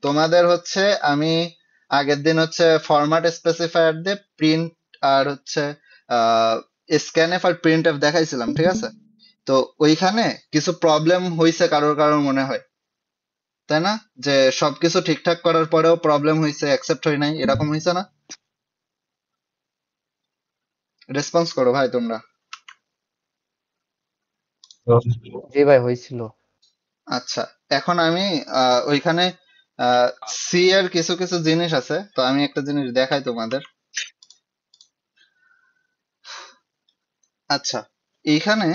তোমাদের হচ্ছে আমি আগের দিন হচ্ছে ফরম্যাট স্পেসিফায়ার দিয়ে প্রিন্ট আর হচ্ছে স্ক্যানএফ আর প্রিন্টএফ দেখাইছিলাম, ঠিক আছে? তো ওইখানে কিছু প্রবলেম হয়েছে কারোর কারোর মনে হয়, তাই না? যে সবকিছু ঠিকঠাক করার পরেও প্রবলেম হয়েছে, অ্যাকসেপ্ট হয় নাই, এরকম হয়েছে না? রেসপন্স করো ভাই তোমরা। জি ভাই, হয়েছিল। আচ্ছা, এখন আমি ওইখানে সি এর কিছু কিছু জিনিস আছে, তো আমি একটা জিনিস দেখাই তোমাদের। আচ্ছা, এইখানে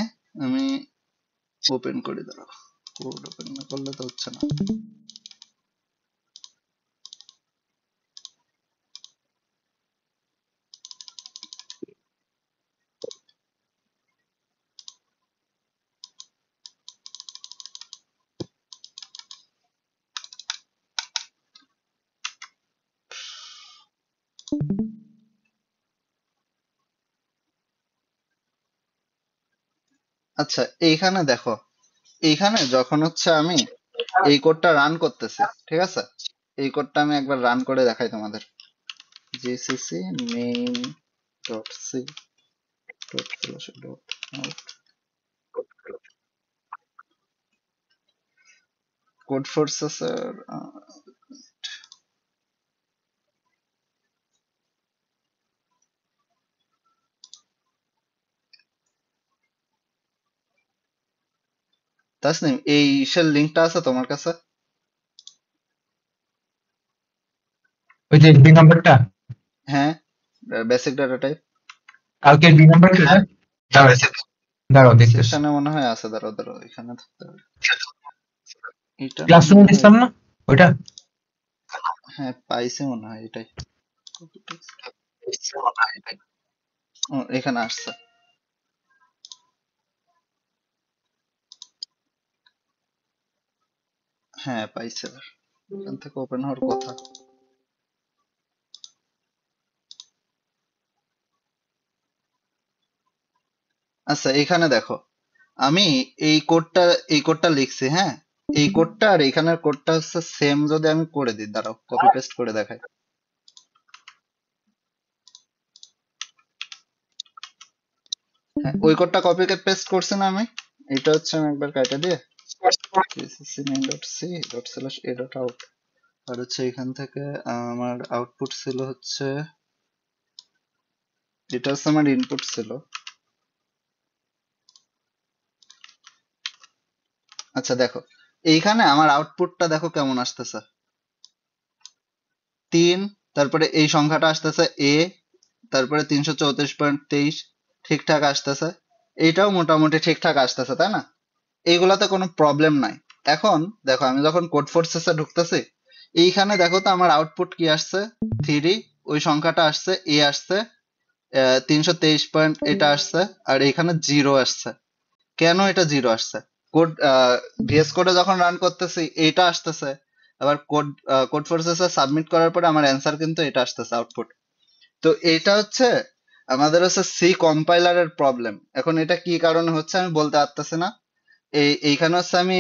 আমি ওপেন করে দাঁড়াও, কোড ওপেন না করলে তো হচ্ছে না। আচ্ছা, এইখানে দেখো, এইখানে যখন হচ্ছে আমি এই কোডটা রান করতেছি, ঠিক আছে? এই কোডটা আমি একবার রান করে দেখাই তোমাদের। GCC main dot C dot slash dot out code ফোর্সেসের তাসনিম, এই ইসের লিঙ্কটা আছে তোমার কাছে? ওই যে বি নাম্বারটা, হ্যাঁ, বেসিক ডাটা টাইপ কালকের বি নাম্বারটা না? দাঁড়াও দাঁড়াও দেখতেছি। সেকশনে মনে হয় আছে, দাঁড়াও দাঁড়াও, এখানে থাকতে হবে। এটা না ক্লাসরুমে মনে হয়। দিছিলাম না ওইটা? হ্যাঁ, পাইছি মনে হয় এটাই। Copy paste। ও, এখানে আসছে। হ্যাঁ, পাইছে এবার। এখান থেকে ওপেন হওয়ার কথা। আচ্ছা, এখানে দেখো, আমি এই কোডটা লিখছি, হ্যাঁ? এই কোডটা আর এখানের কোডটা হচ্ছে সেম, যদি আমি করে দিই, দাঁড়াও কপি পেস্ট করে দেখাই। হ্যাঁ, ওই কোডটা কপি পেস্ট করছি না আমি? এটা হচ্ছে আমি একবার কাটা দিয়ে CC main dot C dot slash A dot out, আর হচ্ছে এখান থেকে আমার আউটপুট ছিল হচ্ছে, এটা হচ্ছে আমার ইনপুট ছিল। আচ্ছা দেখো, এইখানে আমার আউটপুটটা দেখো কেমন আসতেছে। 3, তারপরে এই সংখ্যাটা আসতেছে এ, তারপরে 334.23 ঠিকঠাক আসতেছে। এইটাও মোটামুটি ঠিকঠাক আসতেছে, তাই না? এইগুলাতে কোনো প্রবলেম নাই। এখন দেখো, আমি যখন কোড ফোর্সেসে ঢুকতেছি, এইখানে দেখো তো আমার আউটপুট কি আসছে, 3, ওই সংখ্যাটা আসছে, এ আসছে 323 এটা আসছে, আর এখানে জিরো আসছে। কেন এটা জিরো আসছে? কোড ভিএস কোডে যখন রান করতেছি এইটা আসতেছে, আবার কোড ফোর্সেসে সাবমিট করার পরে আমার অ্যান্সার কিন্তু এটা আসতেছে আউটপুট। তো এটা হচ্ছে আমাদের হচ্ছে সি কম্পাইলারের প্রবলেম। এখন এটা কি কারণে হচ্ছে আমি বলতে পারতেছি না। এইখানে হচ্ছে আমি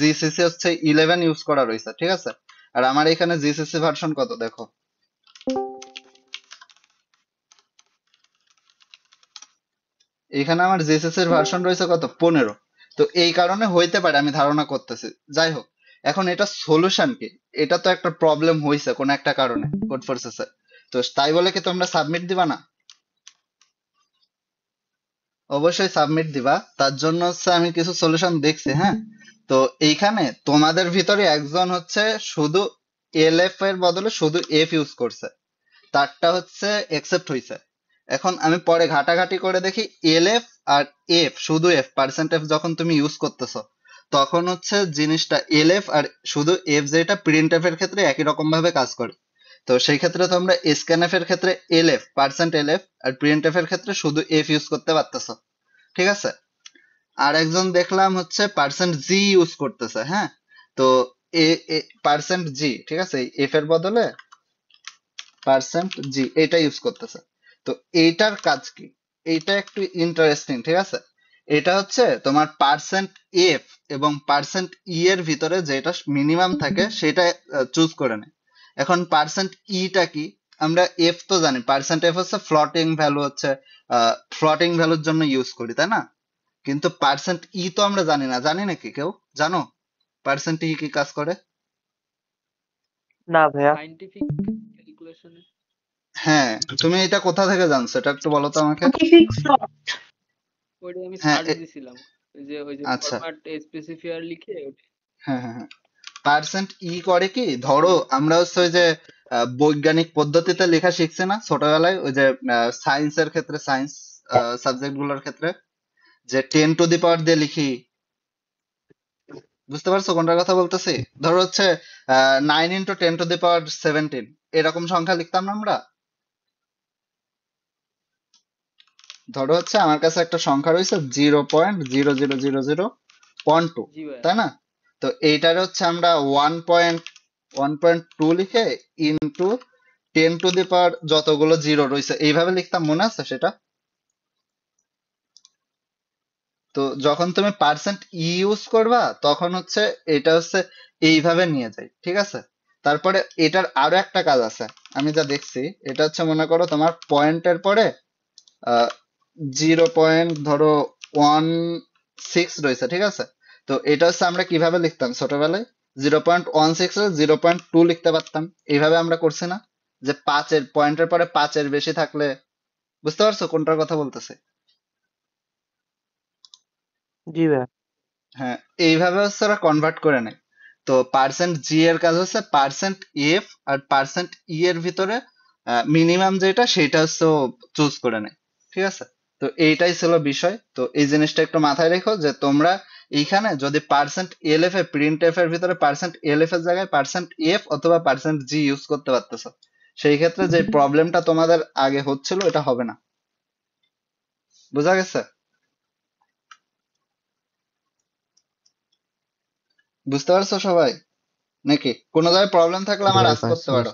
জিসিসি হচ্ছে 11 ইউজ করা রয়েছে, ঠিক আছে? আর আমার এখানে জিসিসি ভার্সন কত দেখো, এখানে আমার জিসিসি এর ভার্সন রয়েছে কত, 15। তো এই কারণে হইতে পারে, আমি ধারণা করতেছি। যাই হোক, এখন এটা সলিউশন কি? এটা তো একটা প্রবলেম হয়েছে কোন একটা কারণে কোড ফোর্সেসে, তো তাই বলে কি তোমরা সাবমিট দিবা না? অবশ্যই সাবমিট দিবা। তার জন্য হচ্ছে আমি কিছু সলিউশন দেখছি, হ্যাঁ? তো এইখানে তোমাদের ভিতরে একজন হচ্ছে শুধু এলএফ এর বদলে শুধু এফ ইউজ করছে, তারটা হচ্ছে একসেপ্ট হয়েছে। এখন আমি পরে ঘাটাঘাটি করে দেখি এলএফ আর এফ, শুধু এফ পার্সেন্ট এফ যখন তুমি ইউজ করতেছো, তখন হচ্ছে জিনিসটা এলএফ আর শুধু এফ, যেটা প্রিন্ট এফ এর ক্ষেত্রে একই রকম ভাবে কাজ করে। তো সেই ক্ষেত্রে তোমরা স্ক্যানএফ এর ক্ষেত্রে এলএফ পার্সেন্ট এলএফ আর প্রিন্ট এফ এর ক্ষেত্রে শুধু এফ ইউজ করতে পারতেছো, ঠিক আছে? আর একজন দেখলাম হচ্ছে পার্সেন্ট জি ইউজ করতেছে, হ্যাঁ? তো এ পার্সেন্ট জি, ঠিক আছে, এফ এর বদলে পার্সেন্ট জি এটা ইউজ করতেছে। তো এইটার কাজ কি? এইটা একটু ইন্টারেস্টিং, ঠিক আছে? এটা হচ্ছে তোমার পার্সেন্ট এফ এবং পার্সেন্ট ই এর ভিতরে যেটা মিনিমাম থাকে সেটা চুজ করে নেয়। এখন পার্সেন্ট ইটা কি? আমরা এফ তো জানি, পার্সেন্ট এফ হচ্ছে ফ্লোটিং ভ্যালু, হচ্ছে ফ্লোটিং ভ্যালুর জন্য ইউজ করি, তাই না? কিন্তু পার্সেন্ট ই তো আমরা জানি না, জানি নাকি কেউ? জানো পার্সেন্ট ই কি কাজ করে? না ভাইয়া। সাইন্টিফিক ক্যালকুলেশনে হ্যাঁ, তুমি এটা কোথা থেকে জানছো, এটা একটু বলো তো আমাকে। ওইটা আমি হ্যাঁ সার্চ দিছিলাম, ওই যে আচ্ছা, ফরম্যাট স্পেসিফায়ার লিখে হ্যাঁ হ্যাঁ হ্যাঁ, পার্সেন্ট ই করে কি, ধরো আমরা হচ্ছে ওই যে বৈজ্ঞানিক পদ্ধতিতে লেখা শিখছি না ছোটবেলায়, ওই যে সায়েন্সের ক্ষেত্রে, সায়েন্স সাবজেক্ট গুলোর ক্ষেত্রে যে 10 টু দি পাওয়ার দিয়ে লিখি, বুঝতে পারছো কোনটার কথা বলতেছি? ধরো হচ্ছে 9 × 10⁻17 এরকম সংখ্যা লিখতাম না আমরা। ধরো হচ্ছে আমার কাছে একটা সংখ্যা রয়েছে 0.00002, জি ভাইয়া। তাই না? তো এইটার হচ্ছে আমরা 1.1.2 লিখে ইনটু 10 টু দি পাওয়ার যতগুলো জিরো রয়েছে এইভাবে লিখতাম, মনে আছে সেটা? তো যখন তুমি পার্সেন্ট ইউজ করবা তখন হচ্ছে এটা হচ্ছে এইভাবে নিয়ে যায়, ঠিক আছে? তারপরে এটার আরো একটা কাজ আছে, আমি যা দেখছি, এটা হচ্ছে মনে করো তোমার পয়েন্টের পরে 0. ধরো 16 রয়েছে, ঠিক আছে? তো এটা হচ্ছে আমরা কিভাবে লিখতাম ছোটবেলায়, 0.16 0.2 লিখতে পারতাম, এইভাবে আমরা করছি না? যে পাঁচের পয়েন্টের পরে পাঁচের বেশি থাকলে, বুঝতে পারছো কোনটার কথা বলতেছে? জি ভাইয়া। হ্যাঁ, এইভাবে হচ্ছে ওরা কনভার্ট করে নেয়। তো পার্সেন্ট জি এর কাজ হচ্ছে পার্সেন্ট এফ আর পার্সেন্ট ই এর ভিতরে মিনিমাম যেটা সেটা হচ্ছে চুজ করে নেয়, ঠিক আছে? তো এইটাই ছিল বিষয়। তো এই জিনিসটা একটু মাথায় রেখো যে তোমরা এইখানে যদি পার্সেন্ট এল এফ এ, প্রিন্ট এফ এর ভিতরে পার্সেন্ট এল এফ এর জায়গায় পার্সেন্ট এফ অথবা পার্সেন্ট জি ইউজ করতে পারতেছো, সেই ক্ষেত্রে যে প্রবলেমটা তোমাদের আগে হচ্ছিল এটা হবে না। বোঝা গেছে? বুঝতে পারছো সবাই নাকি? কোনো জায়গায় প্রবলেম থাকলে আমার আস্ক করতে পারছি। পারো।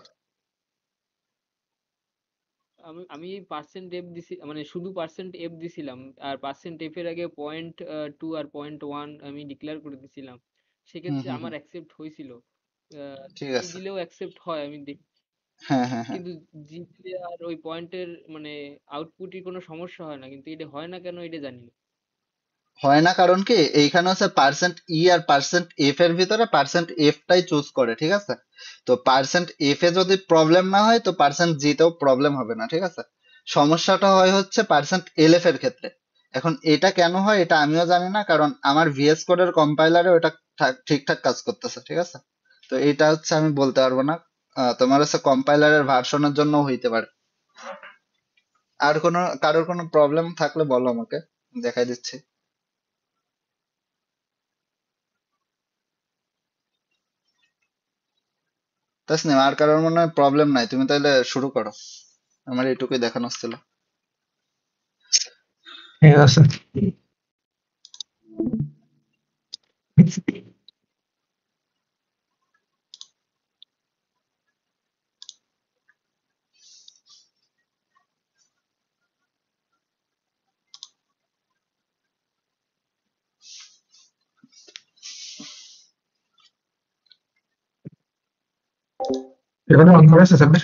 আমি পার্সেন্ট এফ দিছি, মানে শুধু পার্সেন্ট এফ দিছিলাম, আর পার্সেন্ট এফ এর আগে 0.2 আর 0.1 আমি ডিক্লেয়ার করে দিছিলাম। হুম সেক্ষেত্রে হুম আমার হুম, অ্যাকসেপ্ট হয়েছিল। ঠিক জি আছে। দিলেও অ্যাকসেপ্ট হয় আমি দেখি, হ্যাঁ হ্যাঁ হ্যাঁ, কিন্তু জি দিলে আর ওই পয়েন্টের মানে আউটপুটই কোনো সমস্যা হয় না, কিন্তু এটা হয় না কেন এটা জানি না। হয় না কারণ কি, এইখানে হচ্ছে পার্সেন্ট ই আর পার্সেন্ট এফ এর ভিতরে পার্সেন্ট এফ টাই চুজ করে, ঠিক আছে? তো পার্সেন্ট এফ এ যদি প্রবলেম না হয় তো পার্সেন্ট জি তেও প্রবলেম হবে না, ঠিক আছে? সমস্যাটা হয় হচ্ছে পার্সেন্ট এল এফ এর ক্ষেত্রে। এখন এটা কেন হয় এটা আমিও জানি না, কারণ আমার ভিএস কোডের কম্পাইলারে ওটা ঠিকঠাক কাজ করতেছে, ঠিক আছে? তো এটা হচ্ছে আমি বলতে পারবো না, তোমার হচ্ছে কম্পাইলারের ভার্সনের জন্য হইতে পারে। আর কোনো কারোর কোনো প্রবলেম থাকলে বলো আমাকে, দেখাই দিচ্ছি। তাসনিম, আর কারোর মনে হয় প্রবলেম নাই, তুমি তাহলে শুরু করো, আমার এইটুকুই দেখানো ছিল। ঠিক আছে। এখানে অন করা আছে সাব্বির?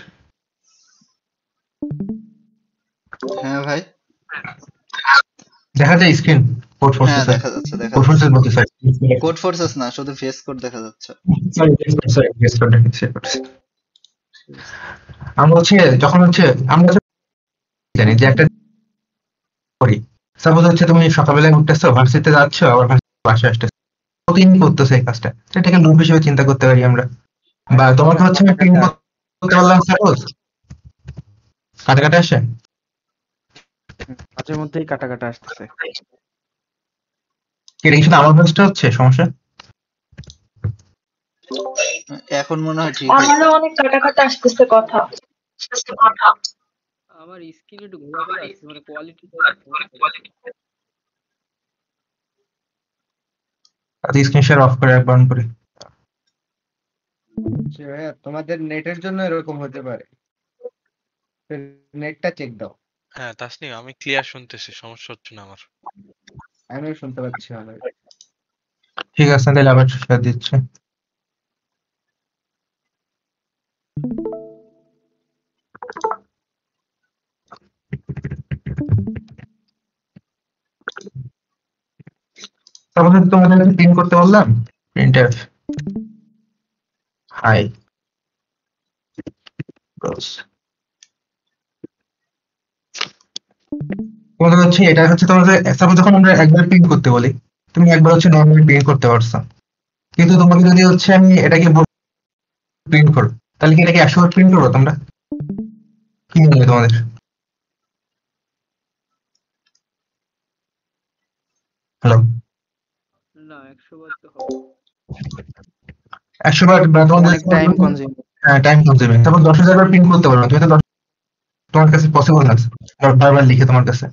হ্যাঁ ভাই, দেখা যায় স্ক্রিন? কোড হ্যাঁ ফোর্সেসের, দেখা যাচ্ছে দেখা কোড যাচ্ছে। ফোর্সেস বলতে চাই। কোড ফোর্সেস না, শুধু ফেস কোড দেখা যাচ্ছে। সরি, সরি, গেস কোড দেখছি। আমরা হচ্ছে যখন হচ্ছে আমরা জানি যে একটা করি, সাপোজ হচ্ছে তুমি সকালবেলায় উঠতেছো, ভার্সিটিতে যাচ্ছ, আবার বাসায় আসতেছো, প্রতিদিন করতেছো এই কাজটা, এটাকে লুপ হিসেবে চিন্তা করতে পারি আমরা। বা তোমাকে হচ্ছে আমি প্রিন্ট করতে বললাম, সাপোজ কাটা কাটা আসে, মাঝে মধ্যেই কাটা কাটা আসতেছে। এটা কি শুধু আমার ভয়েসটা হচ্ছে সমস্যা? এখন মনে হয় ঠিক হয়েছে। আমারও অনেক কাটা কাটা আসতেছে কথা। আমার স্ক্রিন একটু ঘোলাঘোলা আসছে, মানে কোয়ালিটি স্ক্রিন শেয়ার অফ করে একবার অন করে। ভাইয়া তোমাদের নেটের জন্য এরকম হতে পারে, নেটটা চেক দাও। হ্যাঁ তাসনিম, আমি ক্লিয়ার শুনতেছি, সমস্যা হচ্ছে না আমার। আমিও শুনতে পাচ্ছি ভালো। ঠিক আছে, তাহলে আবার শেয়ার দিচ্ছি। তারপরে তোমাদের প্রিন্ট করতে বললাম, প্রিন্টএফ হাই ব্রোস। তোমাদের হচ্ছে এটা হচ্ছে তোমাদের সাপোজ যখন আমরা একবার প্রিন্ট করতে বলি, তুমি একবার হচ্ছে নর্মালি প্রিন্ট করতে পারছো, কিন্তু তোমাকে যদি হচ্ছে আমি এটাকে প্রিন্ট করো, তাহলে কি এটাকে 100 বার প্রিন্ট করবো তোমরা? কি মনে হয় তোমাদের? হ্যালো, না 100 বার তো হবে 100 বার বা তোমাদের অনেক টাইম কনজিউমিং। Time consuming. তারপর 10,000 বার প্রিন্ট করতে পারবে, তুমি তো তোমার কাছে পসিবল না বারবার লিখে তোমার কাছে।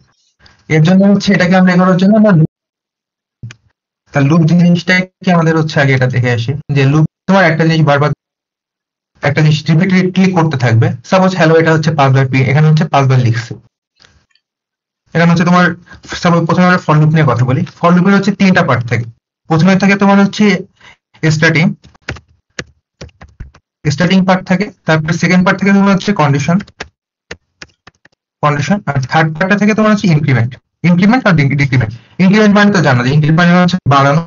এর জন্য হচ্ছে এটাকে আমরা করার জন্য আমরা তার লুপ জিনিসটাকে আমাদের হচ্ছে আগে এটা দেখে আসি, যে লুপ তোমার একটা জিনিস বারবার একটা জিনিস রিপিটেডলি করতে থাকবে। সাপোজ হ্যালো, এটা হচ্ছে 5 বার এখানে হচ্ছে 5 বার লিখছে। এখানে হচ্ছে তোমার সাপোজ প্রথমে আমরা ফর লুপ নিয়ে কথা বলি। ফর লুপের হচ্ছে 3টা পার্ট থাকে। প্রথমে থাকে তোমার হচ্ছে স্টার্টিং পার্ট থাকে, তারপরে সেকেন্ড পার্ট থেকে তোমার হচ্ছে কন্ডিশন, আর থার্ড পার্টটা থেকে তোমার হচ্ছে ইনক্রিমেন্ট আর ডিক্রিমেন্ট। ইনক্রিমেন্ট মানে তো জানো যে ইনক্রিমেন্ট মানে হচ্ছে বাড়ানো,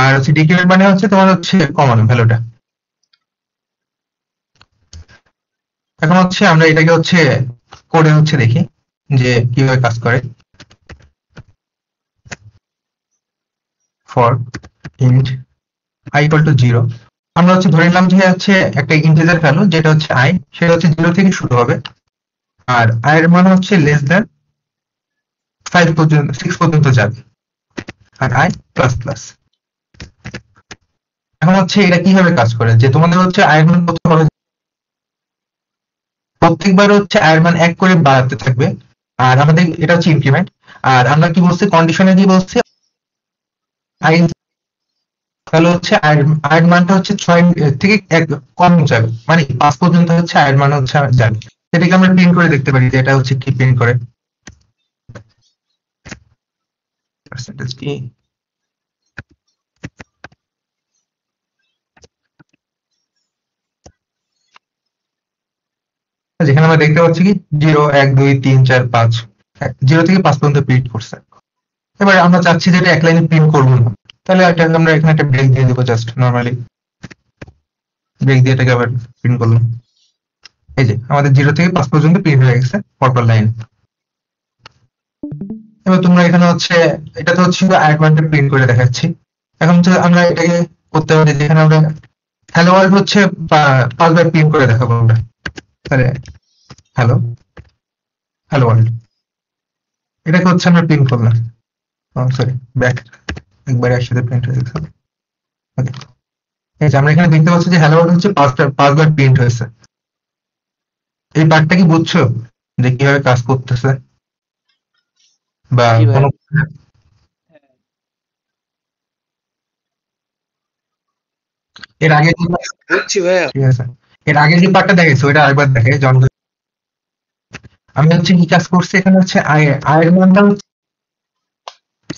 আর হচ্ছে ডিক্রিমেন্ট মানে হচ্ছে তোমার হচ্ছে কমানো ভ্যালুটা। এখন হচ্ছে আমরা এটাকে হচ্ছে কোডে হচ্ছে দেখি যে কিভাবে কাজ করে। For int i equal to 0, আমরা হচ্ছে ধরে নিলাম যে হচ্ছে একটা ইন্টিজার ভ্যালু যেটা হচ্ছে i, সেটা হচ্ছে 0 থেকে শুরু হবে, আর i এর মান হচ্ছে লেস দ্যান 5 পর্যন্ত 6 পর্যন্ত যাবে, আর i প্লাস প্লাস। এখন হচ্ছে এটা কিভাবে কাজ করে, যে তোমাদের হচ্ছে i এর মান প্রত্যেকবার হচ্ছে i এর মান 1 করে বাড়াতে থাকবে, আর আমাদের এটা হচ্ছে ইনক্রিমেন্ট। আর আমরা কি বলছি, কন্ডিশনে কি বলছি, i তাহলে হচ্ছে i এর মানটা হচ্ছে 6 থেকে 1 কম যাবে, মানে 5 পর্যন্ত হচ্ছে i এর মান হচ্ছে যাবে। এটাকে আমরা প্রিন্ট করে দেখতে পারি যে এটা হচ্ছে কি প্রিন্ট করে। পার্সেন্টেজ কি যেখানে আমরা দেখতে পাচ্ছি কি 0 1 2 3 4 5, 0 থেকে 5 পর্যন্ত প্রিন্ট করছে। এবার আমরা চাচ্ছি যে এটা এক লাইনে প্রিন্ট করবো না, তাহলে আমরা এখানে একটা ব্রেক দিয়ে দেবো, জাস্ট নর্মালি ব্রেক দিয়ে এটাকে আবার প্রিন্ট করলাম। এই যে আমাদের 0 থেকে 5 পর্যন্ত প্রিন্ট হয়ে গেছে পরপর লাইন। এবার তোমরা এখানে হচ্ছে এটা তো হচ্ছে আই এর মানটা প্রিন্ট করে দেখাচ্ছি। এখন হচ্ছে আমরা এটাকে করতে পারি, যেখানে আমরা হ্যালো ওয়ার্ল্ড হচ্ছে 5 বার প্রিন্ট করে দেখাবো আমরা। তাহলে হ্যালো ওয়ার্ল্ড, এটাকে হচ্ছে আমরা প্রিন্ট করলাম, সরি ব্যাক, একবারে একসাথে প্রিন্ট হয়ে গেছে। ওকে, এই যে আমরা এখানে দেখতে পাচ্ছি যে হ্যালো ওয়ার্ল্ড হচ্ছে 5 বার প্রিন্ট হয়েছে। এই পার্টটা কি বুঝছো যে কিভাবে কাজ করতেছে, বা জি ভাই। কোনো এর আগে বুঝছি ভাইয়া। ঠিক আছে, এর আগে যে পার্টটা দেখাইছো ওইটা আরেকবার দেখে যখন আমি হচ্ছে কি কাজ করছি। এখানে হচ্ছে আয়ের মানটা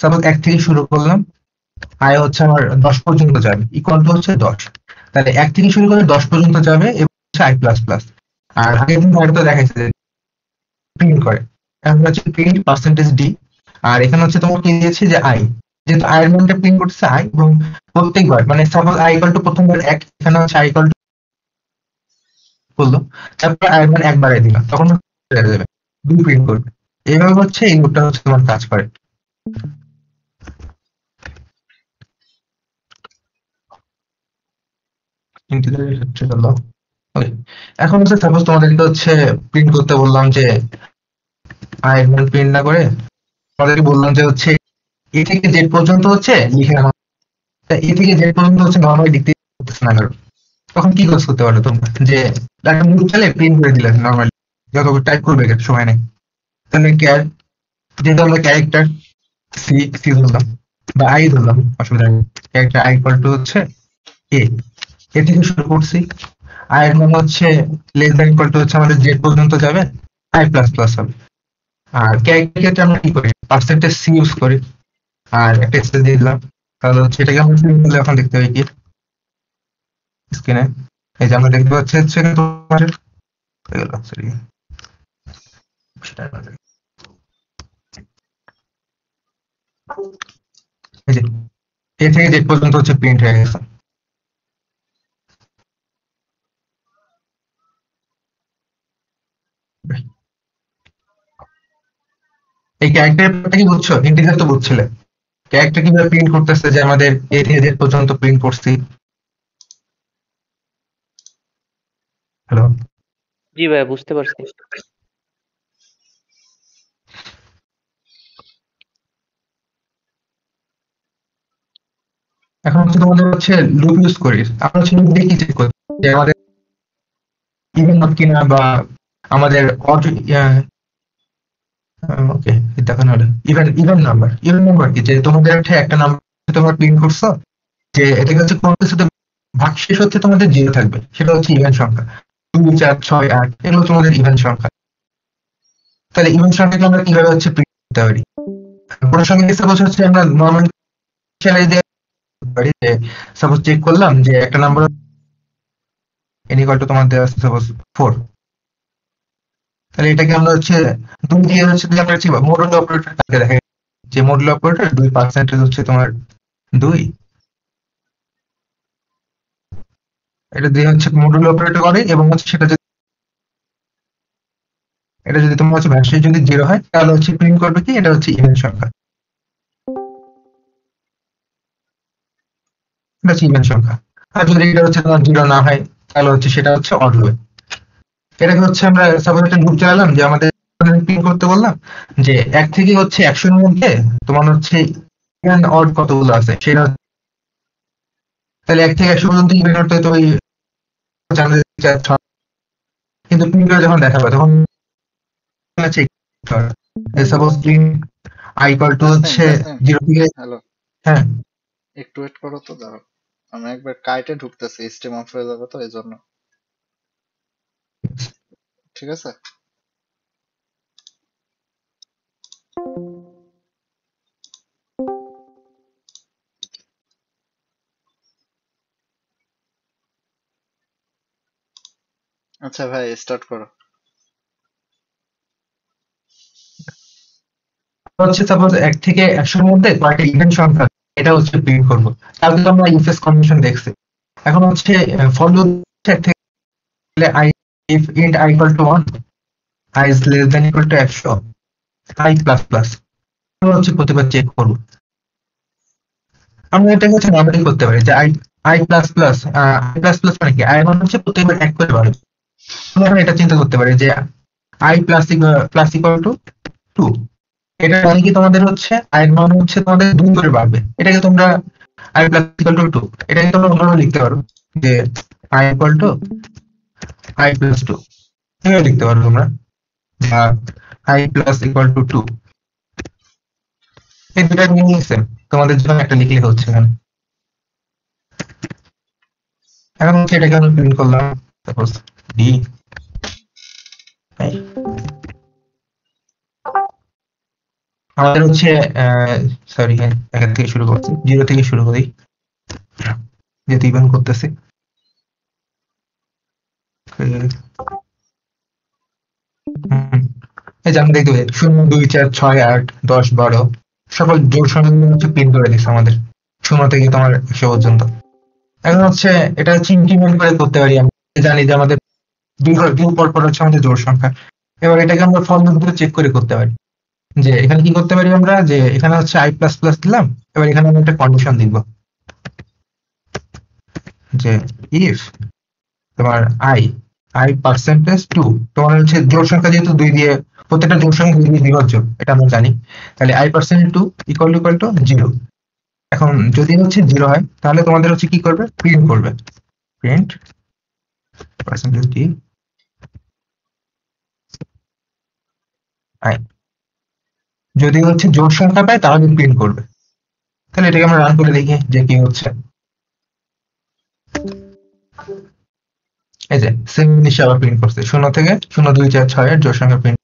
সাপোজ 1 থেকে শুরু করলাম, আয় হচ্ছে আমার 10 পর্যন্ত যাবে, ইকুয়াল টু হচ্ছে 10। তাহলে 1 থেকে শুরু করে 10 পর্যন্ত যাবে এবং হচ্ছে আই প্লাস প্লাস। আর আগের দিন তো দেখাইছে যে প্রিন্ট করে, এখন হচ্ছে প্রিন্ট পার্সেন্টেজ ডি। আর এখানে হচ্ছে তোমার কি দিয়েছে যে আই, যেহেতু আয়ের মানটা প্রিন্ট করতেছে আই, এবং প্রত্যেকবার মানে সাপোজ আই ইকুয়াল টু প্রথমবার 1, এখানে হচ্ছে আই ইকুয়াল টু বললো, তারপর আয়ের মান 1 বাড়াই দিলাম, তখন হয়ে যাবে 2 প্রিন্ট করবে। এইভাবে হচ্ছে এই লুপটা হচ্ছে তোমার কাজ করে। ইন্টিগ্রেটেড হচ্ছে হলো ওকে। এখন হচ্ছে সাপোজ তোমাদেরকে হচ্ছে প্রিন্ট করতে বললাম যে আয়ের মান প্রিন্ট না করে তোমাদেরকে বললাম যে হচ্ছে এ থেকে জেড পর্যন্ত হচ্ছে লিখে রাখো। তা এ থেকে জেড পর্যন্ত হচ্ছে নর্মালি লিখতে করতেছে না কারো, তখন কি কাজ করতে পারো তোমরা, যে একটা মুভ চালে প্রিন্ট করে দিলে নর্মালি যত টাইপ করবে সময় নেই। তাহলে যেহেতু আমরা ক্যারেক্টার সি ধরলাম বা আই ধরলাম, অসুবিধা নেই। ক্যারেক্টার আই ইকুয়াল টু হচ্ছে এ থেকে শুরু করছি, আই এর মান হচ্ছে লেস দ্যান ইকুয়াল টু হচ্ছে আমাদের জেড পর্যন্ত যাবে, আই প্লাস প্লাস হবে। আর ক্যারেক্টার ক্ষেত্রে আমরা কি করি, পার্সেন্টেজ সি ইউজ করি আর একটা স্পেস দিয়ে দিলাম। তাহলে হচ্ছে এটাকে আমরা print করলে এখন দেখতে পাই কি স্ক্রিনে, এই যে আমরা দেখতে পাচ্ছি হচ্ছে তোমার হয়ে গেল, সরি সেটা না। এই যে এ থেকে জেড পর্যন্ত হচ্ছে প্রিন্ট হয়ে গেছে। এই ক্যারেক্টারটা কি বুঝছো, ইন্টিজার তো বুঝছিলে, ক্যারেক্টার কিভাবে প্রিন্ট করতেছে যে আমাদের এ থেকে জেড পর্যন্ত প্রিন্ট করছি। হ্যালো, জি ভাইয়া বুঝতে পারছি। এখন হচ্ছে তোমাদের হচ্ছে লুপ ইউজ করি, আমরা হচ্ছে লুপ দিয়ে কি চেক করি যে আমাদের ইভেন নট কিনা বা আমাদের অড, ওকে দেখানো হলো ইভেন ইভেন নাম্বার কি, যে তোমাদের হচ্ছে একটা নাম্বার তোমরা প্রিন্ট করছো, যে এটাকে হচ্ছে কোন কিছুতে ভাগশেষ হচ্ছে তোমাদের জিরো থাকবে, সেটা হচ্ছে ইভেন সংখ্যা 2 4 6 8, এগুলো তোমাদের ইভেন সংখ্যা। তাহলে ইভেন সংখ্যাকে আমরা কিভাবে হচ্ছে প্রিন্ট করতে পারি, কোনো সংখ্যা সাপোজ হচ্ছে আমরা নর্মাল দিয়ে পারি, যে সাপোজ চেক করলাম যে একটা নাম্বার n ইকুয়াল টু তোমার দেওয়া আছে সাপোজ 4, তাহলে এটাকে আমরা হচ্ছে 2 দিয়ে হচ্ছে যে আমরা হচ্ছে মডুলো অপারেটরটাকে দেখাই, যে মডুলো অপারেটর 2% হচ্ছে তোমার 2, এটা দিয়ে হচ্ছে মডুলো অপারেটর করে, এবং হচ্ছে সেটা যদি এটা যদি তোমার হচ্ছে ভাগশেষ যদি 0 হয় তাহলে হচ্ছে প্রিন্ট করবে কি এটা হচ্ছে ইভেন সংখ্যা, এটা হচ্ছে ইভেন সংখ্যা। আর যদি এটা হচ্ছে তোমার 0 না হয় তাহলে হচ্ছে সেটা হচ্ছে অড হবে। এটাকে হচ্ছে আমরা সাপোজ একটা গ্রুপ চালালাম, যে আমাদের প্রিন্ট করতে বললাম যে 1 থেকে হচ্ছে 100 এর মধ্যে তোমার হচ্ছে ইভেন অড কতগুলো আছে সেটা, তাহলে 1 থেকে 100 পর্যন্ত ইভেন অড তো ওই জানতে চাই, কিন্তু প্রিন্ট করে যখন দেখাবে তখন check suppose print I equal to হচ্ছে জাসিম 0 থেকে, হ্যালো, হ্যাঁ একটু ওয়েট করো তো, দাঁড়াও আমি একবার কাইটে ঢুকতেছি, স্টিম অফ হয়ে যাবে তো এই জন্য। ঠিক আছে, আচ্ছা ভাই স্টার্ট করো। হচ্ছে সাপোজ 1 থেকে 100 এর মধ্যে কয়টা ইভেন সংখ্যা আছে, এটা হচ্ছে প্রিন্ট করবো। তাহলে তো আমরা ইফ এলস কন্ডিশন দেখছি। এখন হচ্ছে ফর লুপ 1 থেকে I if int I equal two 1, I is less than equal to 100, I plus plus, আমরা হচ্ছে প্রতিবার চেক করবো। আমরা এটা হচ্ছে নর্মালি করতে পারি যে আই প্লাস প্লাস, মানে কি, আই মানে হচ্ছে প্রতিবার এক করে বাড়বে। আমরা এখন এটা চিন্তা করতে পারি যে আই প্লাস ইকুয়াল টু 2, এটা মানে কি তোমাদের হচ্ছে আই এর মান হচ্ছে তোমাদের 2 করে বাড়বে, এটাকে তোমরা আই প্লাস ইকুয়াল টু 2, এটাকে তোমরা অন্যভাবে লিখতে পারো যে I equal two I plus 2, এভাবে লিখতে পারো তোমরা, বা আই প্লাস ইকুয়াল টু 2, এই দুটার মিনিং সেম, তোমাদের জন্য একটা লিখলে হচ্ছে এখানে। এখন হচ্ছে এটাকে আমি প্রিন্ট করলাম সাপোজ ডি, আমাদের হচ্ছে সরি হ্যাঁ এখান থেকে শুরু করছি, 0 থেকে শুরু করি যেহেতু ইভেন করতেছি। এই যে আমি দেখতে পাই 0 2 4 6 8 10 12 সকল জোড় সংখ্যাগুলো হচ্ছে প্রিন্ট করে দিচ্ছে আমাদের 0 থেকে তোমার 100 পর্যন্ত। এখন হচ্ছে এটা হচ্ছে ইনক্রিমেন্ট করে করতে পারি, আমি জানি যে আমাদের দুই পর পর হচ্ছে আমাদের জোড় সংখ্যা। এবার এটাকে আমরা ফর লুপ দিয়ে চেক করে করতে পারি, যে এখানে কি করতে পারি আমরা, যে এখানে হচ্ছে আই প্লাস প্লাস দিলাম, এবার এখানে আমি একটা কন্ডিশন লিখব যে ইফ তোমার আই পার্সেন্টেজ 2, তোমার হচ্ছে জোড় সংখ্যা যেহেতু 2 দিয়ে, প্রত্যেকটা জোড় সংখ্যা 2 দিয়ে বিভাজ্য এটা আমরা জানি, তাহলে আই পার্সেন্ট 2 ইকুয়াল টু 0। এখন যদি হচ্ছে 0 হয় তাহলে তোমাদের হচ্ছে কি করবে, প্রিন্ট করবে, প্রিন্ট পার্সেন্টেজ ডি আই, যদি হচ্ছে জোড় সংখ্যা পায় তাহলে প্রিন্ট করবে। তাহলে এটাকে আমরা রান করে দেখি যে কি হচ্ছে। এই যে সেম জিনিস আবার প্রিন্ট করছে 0 থেকে 0 2 4 6 এর জোড় সংখ্যা প্রিন্ট।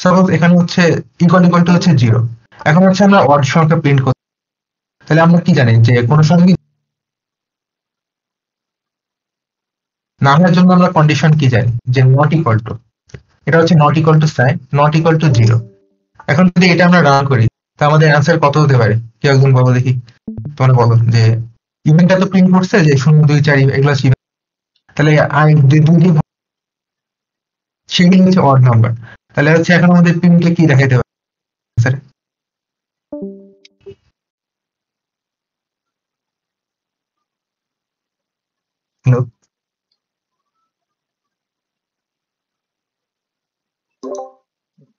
সাপোজ এখানে হচ্ছে ইকুয়াল ইকুয়াল টু হচ্ছে 0। এখন হচ্ছে আমরা অড সংখ্যা প্রিন্ট করতে, তাহলে আমরা কি জানি যে কোন সংখ্যা কি না হওয়ার জন্য আমরা কন্ডিশন কি জানি যে নট ইকুয়াল টু, এটা হচ্ছে not equal to sign, not equal to 0। এখন যদি এটা আমরা রান করি তা আমাদের অ্যান্সার কত হতে পারে কেউ একজন বলো দেখি, তোমরা বলো যে ইভেন্টটা তো প্রিন্ট করছে যে 0 2 4 এগুলো ছিল, তাহলে আই দুই দিয়ে সেগুলো হচ্ছে অড নাম্বার। তাহলে হচ্ছে এখন আমাদের প্রিন্টে কি দেখাইতে পারে স্যার? হ্যালো,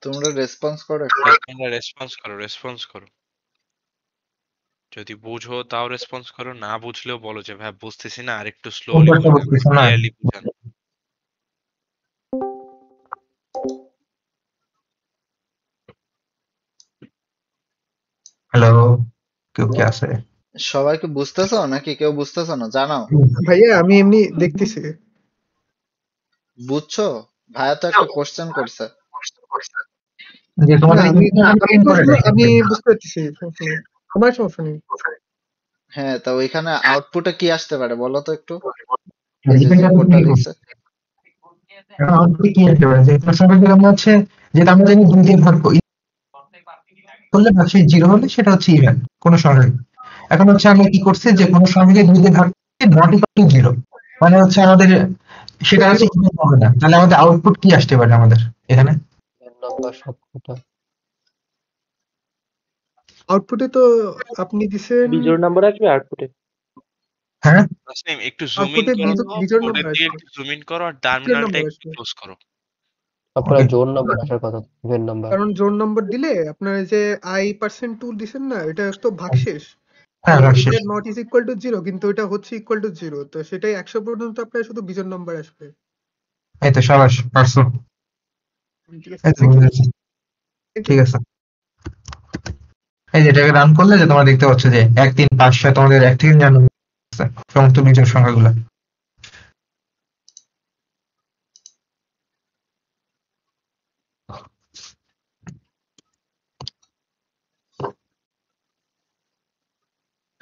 তোমরা রেসপন্স করো একটু। তোমরা রেসপন্স করো, যদি বুঝো তাও রেসপন্স করো, না বুঝলেও বলো যে ভাই বুঝতেছি না, আর একটু স্লোলি কোনটা বুঝান, বুঝতেছো না? ক্লিয়ারলি বুঝান। হ্যালো, কেউ কি আছে? সবাই কি বুঝতেছো নাকি কেউ বুঝতেছো না জানাও। ভাইয়া আমি এমনি দেখতেছি। বুঝছো? ভাইয়া তো একটা কোশ্চেন করছে। যে না তোমাদের আমি প্রিন্ট করে আমি দেখাইতে। বুঝতে পারতেছি, সমস্যা নেই। আমার সমস্যা নেই। হ্যাঁ, তা ওইখানে আউটপুটে কি আসতে পারে বলো তো একটু। এই যে ইভেন্টটা তো কোডটা প্রিন্ট লিখছে। এখন আউটপুট কি আসতে পারে যে কোন সংখ্যা যদি আমরা হচ্ছে যেটা আমরা জানি 2 দিয়ে ভাগ করলে পাশে 0 হলে সেটা হচ্ছে ইভেন কোন সংখ্যা। এখন হচ্ছে আমরা কি করছি যে কোন সংখ্যাকে 2 দিয়ে ভাগ করলে নট ইকুয়াল টু 0, মানে হচ্ছে আমাদের সেটা হচ্ছে ইভেন হবে না। তাহলে আমাদের আউটপুট কি আসতে পারে আমাদের এখানে? নাম্বার সবকটা আউটপুটে তো আপনি দিছেন, বিজোড় নাম্বার আসবে আউটপুটে। হ্যাঁ, নাসিম একটু জুম ইন আউটপুটে করো তো, বিজোড় কোডের নাম্বার দিকে আসবে, একটু জুম ইন করো আর বিজোড় টার্মিনালটা নাম্বার একটু আসবে। ক্লোজ করো। আপনারা ওকে। জোন নাম্বার আসার কথা, ইভেন্ট নাম্বার। কারণ জোন নম্বর দিলে আপনার এই যে i% 2 দিছেন না, এটা তো ভাগশেষ। হ্যাঁ, তো ভাগশেষ। এটা নট ইজ ইকুয়াল টু 0, কিন্তু এটা হচ্ছে ইকুয়াল টু 0, তো সেটাই 100 পর্যন্ত আপনার শুধু বিজোড় নাম্বার আসবে। এই তো সাবাস, পারছো। ঠিক আছে, এই তো থ্যাংক ইউ। বুঝেছি। ঠিক আছে, এই যে এটাকে রান করলে যে তোমরা দেখতে পাচ্ছ যে 1 3 5 6 তোমাদের 1 থেকে 9 সমস্ত বিজোড় সংখ্যাগুলো।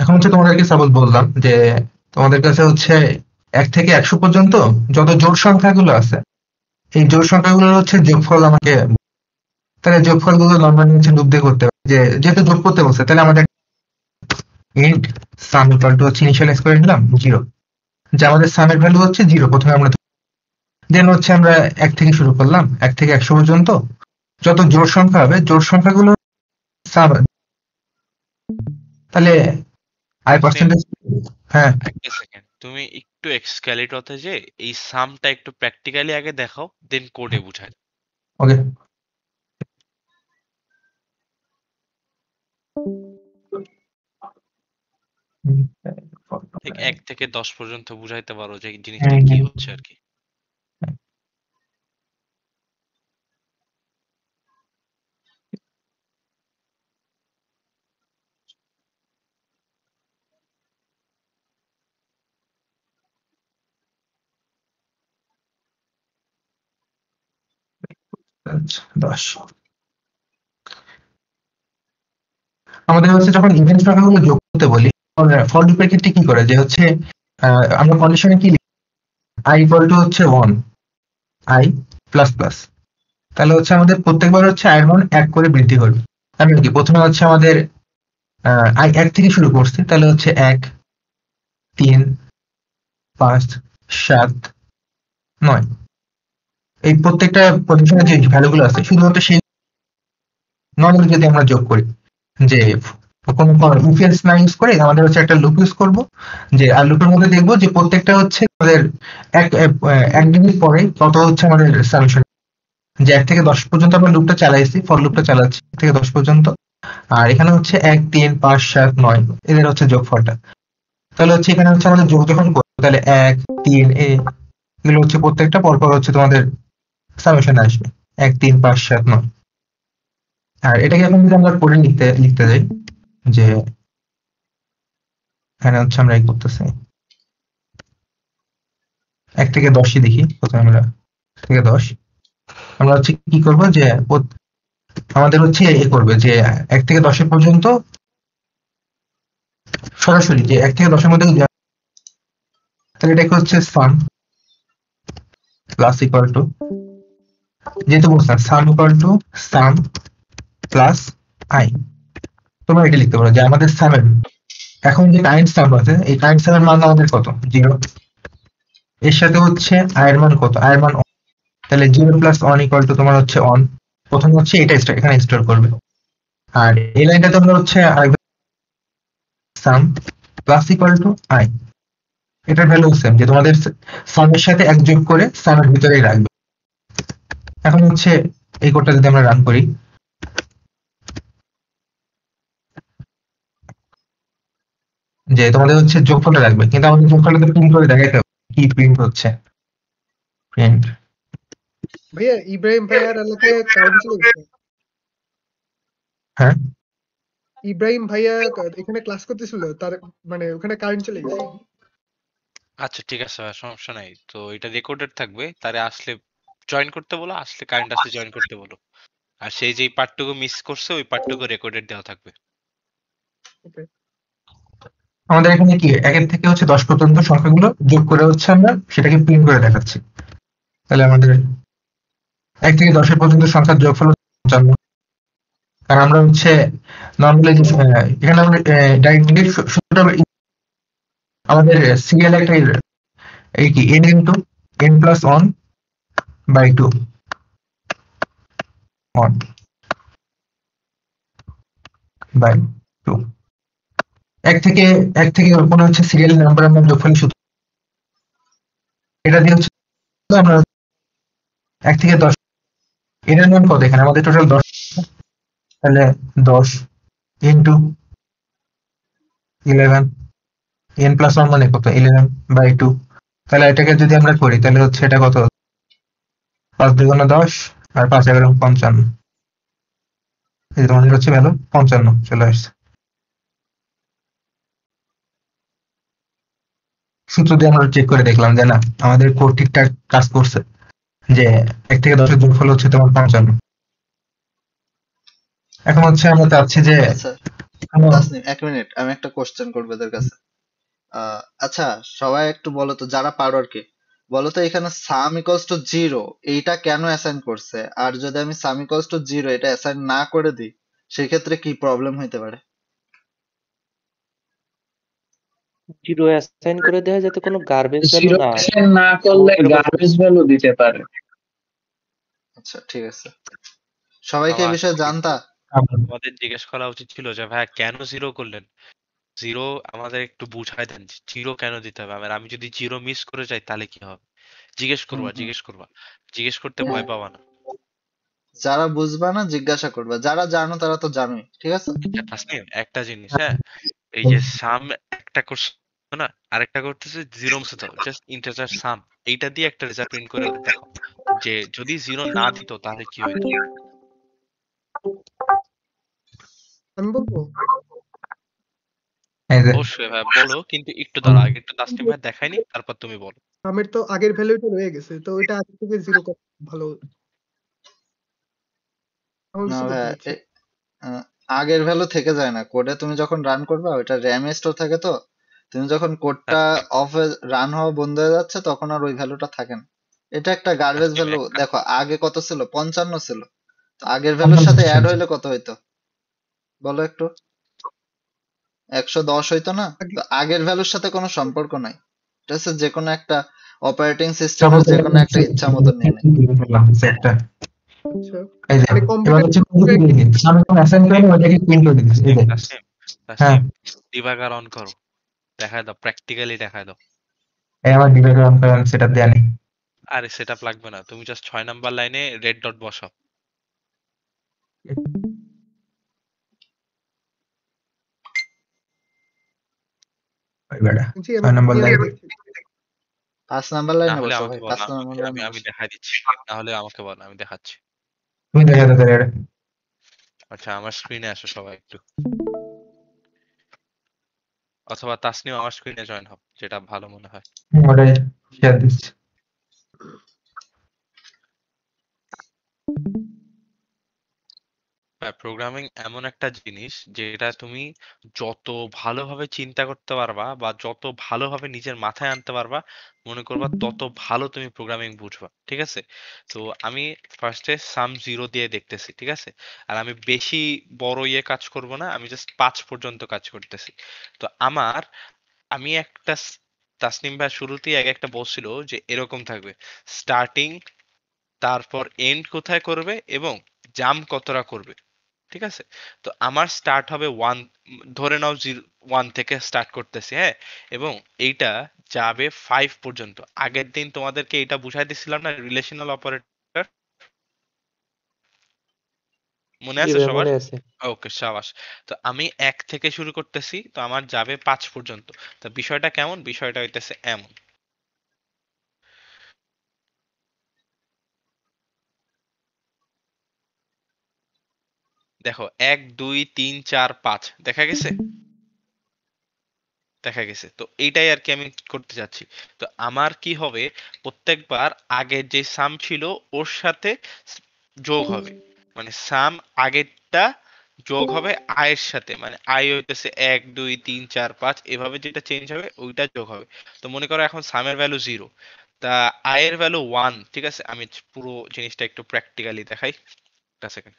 এখন হচ্ছে তোমাদেরকে সাপোজ বললাম যে তোমাদের কাছে হচ্ছে 1 থেকে 100 পর্যন্ত যত জোড় সংখ্যাগুলো আছে এই জোড় সংখ্যাগুলোর হচ্ছে যোগফল আমাকে, তাহলে যোগফলগুলো নর্মালি হচ্ছে লুপ দিয়ে করতে হবে। যে যেহেতু যোগ করতে বলছে তাহলে আমাদের ইন্ট সাম ইকুয়াল টু হচ্ছে ইনিশিয়ালাইজ করে নিলাম 0, যে আমাদের সামের ভ্যালু হচ্ছে 0 প্রথমে আমরা। দেন হচ্ছে আমরা 1 থেকে শুরু করলাম, 1 থেকে 100 পর্যন্ত যত জোড় সংখ্যা হবে জোড় সংখ্যাগুলো সাম, তাহলে আই পার্সেন্টেজ। হ্যাঁ, একটা সেকেন্ড, তুমি একটু এক্সক্যালিটতে যে এই সামটা একটু প্র্যাকটিক্যালি আগে দেখাও, দেন কোডে বুঝাই। ওকে। ঠিক 1 থেকে 10 পর্যন্ত বুঝাইতে পারো যে এই জিনিসটা কি হচ্ছে আর কি। আচ্ছা, 10 আমাদের হচ্ছে যখন ইভেন্ট সংখ্যাগুলো যোগ করতে বলি ফর লুপের ক্ষেত্রে কি করে যে হচ্ছে আমরা কন্ডিশনে কি আই ইকুয়াল টু হচ্ছে 1 আই প্লাস প্লাস, তাহলে হচ্ছে আমাদের প্রত্যেকবার হচ্ছে আয়ের মান 1 করে বৃদ্ধি করবে। আমি কি প্রথমে হচ্ছে আমাদের আই 1 থেকে শুরু করছি, তাহলে হচ্ছে 1 3 5 7 9, এই প্রত্যেকটা পজিশনে যে ভ্যালুগুলো আছে শুধুমাত্র সেই নর্মালি যদি আমরা যোগ করি যে কোনো ইনফ্লুয়েন্স না ইউজ করে আমাদের হচ্ছে একটা লুপ ইউজ করব, যে আর লুপের মধ্যে দেখবো যে প্রত্যেকটা হচ্ছে আমাদের এক ডিজিট পরে কত হচ্ছে আমাদের সামেশন, যে 1 থেকে 10 পর্যন্ত আমরা লুপটা চালাইছি, ফর লুপটা চালাচ্ছি 1 থেকে 10 পর্যন্ত, আর এখানে হচ্ছে 1 3 5 7 9 এদের হচ্ছে যোগফলটা। তাহলে হচ্ছে এখানে হচ্ছে আমাদের যোগ যখন করবো তাহলে 1 3 এগুলো হচ্ছে প্রত্যেকটা পরপর হচ্ছে তোমাদের সামেশন আসবে 1 3 5 7 9। আর এটাকে এখন যদি আমরা করে লিখতে যাই যে এখানে হচ্ছে আমরা এই করতেছি 1 থেকে 10ই দেখি প্রথমে আমরা 1 থেকে 10 আমরা হচ্ছে কি করবো যে আমাদের হচ্ছে এ করবে যে 1 থেকে 10 পর্যন্ত সরাসরি যে 1 থেকে 10 মধ্যে তাহলে এটাকে হচ্ছে সাম প্লাস ইকুয়াল টু, যেহেতু বলছিলাম সাম equal to some plus I, তোমরা এটা লিখতে পারো যে আমাদের সামের এখন যে কারেন্ট সাম আছে এই কারেন্ট সামের মান আমাদের কত 0, এর সাথে হচ্ছে আই এর মান কত, আই এর মান on। তাহলে 0 প্লাস অন ইকুয়াল টু তোমার হচ্ছে অন, প্রথম হচ্ছে এটা এখানে স্টোর করবে, আর এই লাইনটা তোমরা হচ্ছে সাম প্লাস ইকুয়াল টু আই, এটার ভ্যালু সেম যে তোমাদের সামের সাথে এক যোগ করে সামের ভিতরেই রাখবে। এখন হচ্ছে এই কোডটা যদি আমরা রান করি, যে তোমাদের হচ্ছে যোগফলটা রাখবে, কিন্তু আমাদের যোগফলটা তো প্রিন্ট করে দেখাইতে হবে কি প্রিন্ট হচ্ছে, প্রিন্ট ভাইয়া ইব্রাহিম ভাইয়ার এলাকায় কারেন্ট চলে গেছে। হ্যাঁ ইব্রাহিম ভাইয়া এখানে ক্লাস করতেছিল, তার মানে ওখানে কারেন্ট চলে গেছে। আচ্ছা ঠিক আছে ভাই, সমস্যা নাই। তো এটা রেকর্ডেড থাকবে, তারে আসলে জয়েন করতে বলো, আসলে কারেন্ট আসলে জয়েন করতে বলো। আর সেই যেই পার্টটুকু মিস করছে ওই পার্টটুকু রেকর্ডেড দেওয়া থাকবে। আমাদের এখানে কি 1 থেকে হচ্ছে 10 পর্যন্ত সংখ্যাগুলো যোগ করে হচ্ছে আমরা সেটাকে প্রিন্ট করে দেখাচ্ছি। তাহলে আমাদের 1 থেকে 10 পর্যন্ত সংখ্যার যোগফল হচ্ছে 55, কারণ আমরা হচ্ছে নর্মালি এখানে আমরা ডাইরেক্টলি সূত্রটা আমাদের সিরিয়াল একটা এই কি n into n plus 1 by 2 1 by 2, 1 থেকে কোনো হচ্ছে সিরিয়াল নাম্বার আমরা যোগফল সূত্র, এটা দিয়ে হচ্ছে আমরা 1 থেকে 10 এর মান কত, এখানে আমাদের টোটাল 10, তাহলে 10 ইনটু 11, n প্লাস 1 মানে কত 11 বাই 2, তাহলে এটাকে যদি আমরা করি তাহলে হচ্ছে এটা কত 5 2 10 আর 5 11 55, এই তোমাদের হচ্ছে ভ্যালু 55 চলে আসছে। সূত্র দিয়ে আমরা চেক করে দেখলাম যে না আমাদের কোড ঠিকঠাক কাজ করছে, যে 1 থেকে 10 এর যোগফল হচ্ছে তোমার 55। এখন হচ্ছে আমরা চাচ্ছি যে আচ্ছা তাসনিম, 1 মিনিট, আমি একটা কোশ্চেন করবো এদের কাছে। আচ্ছা, সবাই একটু বলো তো, যারা পারো আর কি, বলো তো এখানে সাম ইকুয়ালস টু 0 এইটা কেন অ্যাসাইন করছে, আর যদি আমি সাম ইকুয়ালস টু 0 এটা অ্যাসাইন না করে দিই সেক্ষেত্রে কি প্রবলেম হইতে পারে? জিরো অ্যাসাইন করে দেওয়া যাতে কোনো গার্বেজ ভ্যালু জিরো না অ্যাসাইন না করলে এরকম গার্বেজ ভ্যালু দিতে পারে। আচ্ছা ঠিক আছে, সবাইকে এই বাবা, বিষয়ে জানতা? আমাদের জিজ্ঞেস করা উচিত ছিল যে ভাই কেন জিরো করলেন, জিরো আমাদের একটু বুঝাই দেন জিরো কেন দিতে হবে। আমি যদি জিরো মিস করে যাই তাহলে কি হবে, জিজ্ঞেস করবা হুম। জিজ্ঞেস করবা, জিজ্ঞেস করতে হ্যাঁ, ভয় পাবা না। যারা বুঝবা না জিজ্ঞাসা করবা, যারা জানো তারা তো জানোই, ঠিক আছে? আচ্ছা তাসনিম, একটা জিনিস, হ্যাঁ, এই যে সাম একটা করছে না, আরেকটা করতেছে জিরো মুছে দাও, জাস্ট ইন্টিজার সাম, এইটা দিয়ে একটা রেজাল্ট প্রিন্ট করে দেখো যে যদি জিরো না দিত তাহলে কি হইতো। আমি বলবো এই যে অবশ্যই ভাই বলো, কিন্তু একটু দাঁড়া, আগে একটু তাসনিম ভাই দেখায়নি, তারপর তুমি বলো। সামের তো আগের ভ্যালুটা রয়ে গেছে, তো ওইটা আগে থেকে জিরো করা ভালো। আমি না বুঝতে ভাইয়া, পারছি। আহ, আগের ভ্যালু থেকে যায় না কোডে, তুমি যখন রান করবে ওইটা র্যামে স্টোর থাকে, তো তুমি যখন কোডটা তাসনিম অফ রান হওয়া বন্ধ হয়ে যাচ্ছে তখন আর ওই ভ্যালুটা থাকে না। এটা একটা গার্বেজ তাসনিম ভ্যালু। একটা দেখো আগে কত ছিল, 55 ছিল, তো আগের ভ্যালুর সাথে অ্যাড হইলে কত হইতো বলো একটু? 110 হইতো না? আগে তো আগের ভ্যালুর সাথে কোনো সম্পর্ক নাই, এটা হচ্ছে যে কোনো একটা অপারেটিং সিস্টেমের suppose যে এটা কোনো একটা হচ্ছে ইচ্ছা মতো নিয়ে নেয়। একটা আচ্ছা, এই যে মানে এবার কম্পিউটার হচ্ছে খুবই ইজি, সামনে কোনো অ্যাসাইন করেনি ওটাকে প্রিন্ট করে দিচ্ছি এই যে। তাসনিম হ্যাঁ, তাসনিম ডিবাগার অন করো, দেখায় দাও, প্র্যাকটিক্যালি দেখায় দাও। এই আমার ডিভাইস অন করে সেটআপ দেয়া নেই। আরে সেটআপ লাগবে না, তুমি জাস্ট 6 নাম্বার লাইনে রেড ডট বসাও। ওই বেটা জি আমি 6 নম্বর লাইন। দেখছি। 5 নাম্বার না লাইনে হলে বসো আমাকে ভাই, বল, 5 নাম্বার আমি লাইনে আমি বসো। দেখাই দিচ্ছি, না হলে আমাকে বল, আমি দেখাচ্ছি। তুমি দেখা দাও তাহলে এটা। আচ্ছা আমার স্ক্রিনে আসো সবাই একটু, অথবা তাসনিম আমার স্ক্রিনে জয়েন হও, যেটা ভালো মনে হয়। ওটাই শেয়ার দিচ্ছি। প্রোগ্রামিং এমন একটা জিনিস যেটা তুমি যত ভালোভাবে চিন্তা করতে পারবা বা যত ভালোভাবে নিজের মাথায় আনতে পারবা মনে করবা তত ভালো তুমি প্রোগ্রামিং বুঝবা, ঠিক আছে? তো আমি ফার্স্টে সাম জিরো দিয়ে দেখতেছি, ঠিক আছে? আর আমি বেশি বড় ইয়ে কাজ করব না, আমি জাস্ট 5 পর্যন্ত কাজ করতেছি। তো আমি একটা তাসনিম ভাই শুরুতেই আগে একটা বলছিল যে এরকম থাকবে স্টার্টিং, তারপর এন্ড কোথায় করবে এবং জাম্প কতটা করবে, ঠিক আছে? তো আমার স্টার্ট হবে ওয়ান, ধরে নাও 1 থেকে স্টার্ট করতেছি, হ্যাঁ? এবং এইটা যাবে 5 পর্যন্ত। আগের দিন তোমাদেরকে এটা বুঝাই দিছিলাম না, রিলেশনাল অপারেটর, মনে জি আছে ভাই সবার? মনে আছে। ওকে, সাবাস। তো আমি 1 থেকে শুরু করতেছি, তো আমার যাবে 5 পর্যন্ত। তো বিষয়টা কেমন? বিষয়টা হইতেছে এমন। দেখো 1 2 3 4 5 দেখা গেছে? দেখা গেছে। তো এইটাই আর কি আমি করতে চাচ্ছি। তো আমার কি হবে, প্রত্যেকবার আগের যে সাম ছিল ওর সাথে যোগ হবে। মানে সাম আগেরটা যোগ হবে আয়ের সাথে, মানে আই হইতেছে 1 2 3 4 5 এভাবে যেটা চেঞ্জ হবে ওইটা যোগ হবে। তো মনে করো এখন সামের ভ্যালু 0, তা আয়ের ভ্যালু 1, ঠিক আছে? আমি পুরো জিনিসটা একটু প্র্যাকটিক্যালি দেখাই, একটা সেকেন্ড।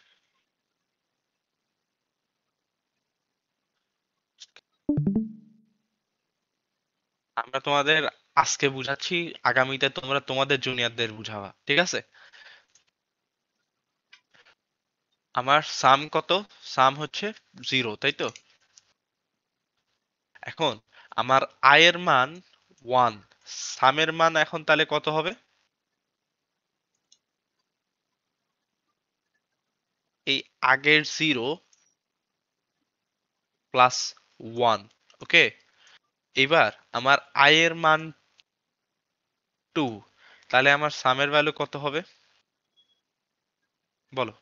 আমরা তোমাদের আজকে বুঝাচ্ছি, আগামীতে তোমরা তোমাদের জুনিয়রদের বুঝাবা, ঠিক আছে? আমার সাম কত? সাম হচ্ছে 0, তাই তো? এখন আমার আয়ের মান 1, সামের মান এখন তাহলে কত হবে? এই আগের 0 প্লাস 1, ওকে? এবার আমার আয়ের মান 2, তাহলে আমার সামের ভ্যালু কত হবে বলো?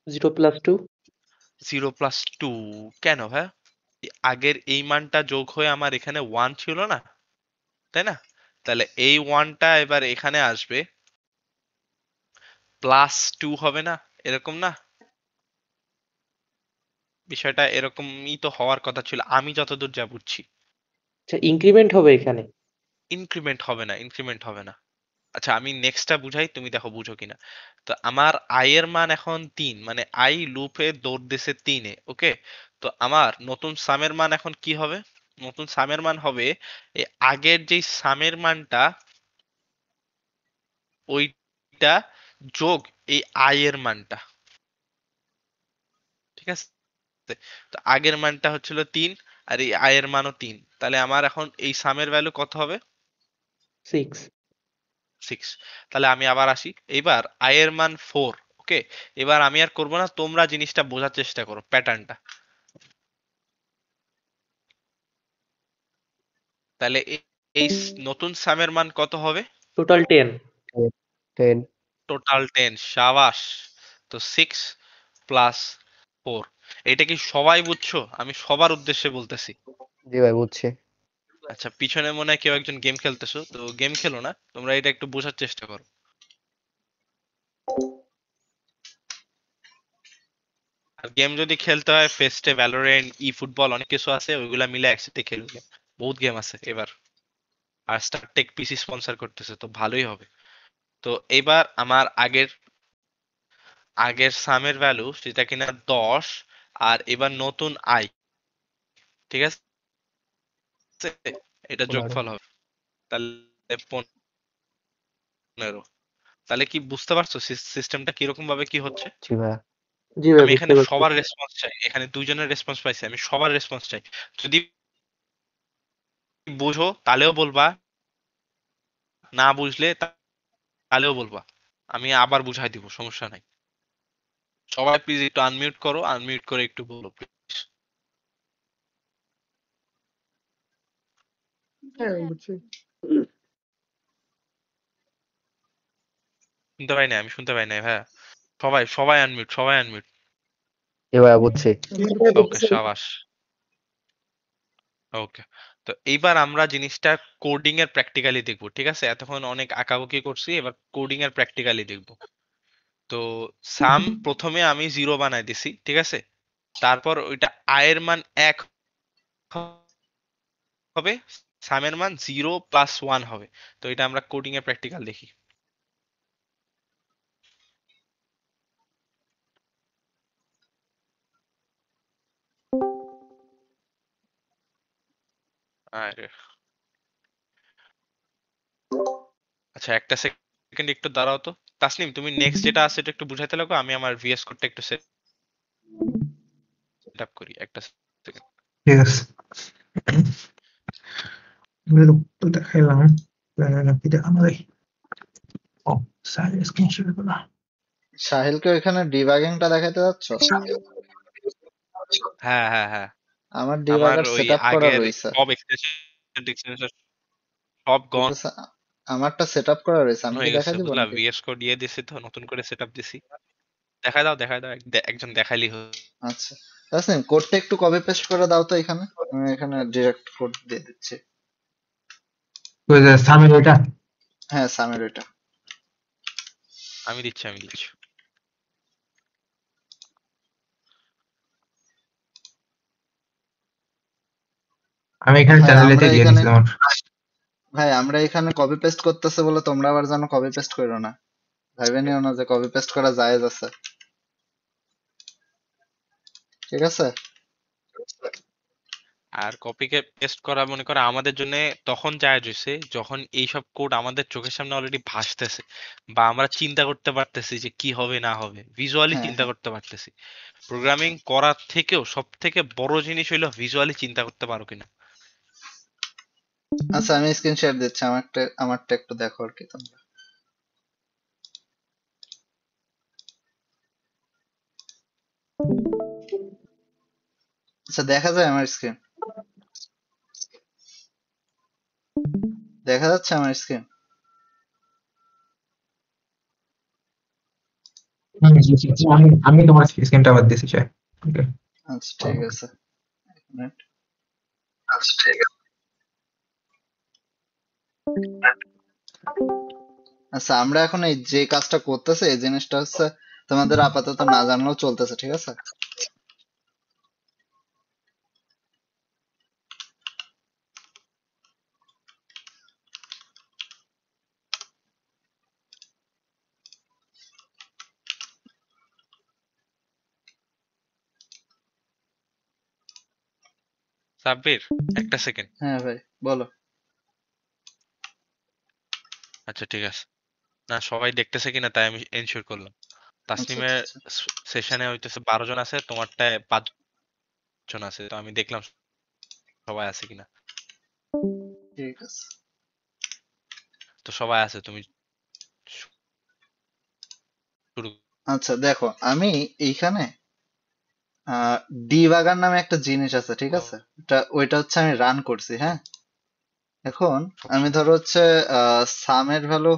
0+2। 0 প্লাস 2 কেন ভাই? আগের এই মানটা যোগ হয়ে আমার এখানে 1 ছিল না, তাই না? তাহলে এই 1টা এবার এখানে আসবে, প্লাস 2 হবে না? এরকম না? বিষয়টা এরকমই তো হওয়ার কথা ছিল আমি যতদূর যা বুঝছি। আচ্ছা ইনক্রিমেন্ট হবে এখানে। ইনক্রিমেন্ট হবে না, ইনক্রিমেন্ট হবে না। আচ্ছা আমি নেক্সটটা বুঝাই, তুমি দেখো বুঝো কিনা। তো আমার আই এর মান এখন 3, মানে আই লুপে দৌড় দিছে 3-এ, ওকে? তো আমার নতুন সামের মান এখন কি হবে? নতুন সামের মান হবে এই আগের যেই সামের মানটা ওইটা যোগ এই আই এর মানটা, ঠিক আছে? তো আগের মানটা হচ্ছিল 3 আর এই আই এর মানও 3, তাহলে আমার এখন এই সামের ভ্যালু কত হবে? 6। 6। তাহলে আমি আবার আসি, এইবার আই এর মান 4, ওকে? এবার আমি আর করব না, তোমরা জিনিসটা বোঝার চেষ্টা করো প্যাটার্নটা। তাহলে এই নতুন সামের মান কত হবে? টোটাল 10। 10। টোটাল 10, সাবাস। তো 6 প্লাস 4, এটা কি সবাই বুঝছো? আমি সবার উদ্দেশ্যে বলতেছি। জি ভাই বুঝছি। আচ্ছা পিছনে মনে হয় কেউ একজন গেম খেলতেছো, তো গেম খেলো না, তোমরা এটা একটু বোঝার চেষ্টা করো। আর গেম যদি খেলতে হয় ফেস্টে, ভ্যালোরেন্ট, ই ফুটবল, অনেক কিছু আছে, ওইগুলা মিলে একসাথে খেলবে। বহুত গেম আছে এবার। আর স্টারটেক পিসি স্পন্সর করতেছে, তো ভালোই হবে। তো এবার আমার আগের আগের সামের ভ্যালু সেটা কিনা 10, আর এবার নতুন আই, ঠিক আছে? এটা 15। যোগফল হবে, তাহলে 15। তাহলে কি বুঝতে পারছো সিস্টেমটা কিরকম ভাবে কি হচ্ছে? জি ভাই। জি ভাই আমি বুঝতে এখানে পারছি। সবার রেসপন্স চাই, এখানে দুইজনের রেসপন্স পাইছি, আমি সবার রেসপন্স চাই। যদি বুঝো তাহলেও বলবা, না বুঝলে তাহলেও বলবা, আমি আবার বুঝাই দিব, সমস্যা নাই। সবাই প্লিজ একটু আনমিউট করো, আনমিউট করে একটু বলো প্লিজ। হ্যাঁ বুঝছি। শুনতে পাই না, আমি শুনতে পাই না ভাইয়া। সবাই সবাই আনমিউট, সবাই আনমিউট। জি ভাই বুঝছি। ওকে সাবাস। ওকে। তো এইবার আমরা জিনিসটা কোডিং এর প্র্যাকটিক্যালি দেখবো, ঠিক আছে? এতক্ষণ অনেক আঁকাবুকি করছি, এবার কোডিং এর প্র্যাকটিক্যালি দেখবো। তো সাম প্রথমে আমি 0 বানাই দিছি, ঠিক আছে? তারপর ওইটা আয়ের মান 1 হবে, সামের মান 0 + 1 হবে। তো এটা আমরা কোডিং এর প্র্যাকটিক্যাল দেখি। আরে আচ্ছা, একটা সেকেন্ড একটু দাঁড়াও তো। তাসনিম, তুমি নেক্সট যেটা আছে এটা একটু বুঝাইতে লাগো, আমি আমার ভিএস কোডটা একটু সেট আপ করি একটা সেকেন্ড। ঠিক আছে, এগুলো তো দেখাইলাম। কি দেখানো যায়? ও, সাইড স্ক্রিনশট গুলো। সাহিলকে ওইখানে ডিবাগিংটা দেখাতে যাচ্ছ? হ্যাঁ হ্যাঁ হ্যাঁ, আমার আমার ডিবাগার ওই সেট আপ করা আগের রয়েছে, সব এক্সটেনশন সব ঠিক গন আছে? আমারটা সেট আপ করা রয়েছে, আমি কি হয়ে দেখা গেছে দিব বুঝলা, নাকি? ভিএস কোড দিয়ে দিছি তো, নতুন করে সেট আপ দিছি। দেখাই দাও দেখাই দাও, একজন দেখাইলি আচ্ছা, তাসনিম কোডটা একটু কপি পেস্ট করে দাও তো এখানে, আমি এখানে ডিরেক্ট কোড দিয়ে দিচ্ছি। ওই যে সামির ওইটা। হ্যাঁ, সামের ওইটা। আমি দিচ্ছি আমি দিচ্ছি। আমি এখানে ভাই চ্যানেলেতে আমরা দিয়ে এখানে দিছিলাম। ভাই আমরা এখানে কপি পেস্ট করতেছে বলে তোমরা আবার যেন কপি পেস্ট করো না, ভাইবে নিও না যে কপি পেস্ট করা জায়েজ আছে, ঠিক আছে? আর কপিকে পেস্ট করা মনে করো আমাদের জন্য তখন জায়েজ হইছে যখন এইসব কোড আমাদের চোখের সামনে অলরেডি ভাসতেছে, বা আমরা চিন্তা করতে পারতেছি যে কি হবে না হবে, ভিজুয়ালি হ্যাঁ চিন্তা হ্যাঁ, করতে পারতেছি। প্রোগ্রামিং করার থেকেও সব থেকে বড় জিনিস হইলো ভিজুয়ালি চিন্তা করতে পারো কিনা। আচ্ছা আমি স্ক্রিন শেয়ার দিচ্ছি, আমারটা একটু দেখো আর কি তোমরা। আচ্ছা দেখা যায় আমার স্ক্রিন, দেখা যাচ্ছে আমার স্ক্রিন? আমি তোমার স্ক্রিনটা আবার দিছি চাই। Okay. আচ্ছা ঠিক আছে, এক মিনিট। আচ্ছা আমরা এখন এই যে কাজটা করতেছে এই জিনিসটা হচ্ছে তোমাদের আপাতত না জানলেও চলতেছে, ঠিক আছে? সাব্বির, একটা সেকেন্ড। হ্যাঁ ভাই বলো। আচ্ছা ঠিক আছে, না সবাই দেখতেছে কিনা তাই আমি এনশিওর করলাম। আচ্ছা আচ্ছা তাসনিমের আচ্ছা, সেশনে হইতেছে 12 জন আছে, তোমারটায় 5 জন আছে, তো আমি দেখলাম সবাই আছে কিনা। ঠিক আছে। তো সবাই আছে, তুমি শুরু। আচ্ছা দেখো আমি এইখানে ডিবাগার নামে একটা জিনিস আছে, ঠিক আছে? ওইটা হচ্ছে আমি রান করছি, হ্যাঁ? এখন আমি ধরো হচ্ছে সামের ভ্যালু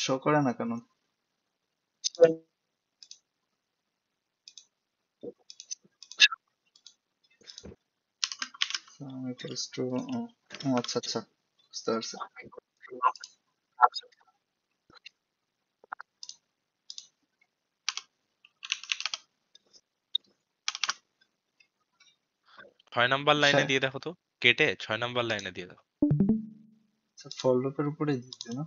শো করে না কেন? Sum equals to আচ্ছা আচ্ছা, বুঝতে পারছি। 6 নাম্বার লাইনে হ্যাঁ, দিয়ে দেখো তো, কেটে 6 নাম্বার লাইনে দিয়ে দাও। আচ্ছা ফর লুপের উপরে দিচ্ছি না,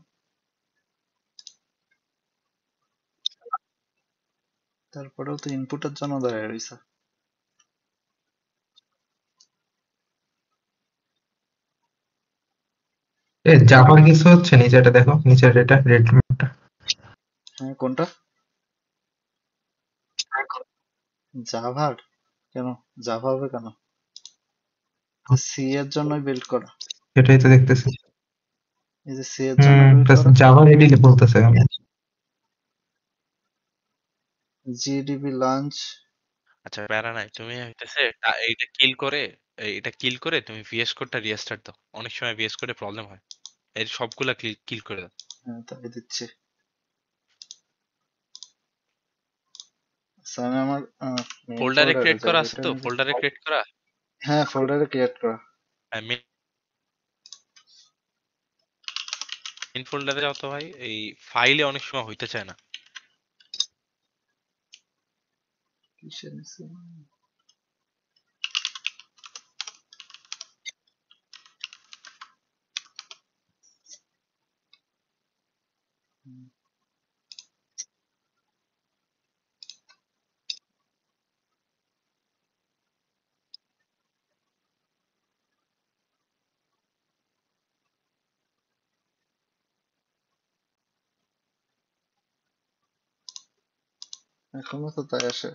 তারপরেও তো ইনপুটের জন্য দাঁড়ায় রয়েছে। এ জাভার কিছু হচ্ছে নিচে, এটা দেখো নিচের এটা রেড। হ্যাঁ কোনটা? জাভার? কেন জাভা হবে কেন? সি এর জন্যই বিল্ড করা, সেটাই তো দেখতেছি। এই যে সি এর জন্য বিল্ড করা। জাভা রেডি বলতেছে আমি। GDB launch. আচ্ছা প্যারা নাই, তুমি হইতেছে এইটা কিল করে, এটা কিল করে তুমি ভিএস কোডটা রিস্টার্ট দাও, অনেক সময় ভিএস কোডে প্রবলেম হয়, এর সবগুলা কিল করে দাও। হ্যাঁ তাই দিচ্ছি। আচ্ছা আমি আমার মেইন ফোল্ডারে ফোল্ডারে ক্রিয়েট যাই, করা আছে ওইটা তো, আমি ফোল্ডারে ক্রিয়েট করা। হ্যাঁ ফোল্ডারে ক্রিয়েট করা। মেইন ফোল্ডারে যাও তো ভাই, এই ফাইলে অনেক সময় হইতে চায় না। কিসের নিচে? এখনো তো তাই আসে।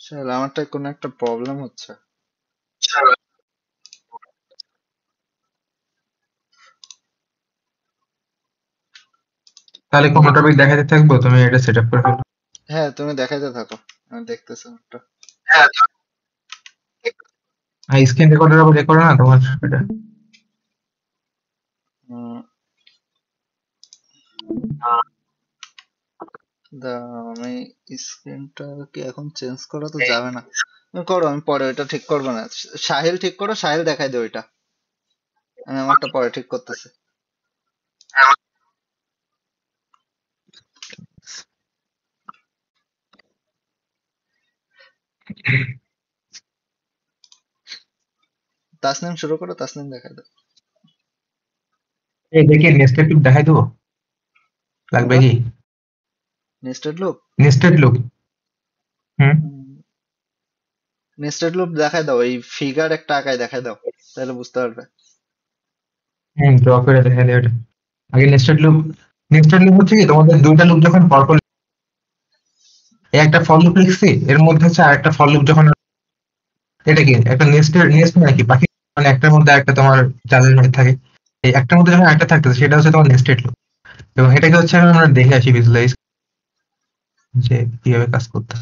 শালা আমারটায় কোনো একটা প্রবলেম হচ্ছে। তাহলে কোন টপিক দেখাতে থাকবো, তুমি এটা সেট আপ করে ফেলো। হ্যাঁ তুমি দেখাইতে থাকো, আমি দেখতেছি আমারটা। স্ক্রিন রেকর্ডের উপর রেকর্ড না তোমার এটা? উম, আমি স্ক্রিনটা কি এখন চেঞ্জ করা তো যাবে না। তুমি করো, আমি পরে ওইটা ঠিক করবো না। সাহিল ঠিক করো, সাহিল দেখাই দে ওইটা, আমি আমারটা পরে ঠিক করতেছি। তাসনিম শুরু করো, তাসনিম দেখাই দাও। এই দেখি নেস্টেড লুপ দেখাই দেবো, লাগবে কি? Nested loop, nested loop. হুম নেস্টেড লুপ দেখাই দাও, এই ফিগার একটা আঁকায় দেখাই দাও, তাহলে বুঝতে পারবে। হুম ড্র করে দেখাই দেবে। আগে নেস্টেড লুপ হচ্ছে কি, তোমাদের দুইটা লুপ যখন পরপর, এই একটা ফর লুপ লিখছি, এর মধ্যে হচ্ছে আরেকটা ফর লুপ যখন, এটা কি একটা নেস্ট নাকি পাখি, মানে একটার মধ্যে একটা তোমার জালের মধ্যে থাকে, এই একটার মধ্যে যখন একটা থাকতেছে সেটা হচ্ছে তোমার নেস্টেড লুপ। এবং এটাকে হচ্ছে এখন আমরা দেখে আসি ভিজুয়ালাইজ যে কিভাবে কাজ করতে।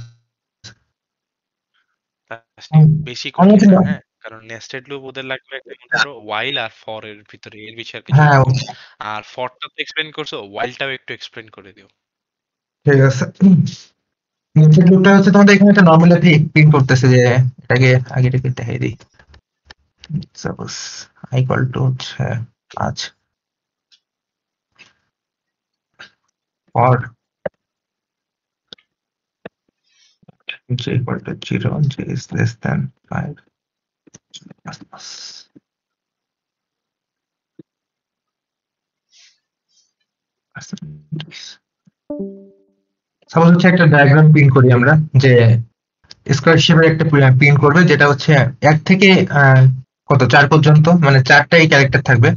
বেশি আমি কঠিন হচ্ছে না, হ্যাঁ, কারণ নেস্টেড লুপ ওদের লাগবে একটা মনে করো while আর for এর ভিতরে, এর বেশি আর কিছু হ্যাঁ না। আর ফরটা তো এক্সপ্লেন করছো, whileটাও একটু এক্সপ্লেন করে দিও। ঠিক আছে। নেস্টেড লুপটা হচ্ছে তোমাদের এখানে একটা নর্মাল প্রিন্ট করতেছে, যে এটাকে আগেটাকে দেখাই দিই। সাপোজ i ইকুয়াল টু হচ্ছে 5 or j equal to 0, j is less than 5 plus plus. Suppose হচ্ছে একটা ডায়াগ্রাম প্রিন্ট করি আমরা, যে স্কোয়ার শেপের একটা প্রিন্ট করবে, যেটা হচ্ছে 1 থেকে কত 4 পর্যন্ত, মানে 4টাই ক্যারেক্টার থাকবে।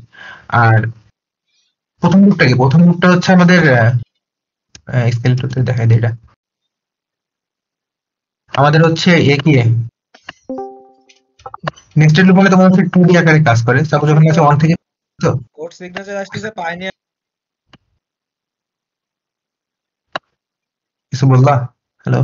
আর প্রথম লুপটা কি, প্রথম লুপটা হচ্ছে আমাদের স্কেলটাতে দেখাই দিই, এটা আমাদের হচ্ছে কি নেস্টেড লুপ, মানে তোমার হচ্ছে 2D আকারে কাজ করে। সাপোজ ওখানে আছে 1 থেকে, তো কোড সিগনেচার আসতেছে পাইনি। কিছু বললা? হ্যালো,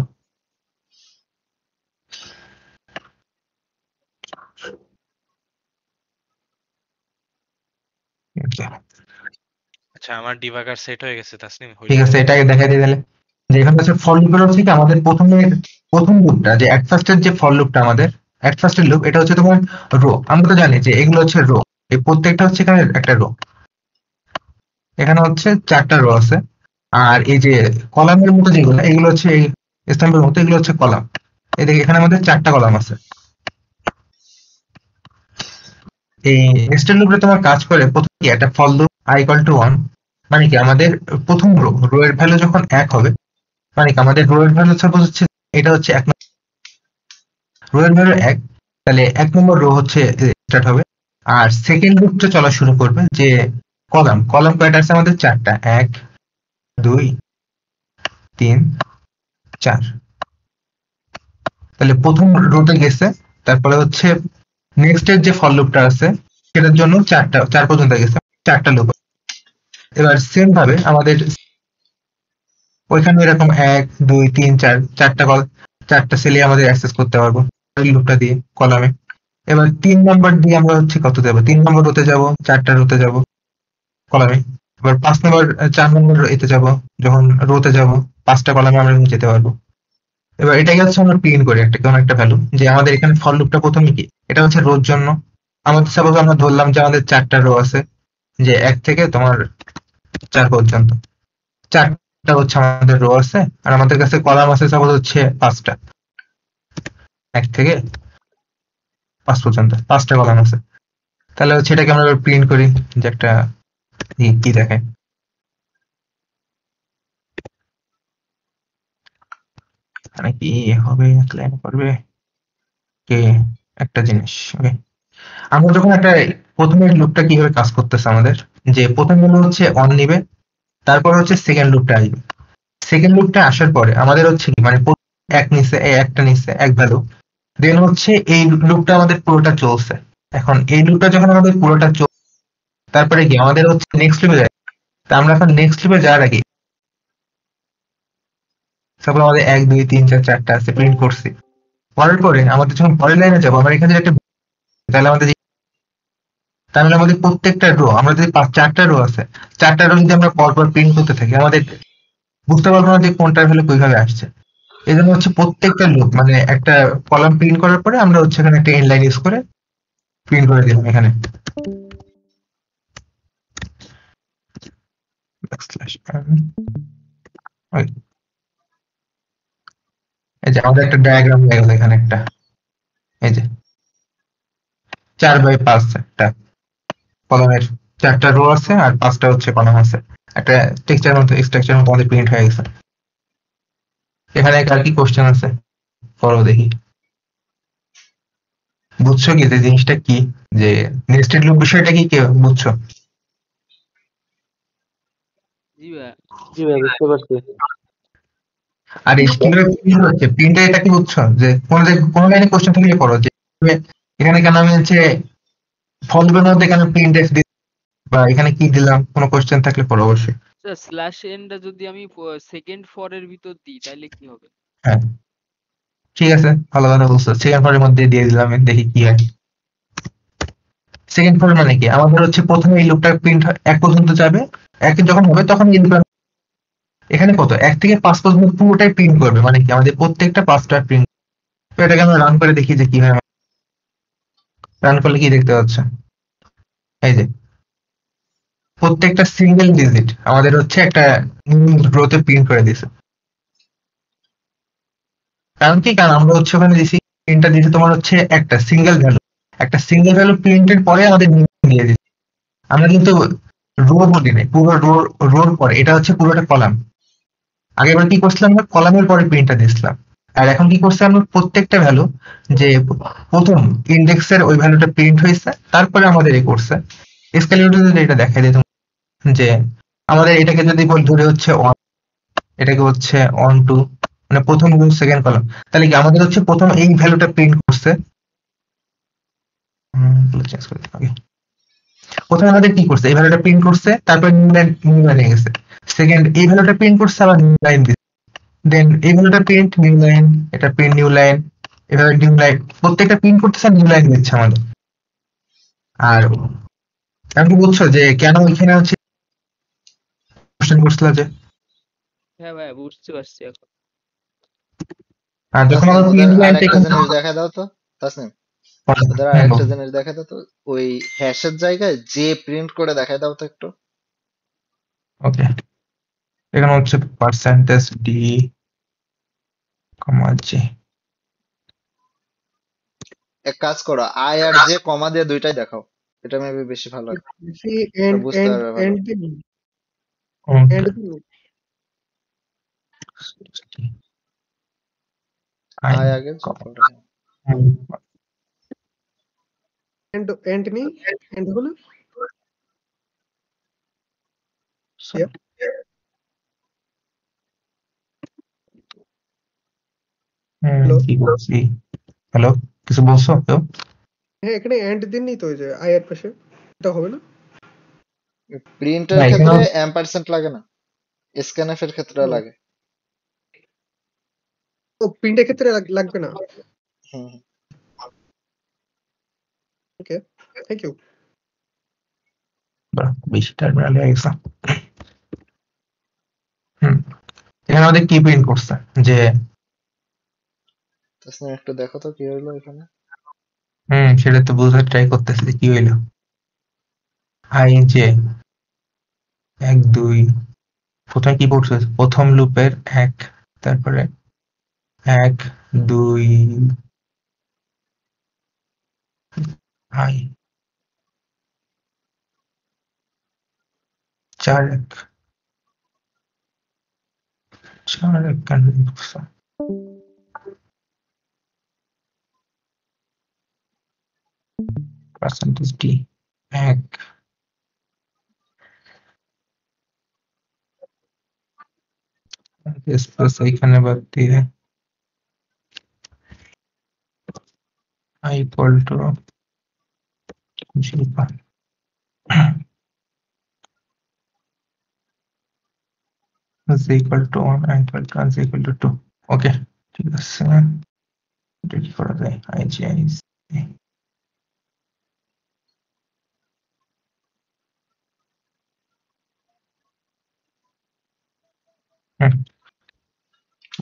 আচ্ছা, আমার ডিবাগার সেট হয়ে গেছে তাসনিম, ঠিক হইলো? আছে, এটাকে দেখাই দিই তাহলে। যে এখানে হচ্ছে ফর লুপের হচ্ছে কি, আমাদের প্রথম লুপটা, যে অ্যাট ফার্স্টের যে ফর লুপটা, আমাদের অ্যাট ফার্স্টের লুপ, এটা হচ্ছে তোমার রো। আমরা তো জানি যে এগুলো হচ্ছে রো, এই প্রত্যেকটা হচ্ছে এখানে একটা রো। এখানে হচ্ছে 4টা রো আছে। আর এই যে কলামের মতো যেগুলো, এগুলো হচ্ছে এই স্তম্ভের মতো, এগুলো হচ্ছে কলাম। এদিকে এখানে আমাদের 4টা কলাম আছে। এই নেস্টেড লুপে তোমার কাজ করে, প্রথম কি একটা for loop i equal to 1, মানে কি আমাদের প্রথম রো এর ভ্যালু যখন 1 হবে, মানে কি আমাদের রো এর ভ্যালু সাপোজ হচ্ছে, এটা হচ্ছে 1 রো এর ভ্যালু 1, তাহলে 1 নম্বর রো হচ্ছে স্টার্ট হবে। আর সেকেন্ড লুপটা চলা শুরু করবে, যে কলাম কয়টা আছে আমাদের, 4টা, 1 2 3 4। তাহলে প্রথম রোতে গেছে, তারপরে হচ্ছে নেক্সট এর যে ফর লুপটা আছে সেটার জন্য 4 পর্যন্ত গেছে, 4টা লুপ। এবার সেম ভাবে আমাদের ওইখানে এরকম 1 2 3 4 চারটা সেলে আমাদের অ্যাক্সেস করতে পারবো এই লুপটা দিয়ে কলামে। এবার 3 নাম্বার দিয়ে আমরা হচ্ছে কত যাবো, 3 নম্বর রোতে যাব, 4টা রোতে যাব কলামে। এবার 5 নম্বর 4 নম্বর এতে যাব, যখন রোতে যাব 5টা কলামে আমরা যেতে পারবো। এবার এটাকে হচ্ছে আমরা প্রিন্ট করি একটা কোন একটা ভ্যালু, যে আমাদের এখানে ফর লুপটা প্রথমে কি, এটা হচ্ছে রোর জন্য। আমাদের সাপোজ আমরা ধরলাম যে আমাদের 4টা রো আছে, যে 1 থেকে তোমার 4 পর্যন্ত 4টা হচ্ছে আমাদের রো আছে, আর আমাদের কাছে কলাম আছে সাপোজ হচ্ছে 5টা, 1 থেকে 5 পর্যন্ত 5টা কলাম আছে। তাহলে হচ্ছে এটাকে আমরা প্রিন্ট করি, যে একটা কি দেখায়। এখানে কি হবে, ক্লাইম করবে কে একটা জিনিস। ওকে, আমরা যখন একটা প্রথমে লুপটা কিভাবে কাজ করতেছে আমাদের, যে প্রথম হলো হচ্ছে অন নিবে, তারপর হচ্ছে সেকেন্ড লুপটা আসবে। সেকেন্ড লুপটা আসার পরে আমাদের হচ্ছে কি, মানে এক নিচে একটা নিচে এক ভ্যালু, দেন হচ্ছে এই লুপটা আমাদের পুরোটা চলছে। এখন এই লুপটা যখন আমাদের পুরোটা চলছে, তারপরে কি আমাদের হচ্ছে নেক্সট লুপে যায়। তা আমরা এখন নেক্সট লুপে যাওয়ার আগে তারপর আমাদের 1 2 3 4 4টা আছে প্রিন্ট করছি, করার পরে আমাদের যখন পরের লাইনে যাবো, আমরা এখানে একটা তাহলে আমাদের তাহলে আমাদের প্রত্যেকটা রো, আমরা যদি 4টা রো আছে, 4টা রো যদি আমরা পরপর প্রিন্ট করতে থাকি, আমাদের বুঝতে পারবো না যে কোনটার ভ্যালু কিভাবে আসছে। এই জন্য হচ্ছে প্রত্যেকটা লুপ, মানে একটা কলাম প্রিন্ট করার পরে আমরা হচ্ছে এখানে একটা এন্ড লাইন ইউজ করে প্রিন্ট করে দিলাম এখানে ওই, এই যে আমাদের একটা ডায়াগ্রাম হয়ে গেল এখানে একটা, এই যে 4x5 একটা কলামের 4টা রো আছে আর 5টা হচ্ছে কলাম আছে, একটা টেক্সচার মতো স্ট্রাকচার মতো আমাদের প্রিন্ট হয়ে গেছে। এখানে আর কি কোশ্চেন আছে করো দেখি, বুঝছো কি যে জিনিসটা কি, যে নেস্টেড লুপ বিষয়টা কি কেউ বুঝছো? জি ভাইয়া। জি ভাই, বুঝতে পারছি। আর এই কিভাবে প্রিন্ট হচ্ছে, প্রিন্টে এটা কি বুঝছো, যে কোনো লাইনে কোশ্চেন থাকলে করো, যে এখানে কেন আমি হচ্ছে ফলবের মধ্যে কেন প্রিন্ট এফ দিই, বা এখানে কি দিলাম, কোনো কোশ্চেন থাকলে করো অবশ্যই। স্ল্যাশ এনটা যদি আমি সেকেন্ড ফর এর ভিতর দিই তাহলে কি হবে? হ্যাঁ ঠিক আছে, ভালো কথা বলছো, সেকেন্ড ফরের মধ্যে দিয়ে দিলাম, দেখি কি হয়। সেকেন্ড ফর মানে কি, আমাদের হচ্ছে প্রথমে এই লুপটা প্রিন্ট 1 পর্যন্ত যাবে, 1 যখন হবে তখন এই লুপটা এখানে কত 1 থেকে 5 পর্যন্ত পুরোটাই প্রিন্ট করবে, মানে কি আমাদের প্রত্যেকটা 5টা প্রিন্ট। তো এটাকে আমরা রান করে দেখি যে কি হয়। রান করলে কি দেখতে পাচ্ছ, এই যে প্রত্যেকটা সিঙ্গেল ডিজিট আমাদের হচ্ছে একটা গ্রোথে প্রিন্ট করে দিছে। কারণ কি, কারণ আমরা হচ্ছে ওখানে দিছি প্রিন্টটা দিয়েছি তোমার হচ্ছে একটা সিঙ্গেল ভ্যালু প্রিন্টের পরে আমাদের দিয়ে দিচ্ছে। আমরা কিন্তু রো বলি নাই, পুরো রোর পরে, এটা হচ্ছে পুরোটা কলাম। আগেবার কি করছিলাম, আমরা কলামের পরে প্রিন্টটা দিয়েছিলাম, আর এখন কি করছি আমরা প্রত্যেকটা ভ্যালু, যে প্রথম ইন্ডেক্সের ওই ভ্যালুটা প্রিন্ট হয়েছে, তারপরে আমাদের এই করছে স্কেলিউটর যদি এটা দেখাই দিই, যে আমাদের এটাকে যদি ধরে হচ্ছে এটাকে হচ্ছে অন টু, মানে প্রথম এবং সেকেন্ড কলাম, তাহলে কি আমাদের হচ্ছে প্রথম এই ভ্যালুটা প্রিন্ট করছে। Okay. প্রথমে আমাদের কি করছে, এই ভ্যালুটা প্রিন্ট করছে, তারপরে নিউ লাইনে গেছে, সেকেন্ড এই ভ্যালুটা প্রিন্ট করছে, আবার নিউ লাইন দিচ্ছে, দেন এই ভ্যালুটা প্রিন্ট নিউ লাইন, এটা প্রিন্ট নিউ লাইন, এভাবে নিউ লাইন প্রত্যেকটা প্রিন্ট করতেছে আর নিউ লাইন দিচ্ছে আমাদের। আর আমি কি বুঝছো যে কেন এখানে হচ্ছে কোশ্চেন করছিল, যে হ্যাঁ ভাইয়া, বুঝতে পারছি এখন। আর যখন তাসনিম, আমরা ওদের প্রিন্ট লাইনটা আরেকটা এখানে জিনিস দেখা দাও তো। তাসনিম, ওদের আরেকটা জিনিস দেখা দাও তো, ওই হ্যাশের জায়গায় যে প্রিন্ট করে দেখায় দাও তো একটু। ওকে, এখানে হচ্ছে পার্সেন্টেজ ডি কমা জি। এক কাজ করো, আই আর জে কমা দিয়ে দুইটাই দেখাও, এটা মেবি বেশি ভালো হয়, সি এটা এন্ড বুঝতে এন্ড পারবে ভালো। এন্ড দিন এন্ড দিন আই আগে যোগ করো। এন্ড নি এন্ড হলো ইয়া হ্যালো কি বলছি, হ্যালো কিছু বলছো কেউ? হ্যাঁ এখানে এন্ড দিন নি তো, ওই যে আই এর পাশে, এটা হবে না? প্রিন্টের না এখানে ক্ষেত্রে এম্পারসেন্ট লাগে না, স্ক্যানএফ এর ক্ষেত্রে ও, লাগে। ও প্রিন্টের ক্ষেত্রে লাগবে না। হুম ওকে, থ্যাংক ইউ। বেশি টার্মিনাল হয়ে গেছে। এখানে আমাদের কি প্রিন্ট করছে যে তাসনিম একটু দেখো তো কি হইলো এখানে। সেটা তো বোঝার ট্রাই করতেছি যে কি হইলো। আই যে 1 2 প্রথমে কি পড়ছে, প্রথম লুপের 1, তারপরে 1 2 আই 4 1 4 1 কেন লিখছে? পার্সেন্টেজ ডি 1 স্পেস এখানে বাদ দিয়ে I equal to 0 is equal to 1 and equal to is equal to 2. ওকে, ঠিক আছে। এটা কি করা যায়? IGIS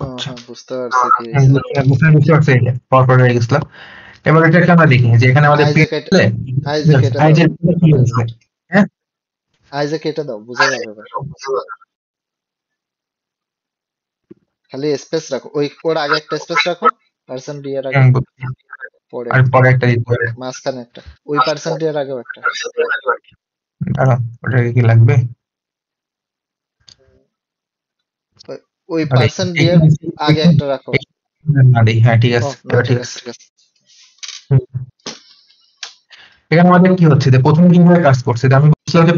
আচ্ছা, হ্যাঁ বুঝতে পারছি কি হয়েছে। বুঝতে পারছি, এটা পরপর হয়ে গেছিল। এবার এটাকে আমরা দেখি যে এখানে আমাদের আইজে কেটে আইজে কেটে আই দাও, যে কি ওটা হয়েছে, জাস্ট হ্যাঁ আইজে কেটে দাও, বোঝা যাবে এবার। খালি স্পেস রাখো, ওই ওর আগে একটা স্পেস রাখো, পার্সেন্ট ডি এর আগে, পরে আর পরে একটা দিতে হবে। মাঝখানে একটা, ওই পার্সেন্ট ডি এর আগেও একটা। দাঁড়াও, ওটাকে কি লাগবে? ওই আরে পার্সেন্ট ডি এর আগে একটা রাখো। না দেই, হ্যাঁ ঠিক ও আছে, না, এবার ঠিক ঠিক আছে আছে। ঠিক আছে। হুম। এখানে আমাদের কি হচ্ছে যে প্রথমে কিভাবে কাজ করছে, যে আমি বলছিলাম যে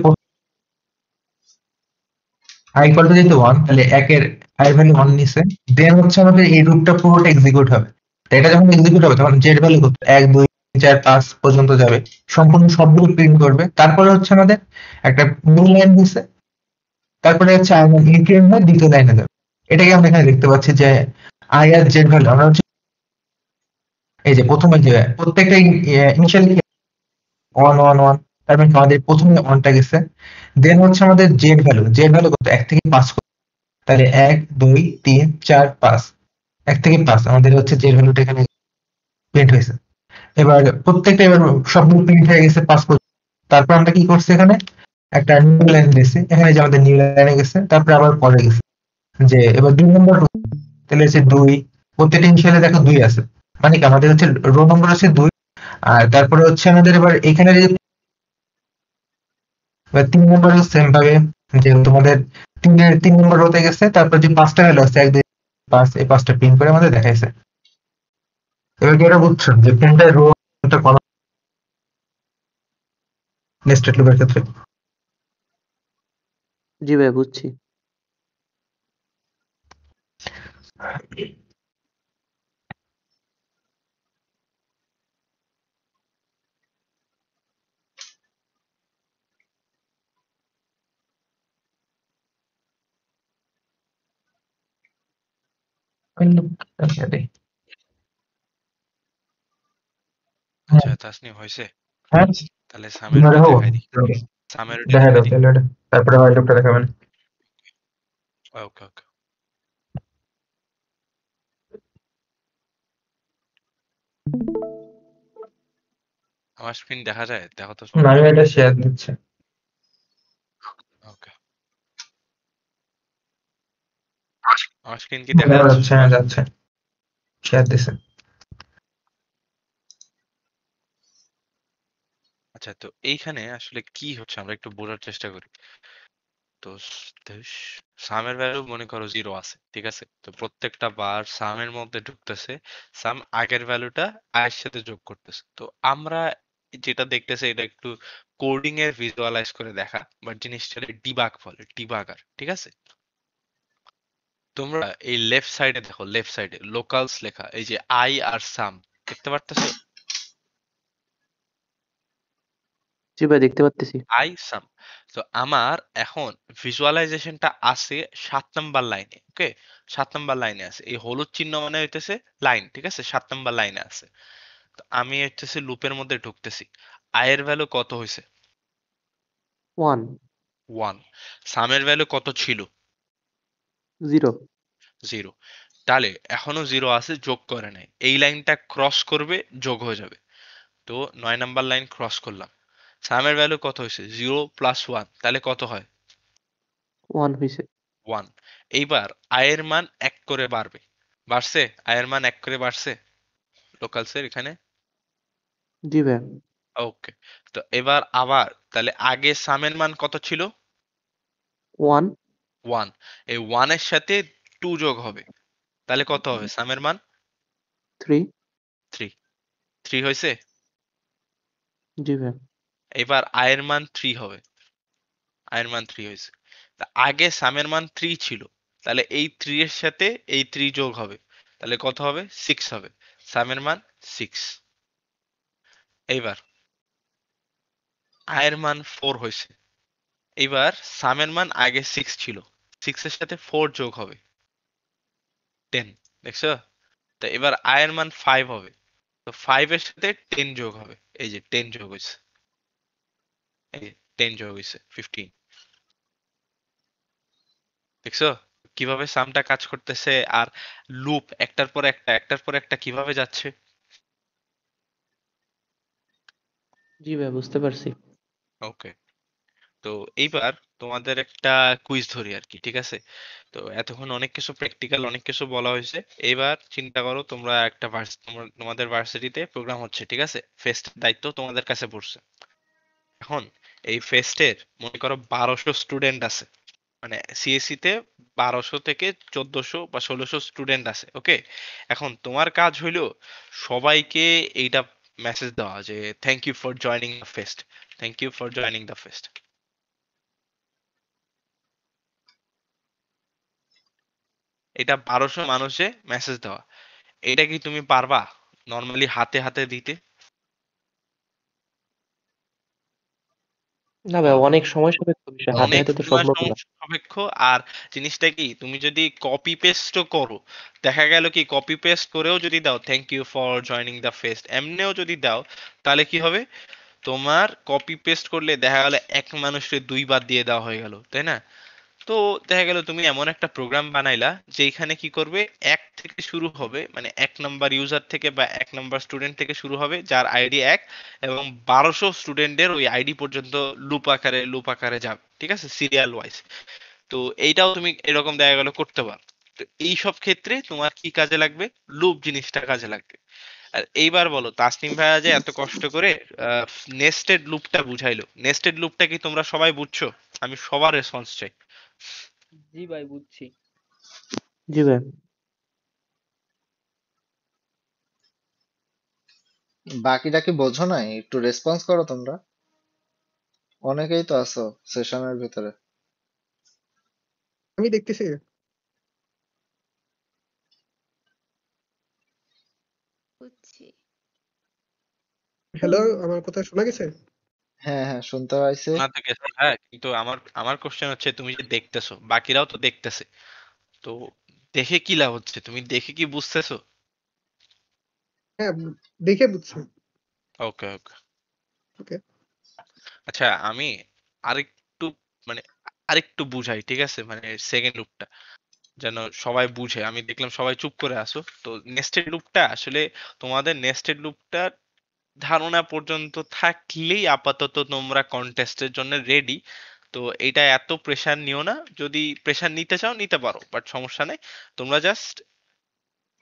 i ইকুয়াল টু যেহেতু 1, তাহলে একের i এর ভ্যালু 1 নিছে, দেন হচ্ছে আমাদের এই রুটটা পুরোটা এক্সিকিউট হবে। তো এটা যখন এক্সিকিউট হবে তখন জেড ভ্যালু 1 2 3 4 5 পর্যন্ত যাবে, সম্পূর্ণ সবগুলো প্রিন্ট করবে। তারপরে হচ্ছে আমাদের একটা নিউ লাইন দিছে, তারপরে হচ্ছে ইনক্রিমেন্ট হয়ে দ্বিতীয় লাইনে যাবে। এটাকে আমরা এখানে দেখতে পাচ্ছি যে i আর জেড ভ্যালু আমরা হচ্ছে এই যে প্রথমে যে প্রত্যেকটা ইনিশিয়ালি 1 1 1, তার মানে আমাদের প্রথমে 1টা গেছে, দেন হচ্ছে আমাদের জেড ভ্যালু কত 1 থেকে 5, তাহলে 1 2 3 4 5, 1 থেকে 5 আমাদের হচ্ছে জেড ভ্যালুটা এখানে প্রিন্ট হয়েছে। এবার প্রত্যেকটা এবার সবগুলো প্রিন্ট হয়ে গেছে 5 পর্যন্ত। তারপর আমরা কি করছি, এখানে একটা নিউ লাইন দিয়েছি, এখানে যে আমাদের নিউ লাইনে গেছে, তারপরে আবার পরে গেছে যে এবার 2 নম্বর, তাহলে হচ্ছে 2, প্রত্যেকটা ইনিশিয়ালে দেখো 2 আছে, মানে কি আমাদের হচ্ছে রো নম্বর আছে 2। আর তারপরে হচ্ছে আমাদের এবার এখানে যে 3 নম্বর সেম ভাবে যে তোমাদের 3 নম্বর রোতে গেছে, তারপর যে 5টা ভ্যালু আছে 1 2 5, এই 5টা প্রিন্ট করে আমাদের দেখাইছে। এবার কি এটা বুঝছো যে প্রিন্টের রো টা করা নেস্টেড লুপের ক্ষেত্রে? জি ভাই, বুঝছি। আচ্ছা তাসনিম হয়েছে, হ্যাঁ, তাহলে সামের ওটা দেখো, দেখাই দিই, সামের ওটা দেখা দেখাই দাও দিই। তাহলে ওটা, তারপরে হোয়াইট লুপটা দেখাবেন। ওকে ওকে। আমার স্ক্রিন দেখা যায়, দেখো তো না, আমি এটা শেয়ার দিচ্ছি। ওকে, আমার স্ক্রিন কি দেখা যাচ্ছে যাচ্ছে, সবার? যাচ্ছে, শেয়ার দিছে। আচ্ছা, তো এইখানে আসলে কি হচ্ছে আমরা একটু বোঝার চেষ্টা করি। তো সামের ভ্যালু মনে করো 0 আছে, ঠিক আছে? তো প্রত্যেকটা বার সামের মধ্যে ঢুকতেছে, সাম আগের ভ্যালুটা আয়ের সাথে যোগ করতেছে। তো আমরা যেটা দেখতেছি এটা একটু কোডিং এর ভিজুয়ালাইজ করে দেখা, বাট জিনিসটা ডিবাগ বলে, ডিবাগার, ঠিক আছে? তোমরা এই লেফট সাইডে দেখো, লেফট সাইডে লোকালস লেখা, এই যে আই আর সাম দেখতে পারতেছো? জি ভাই দেখতে পাচ্তেছি। আই সাম। তো আমার এখন ভিজুয়ালাইজেশনটা আছে 7 নাম্বার লাইনে। ওকে, 7 নাম্বার লাইনে আছে। এই হলুদ চিহ্ন মানে হইতেছে লাইন, ঠিক আছে? 7 নাম্বার লাইনে আছে। তো আমি হইতেছে লুপের মধ্যে ঢুকতেছি। আয়ের ভ্যালু কত হয়েছে? 1 1। সামের ভ্যালু কত ছিল? 0 0। তাহলে এখনো 0 আছে, যোগ করে নাই। এই লাইনটা ক্রস করবে, যোগ হয়ে যাবে। তো 9 নাম্বার লাইন ক্রস করলাম। সামের ভ্যালু কত হয়েছে? 0 প্লাস 1, তাহলে কত হয়? 1 হইছে। 1। এইবার আয়ের মান 1 করে বাড়বে। বাড়ছে? আয়ের মান 1 করে বাড়ছে লোকালসের এখানে। জি ভাই ওকে। তো এবার আবার তাহলে আগে সামের মান কত ছিল? 1 1। এই 1 এর সাথে 2 যোগ হবে, তাহলে কত হবে সামের মান? 3 3। 3 হয়েছে? জি ভাই এবার আয়ের মান 3 হবে। আয়ের মান 3 হয়েছে। তা আগে সামের মান 3 ছিল, তাহলে এই 3 এর সাথে এই 3 যোগ হবে, তাহলে কত হবে? 6 হবে। সামের মান 6। এইবার আয়ের মান 4 হয়েছে। এইবার সামের মান আগে 6 ছিল, 6 এর সাথে 4 যোগ হবে, 10। দেখছো? তো এবার আয়ের মান 5 হবে। তো 5 এর সাথে 10 যোগ হবে, এই যে 10 যোগ হয়েছে, এই যে 10 যোগ হয়েছে, 15। দেখছো কিভাবে সামটা কাজ করতেছে? আর লুপ একটার পর একটা একটার পর একটা কিভাবে যাচ্ছে? জি ভাই বুঝতে পারছি। ওকে। তো এইবার তোমাদের একটা কুইজ ধরি আর কি, ঠিক আছে? তো এতক্ষণ অনেক কিছু প্র্যাকটিক্যাল অনেক কিছু বলা হয়েছে। এবার চিন্তা করো তোমরা একটা তোমাদের ভার্সিটিতে প্রোগ্রাম হচ্ছে, ঠিক আছে? ফেস্ট দায়িত্ব তোমাদের কাছে পড়ছে। এখন এই ফেস্টের মনে করো 1200 স্টুডেন্ট আছে, মানে সিএসসি তে 1200 থেকে 1400 বা 1600 স্টুডেন্ট আছে। ওকে, এখন তোমার কাজ হইলো সবাইকে এইটা মেসেজ দেওয়া যে thank you for joining the fest, thank you for joining the fest. এটা 1200 মানুষে মেসেজ দেওয়া। এটা কি তুমি পারবা নর্মালি হাতে হাতে দিতে? না ভাই বলো। অনেক সময় সাপেক্ষ বিষয়, হাতে অনেক হাতে তো সময় সম্ভব না। সাপেক্ষ। আর জিনিসটা কি, তুমি যদি কপি পেস্টও করো, দেখা গেল কি কপি পেস্ট করেও যদি দাও thank you for joining the fest, এমনিও যদি দাও, তাহলে কি হবে? তোমার কপি পেস্ট করলে দেখা গেল এক মানুষকে 2 বার দিয়ে দেওয়া হয়ে গেল, তাই না? তো দেখা গেল তুমি এমন একটা প্রোগ্রাম বানাইলা যেখানে কি করবে, 1 থেকে শুরু হবে, মানে 1 নাম্বার ইউজার থেকে বা 1 নাম্বার স্টুডেন্ট থেকে শুরু হবে যার আইডি 1, এবং 1200 স্টুডেন্টের ওই আইডি পর্যন্ত লুপ আকারে যাবে, ঠিক আছে? Serial wise. তো এইটাও তুমি এরকম দেখা গেল করতে পারো। তো এই সব ক্ষেত্রে তোমার কি কাজে লাগবে? লুপ জিনিসটা কাজে লাগবে। আর এইবার বলো, তাসনিম ভাইয়া যে এত কষ্ট করে নেস্টেড লুপটা বুঝাইলো, নেস্টেড লুপটা কি তোমরা সবাই বুঝছো? আমি সবার রেসপন্স চাই। জি ভাই বুঝছি। জি ভাই বাকিটা কি বোঝো নাই? একটু রেসপন্স করো তোমরা, অনেকেই তো আছো সেশনের ভিতরে। আমি দেখতেছি। বুঝছি। হ্যালো, আমার কথা শোনা গেছে? হ্যাঁ হ্যাঁ, শুনতে পাইছি। শোনা তো গেছে, হ্যাঁ, কিন্তু আমার আমার কোশ্চেন হচ্ছে তুমি যে দেখতেছো, বাকিরাও তো দেখতেছে, তো দেখে কি লাভ হচ্ছে? তুমি দেখে কি বুঝতেছো? হ্যাঁ, দেখে বুঝছি। ওকে ওকে। ওকে। আচ্ছা, আমি আরেকটু মানে আরেকটু বুঝাই, ঠিক আছে? মানে সেকেন্ড লুপটা যেন সবাই বুঝে। আমি দেখলাম সবাই চুপ করে আসো। তো নেস্টেড লুপটা আসলে, তোমাদের নেস্টেড লুপটা ধারণা পর্যন্ত থাকলেই আপাতত তোমরা কন্টেস্টের জন্য রেডি। তো এটা এত প্রেসার নিও না, যদি প্রেসার নিতে চাও নিতে পারো, বাট সমস্যা নেই। তোমরা জাস্ট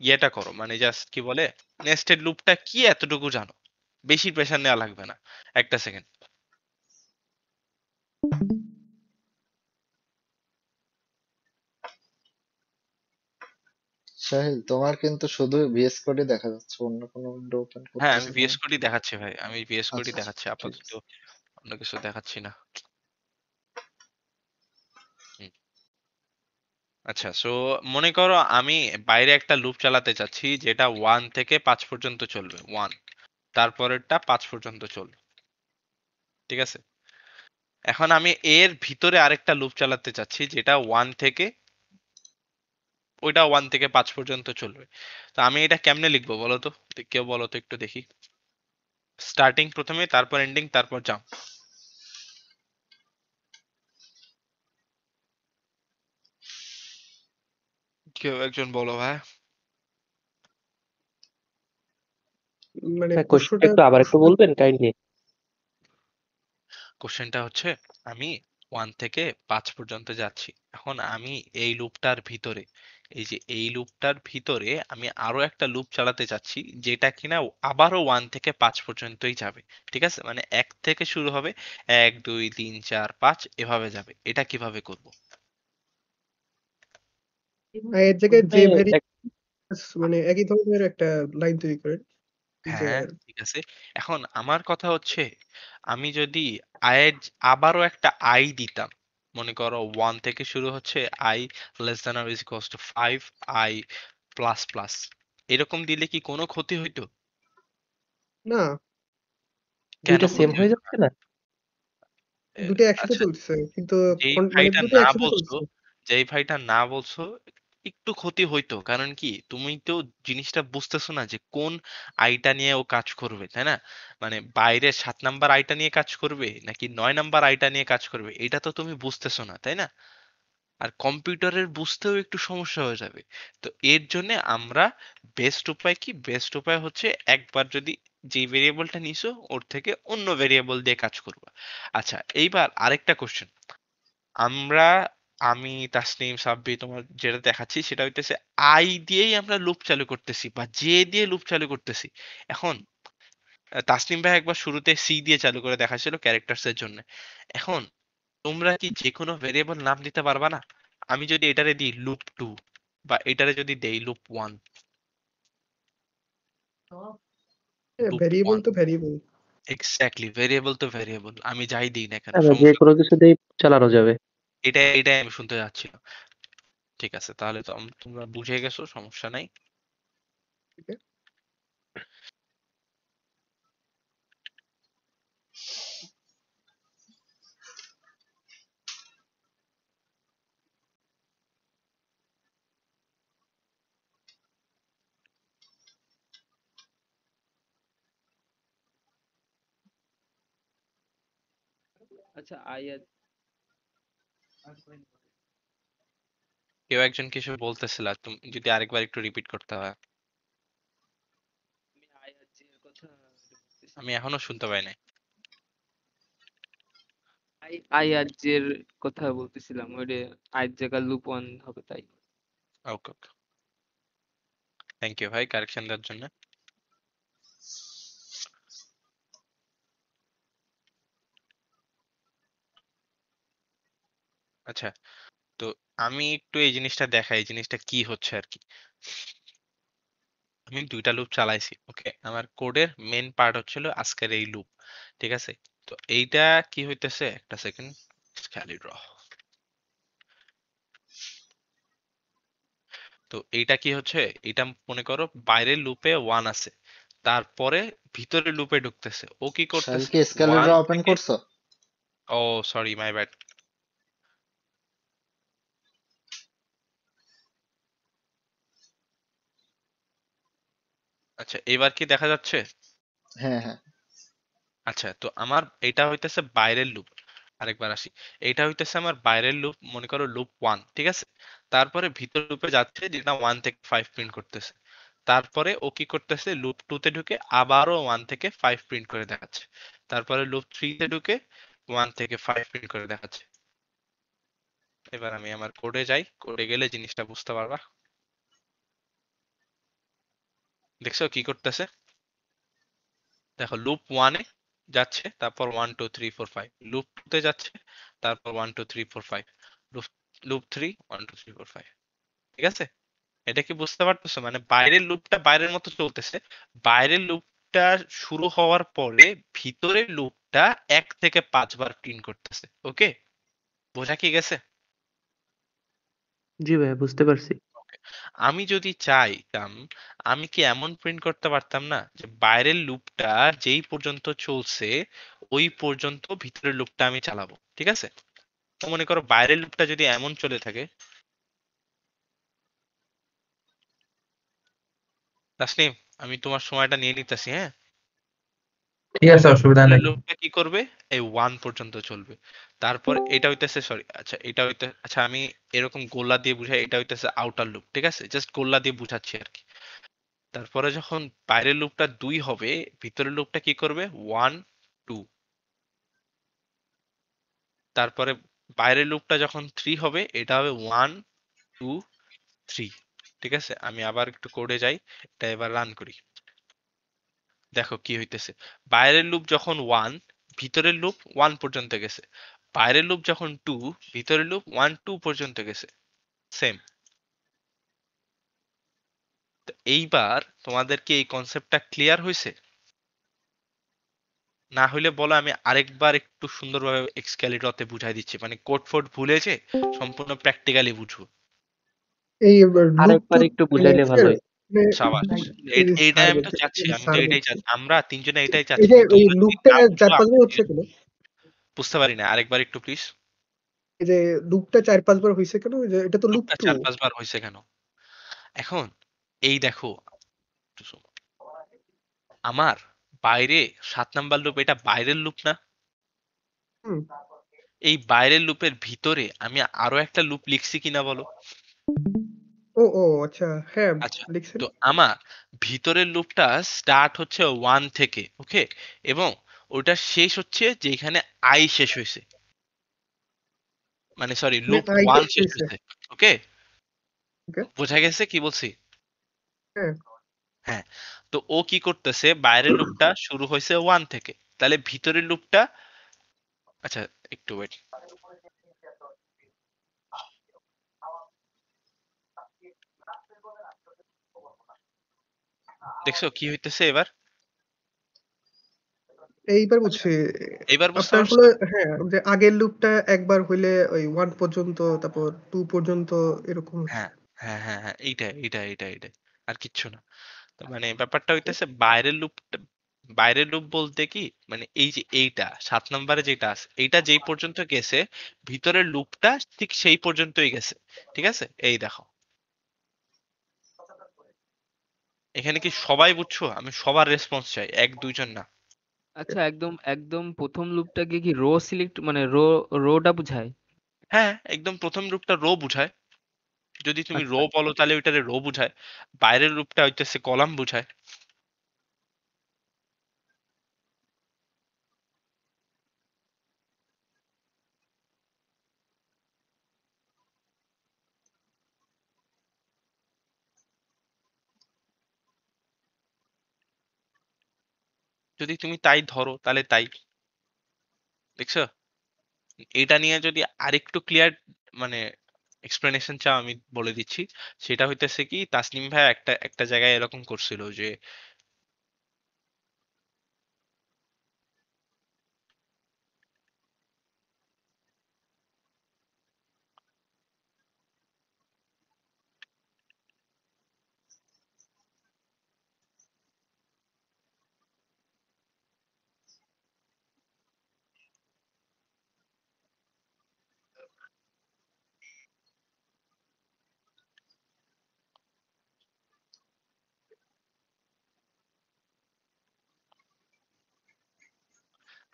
ইয়েটা করো, মানে জাস্ট কি বলে, নেস্টেড লুপটা কি এতটুকু জানো, বেশি প্রেসার নেওয়া লাগবে না। একটা সেকেন্ড। সাহিল, তোমার কিন্তু শুধু ভিএস কোডই দেখা যাচ্ছে, অন্য কোনো উইন্ডো ওপেন হ্যাঁ, আমি করতেছো ভিএস তুমি? কোডই দেখাচ্ছি ভাই, আমি ভিএস কোডই আচ্ছা আচ্ছা, দেখাচ্ছি ঠিক আপাতত, আছে। অন্য কিছু দেখাচ্ছি না। হুম। আচ্ছা, সো মনে করো আমি বাইরে একটা লুপ চালাতে চাচ্ছি যেটা 1 থেকে 5 পর্যন্ত চলবে, 1, তারপরেরটা 5 পর্যন্ত চলবে। ঠিক আছে? এখন আমি এর ভিতরে আরেকটা লুপ চালাতে চাচ্ছি যেটা 1 থেকে ওইটা 1 থেকে 5 পর্যন্ত চলবে। তো আমি এটা কেমনে লিখবো বলো তো? কেউ বলো তো একটু দেখি। স্টার্টিং প্রথমে, তারপর এন্ডিং, তারপর জাম্প। কেউ একজন বলো ভাই। মানে হ্যাঁ, কোশ্চেনটা প্রশ্নটা একটু আবার একটু বলবেন কাইন্ডলি? কোশ্চেনটা হচ্ছে আমি 1 থেকে 5 পর্যন্ত যাচ্ছি। এখন আমি এই লুপটার ভিতরে, এই যে এই লুপটার ভিতরে আমি আরো একটা লুপ চালাতে চাচ্ছি যেটা কিনা আবারও 1 থেকে 5 পর্যন্তই যাবে। ঠিক আছে? মানে 1 থেকে শুরু হবে, 1 2 3 4 5 এভাবে যাবে। এটা কিভাবে করব? এর জায়গায় যে মানে ভেরিয়েবল মানে একই ধরনের একটা লাইন তৈরি করেন যে হ্যাঁ, ঠিক আছে। এখন আমার কথা হচ্ছে আমি যদি i এর আবারও একটা i দিতাম, মনে করো 1 থেকে শুরু হচ্ছে i less than or is equals to 5 i plus plus, এরকম দিলে কি কোনো ক্ষতি হইতো? না, কেন দুইটা সেম ক্ষতি হয়ে হইতো না? যাচ্ছে না? দুটো একসাথে আচ্ছা, চলছে কিন্তু যেই মানে ভাইটা দুটো না একসাথে বলছো, চলছে। যেই ভাইটা না বলছো, একটু ক্ষতি হইতো। কারণ কি তুমি তো জিনিসটা বুঝতেছো না যে কোন আইটা নিয়ে ও কাজ করবে, তাই না? মানে বাইরের 7 নাম্বার আইটা নিয়ে কাজ করবে নাকি 9 নাম্বার আইটা নিয়ে কাজ করবে, এটা তো তুমি বুঝতেছো না, তাই না? আর কম্পিউটারের বুঝতেও একটু সমস্যা হয়ে যাবে। তো এর জন্য আমরা বেস্ট উপায় কি? বেস্ট উপায় হচ্ছে একবার যদি যে ভেরিয়েবলটা নিছো ওর থেকে অন্য ভেরিয়েবল দিয়ে কাজ করবা। আচ্ছা, এইবার আরেকটা কোশ্চেন। আমরা আমি তাসনিম সাব্বি তোমার যেটা দেখাচ্ছি সেটা হইতেছে আই দিয়েই আমরা লুপ চালু করতেছি বা জে দিয়ে লুপ চালু করতেছি। এখন তাসনিম ভাই একবার শুরুতে সি দিয়ে চালু করে দেখাচ্ছিল ক্যারেক্টার্স এর জন্য। এখন তোমরা কি যে কোনো ভেরিয়েবল নাম দিতে পারবা না? আমি যদি এটারে দিই লুপ 2 বা এটারে যদি দেই লুপ 1, লুপ ভেরিয়েবল 1 তো ভেরিয়েবল। এক্স্যাক্টলি, ভেরিয়েবল তো ভেরিয়েবল, আমি যাই দিই না কেন হ্যাঁ, যে সমস্যা কোনো কিছু দিয়েই চালানো যাবে। এটাই আমি শুনতে যাচ্ছিলাম। ঠিক আছে, তাহলে তো তোমরা বুঝে গেছো, সমস্যা নাই। আচ্ছা আই আর কেউ একজন কিছু বলতেছিল, তুমি যদি আরেকবার একটু রিপিট করতে হয়। আমি আই আর জে এর কথা আমি বলতেছিলাম। এখনো শুনতে পাই নাই। আই আর জে এর কথা বলতেছিলাম, ওইটা আইয়ের জায়গায় লুপ 1 হবে তাই। ওকে ওকে, থ্যাংক ইউ ভাই কারেকশন দেওয়ার জন্য। আচ্ছা, তো আমি একটু এই জিনিসটা দেখাই, এই জিনিসটা কি হচ্ছে আর কি। আমি দুইটা লুপ চালাইছি, ওকে। আমার কোডের মেন পার্ট হচ্ছিল আজকের এই লুপ, ঠিক আছে? তো এইটা কি হইতেছে, একটা সেকেন্ড খালি ড্র। তো এইটা কি হচ্ছে, এটা মনে করো বাইরের লুপে 1 আছে, তারপরে ভিতরের লুপে ঢুকতেছে। ও কি সাহিল করতেছে কি স্কেলের 1 ওপেন থেকে, করছো? ও সরি মাই ব্যাড। আচ্ছা, এবার কি দেখা যাচ্ছে? হ্যাঁ হ্যাঁ। আচ্ছা, তো আমার এটা হইতেছে বাইরের লুপ। আরেকবার আসি, এটা হইতেছে আমার বাইরের লুপ, মনে করো লুপ 1, ঠিক আছে? তারপরে ভিতর লুপে যাচ্ছে যেটা 1 থেকে 5 প্রিন্ট করতেছে। তারপরে ও কি করতেছে, লুপ 2 তে ঢুকে আবারও 1 থেকে 5 প্রিন্ট করে দেখাচ্ছে। তারপরে লুপ 3 তে ঢুকে 1 থেকে 5 প্রিন্ট করে দেখাচ্ছে। এবার আমি আমার কোডে যাই, কোডে গেলে জিনিসটা বুঝতে পারবা। দেখছো কি করতেছে? দেখো লুপ 1 এ যাচ্ছে, তারপর 1 2 3 4 5, লুপ 2 তে যাচ্ছে, তারপর 1 2 3 4 5, লুপ লুপ 3 1 2 3 4 5। ঠিক আছে? এটা কি বুঝতে পারতেছো? মানে বাইরের লুপটা বাইরের মতো চলতেছে, বাইরের লুপটা শুরু হওয়ার পরে ভিতরের লুপটা 1 থেকে 5 বার প্রিন্ট করতেছে। ওকে, বোঝা কি গেছে? জি ভাই, বুঝতে পারছি। আমি যদি চাইতাম আমি কি এমন প্রিন্ট করতে পারতাম না যে বাইরের লুপটা যেই পর্যন্ত চলছে ওই পর্যন্ত ভিতরের লুপটা আমি চালাবো, ঠিক আছে? তো মনে করো বাইরের লুপটা যদি এমন চলে থাকে, তাসনিম আমি তোমার সময়টা নিয়ে নিতেছি, হ্যাঁ? ঠিক আছে, অসুবিধা ভিতরের নেই। লুপটা কি করবে, এই ওয়ান পর্যন্ত চলবে। তারপর এটা হইতেছে, সরি আচ্ছা এটা হইতে, আচ্ছা আমি এরকম গোল্লা দিয়ে বুঝাই, এটা হইতেছে আউটার লুপ, ঠিক আছে? জাস্ট গোল্লা দিয়ে বুঝাচ্ছি আর কি। তারপরে যখন বাইরের লুপটা 2 হবে, ভিতরের লুপটা কি করবে, 1 2। তারপরে বাইরের লুপটা যখন 3 হবে, এটা হবে 1 2 3, ঠিক আছে? আমি আবার একটু কোডে যাই, এটা এবার রান করি। দেখো কি হইতেছে, বাইরের লুপ যখন 1, ভিতরের লুপ 1 পর্যন্ত গেছে। বাইরের লুপ যখন 2, ভিতরের লুপ 1 2 পর্যন্ত গেছে। সেম। এইবার তোমাদের কি এই কনসেপ্টটা ক্লিয়ার হয়েছে? না হইলে বলো, আমি আরেকবার একটু সুন্দরভাবে এক্সক্যালিটরতে বুঝাই দিচ্ছি, মানে কোড ফোড ভুলে যে সম্পূর্ণ প্র্যাকটিক্যালি বুঝবো। এই লুপ আরেকবার একটু মানে বুঝাইলে ভালো হয়। সাবাস। এই যে এইটাই স্যার আমি তো বলছে, চাচ্ছি, এই যে আমি তো স্যার এটাই বলছে চাচ্ছি, আমরা তিনজনে এটাই এই চাচ্ছি যে যে এই তোমরা যদি লুপটা না বুঝো 4-5 আমরা বার হচ্ছে দুইজন- কেন? বুঝতে পারি না, আরেকবার একটু প্লিজ। এই যে লুপটা 4-5 বার হয়েছে কেন? এই যে এটা তো লুপ লুপটা 2। 4-5 বার হয়েছে কেন? এখন এই দেখো, আমার বাইরে 7 নাম্বার লুপ, এটা বাইরের লুপ না? হুম। এই বাইরের লুপের ভিতরে আমি আরো একটা লুপ লিখছি কিনা বলো? ও আচ্ছা, হ্যাঁ আচ্ছা, লিখছেন। তো আমার ভিতরের লুপটা স্টার্ট হচ্ছে 1 থেকে, ওকে, এবং ওটা শেষ হচ্ছে যেখানে আই শেষ হয়েছে, মানে সরি মানে লুপ আই 1 শেষ শেষ হয়েছে। হয়েছে, ওকে? ওকে। বোঝা গেছে কি বলছি? হ্যাঁ। হ্যাঁ। তো ও কি করতেছে, বাইরের লুপটা শুরু হয়েছে 1 থেকে, তাহলে ভিতরের লুপটা, আচ্ছা একটু ওয়েট, দেখছো কি হইতেছে এবার? এইবার বুঝছি। এইবার বুঝতে আপনার পারছো? হলো হ্যাঁ, যে আগের লুপটা একবার হইলে ওই 1 পর্যন্ত, তারপর 2 পর্যন্ত এরকম। হ্যাঁ হ্যাঁ হ্যাঁ হ্যাঁ, এইটাই, আর কিচ্ছু না। তো মানে ব্যাপারটা হইতেছে বাইরের লুপটা, বাইরের লুপ বলতে কি, মানে এই যে এইটা 7 নম্বরে যেটা আছে, এইটা যেই পর্যন্ত গেছে, ভিতরের লুপটা ঠিক সেই পর্যন্তই গেছে, ঠিক আছে? এই দেখো, এখানে কি সবাই বুঝছো? আমি সবার রেসপন্স চাই, এক দুইজন না। আচ্ছা, একদম একদম প্রথম লুপটাকে কি রো সিলেক্ট মানে রোটা বুঝায়? হ্যাঁ, একদম প্রথম লুপটা রো বুঝায়। যদি তুমি রো আচ্ছা, বলো তাহলে ওইটারে রো বুঝায়। বাইরের লুপটা হইতেছে কলাম বুঝায়। যদি তুমি তাই ধরো তাহলে তাই, দেখছো? এটা নিয়ে যদি আরেকটু ক্লিয়ার মানে এক্সপ্লেনেশন চাও আমি বলে দিচ্ছি। সেটা হইতেছে কি, তাসনিম ভাই একটা একটা জায়গায় এরকম করছিল যে,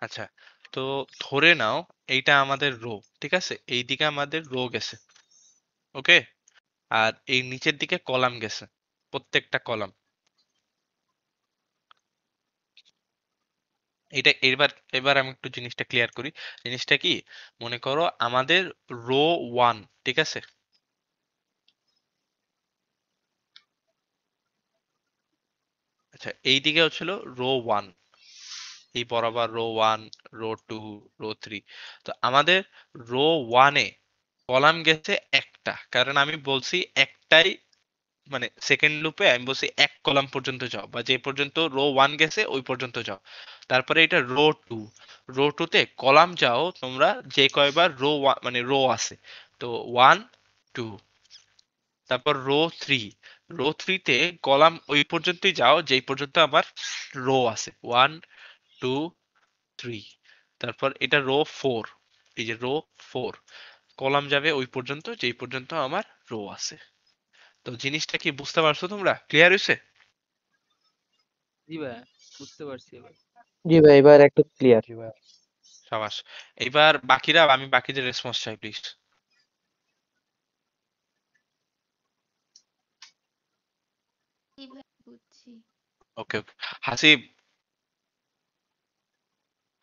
আচ্ছা, তো ধরে নাও এইটা আমাদের রো, ঠিক আছে? এইদিকে আমাদের রো গেছে, ওকে, আর এই নিচের দিকে কলাম গেছে, প্রত্যেকটা কলাম। এটা এবার, এবার আমি একটু জিনিসটা ক্লিয়ার করি। জিনিসটা কি, মনে করো আমাদের রো 1, ঠিক আছে? আচ্ছা, এইদিকে হচ্ছিল রো 1, এই বরাবর রো 1, রো 2, রো 3। তো আমাদের রো 1 এ কলাম গেছে একটা, কারণ আমি বলছি একটাই, মানে সেকেন্ড লুপে আমি বলছি এক কলাম পর্যন্ত যাও, বা যে পর্যন্ত রো 1 গেছে ওই পর্যন্ত যাও। তারপরে এটা রো 2, রো 2 তে কলাম যাও তোমরা যে কয়বার রো মানে রো আছে, তো 1 2, তারপর রো থ্রিতে কলাম ওই পর্যন্তই যাও যেই পর্যন্ত আমার রো আছে 1 2 3। তারপর এটা রো 4, এই যে রো 4 কলাম যাবে ওই পর্যন্ত যেই পর্যন্ত আমার রো আছে। তো জিনিসটা কি বুঝতে পারছো তোমরা? ক্লিয়ার হয়েছে? জি ভাই, বুঝতে পারছি এবার। জি ভাই, এবার একটু ক্লিয়ার। সাবাস। এবার বাকিরা, আমি বাকিদের রেসপন্স চাই প্লিজ। জি ভাই, বুঝছি। ওকে ওকে। হাসিব,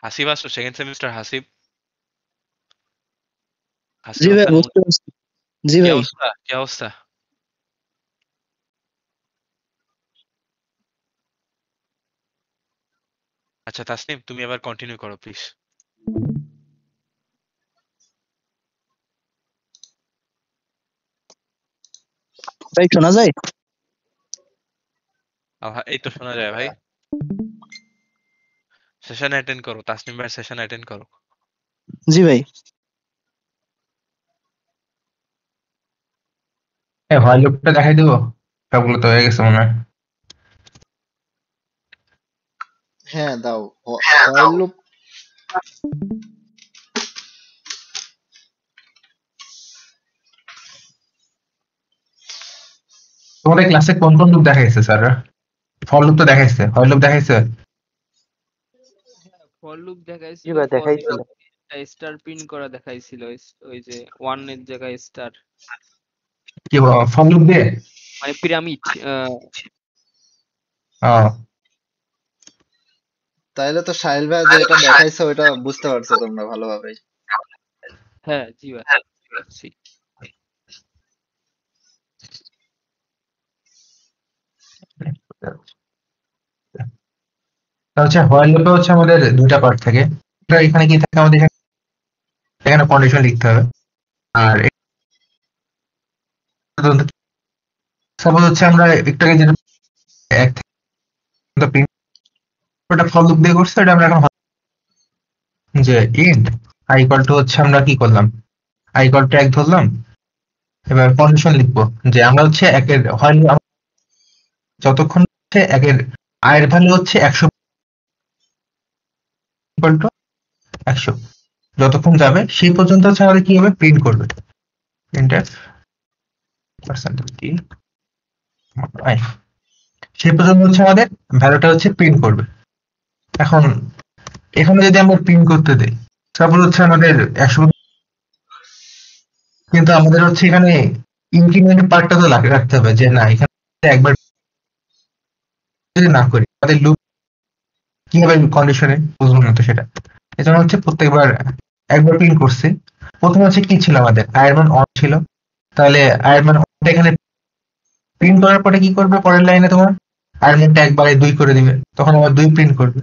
হাসিব আসো সেকেন্ড সেমিস্টার হাসিব। হাসিব জি ভাই, হাসান বুঝতে পারছি। জি কি ভাই। অবস্থা, কি অবস্থা? আচ্ছা তাসনিম, তুমি এবার কন্টিনিউ করো প্লিজ। ভাই শোনা যায়? এই তো শোনা যায় ভাই। সেশন অ্যাটেন্ড করো, তাসনিম ভাইয়ের সেশন অ্যাটেন্ড করো। জি ভাই। হোয়াইল লুপটা দেখাই দিব, সবগুলো তো হয়ে গেছে মনে হয়। হ্যাঁ দাও, হোয়াইল লুপ। তোমাদের ক্লাসে কোন কোন লুপ দেখাইছে স্যার? ফর লুপ তো দেখাইছে, হোয়াইল লুপ দেখাইছে? ফর লুপ জি দেখাইছিল, ভাই, ফর দেখাইছিল। স্টার প্রিন্ট করা দেখাইছিল, ওই যে 1 এর জায়গায় স্টার, কি ফর লুপ দিয়ে? মানে পিরামিড। আহ, তাইলে তো সাহিল ভাই যে এটা দেখাইছে ওইটা বুঝতে পারছো তোমরা ভালোভাবেই। হ্যাঁ জি ভাই, বুঝছি। তা হচ্ছে হোয়াইল লুপে হচ্ছে আমাদের দুইটা পার্ট থাকে। এটা এখানে কি থাকে, আমাদের এখানে কন্ডিশন লিখতে হবে। আর সাপোজ হচ্ছে আমরা একটু আগে যেটা এক থেকে প্রিন্ট, ওটা ফর লুপ দিয়ে করছে, এটা আমরা এখন যে ইন্ট আই ইকুয়াল টু হচ্ছে আমরা কি করলাম, আই ইকুয়াল টু 1 ধরলাম। এবার কন্ডিশন লিখবো যে আমরা হচ্ছে একের হয় যতক্ষণ হচ্ছে একের আয়ের ভ্যালু হচ্ছে 100 ইকুয়াল টু 100, যতক্ষণ যাবে সেই পর্যন্ত হচ্ছে আমাদের কি হবে, প্রিন্ট করবে। প্রিন্টএফ পার্সেন্টেজ টি আই, সেই পর্যন্ত হচ্ছে আমাদের ভ্যালুটা হচ্ছে প্রিন্ট করবে। এখন এখানে যদি আমরা প্রিন্ট করতে দেই, সাপোজ হচ্ছে আমাদের 100, কিন্তু আমাদের হচ্ছে এখানে ইনক্রিমেন্ট পার্টটা তো রাখতে হবে, যে না এখানে একবার যদি না করি আমাদের লুপ কিভাবে কন্ডিশনে বুঝবো না তো সেটা। এজন্য হচ্ছে প্রত্যেকবার একবার প্রিন্ট করছি। প্রথমে হচ্ছে কি ছিল, আমাদের আয়ের মান অন ছিল, তাহলে আয়ের মান অনটা এখানে প্রিন্ট করার পরে কি করবে, পরের লাইনে তোমার আয়ের মানটা একবারে 2 করে দিবে, তখন আবার 2 প্রিন্ট করবে।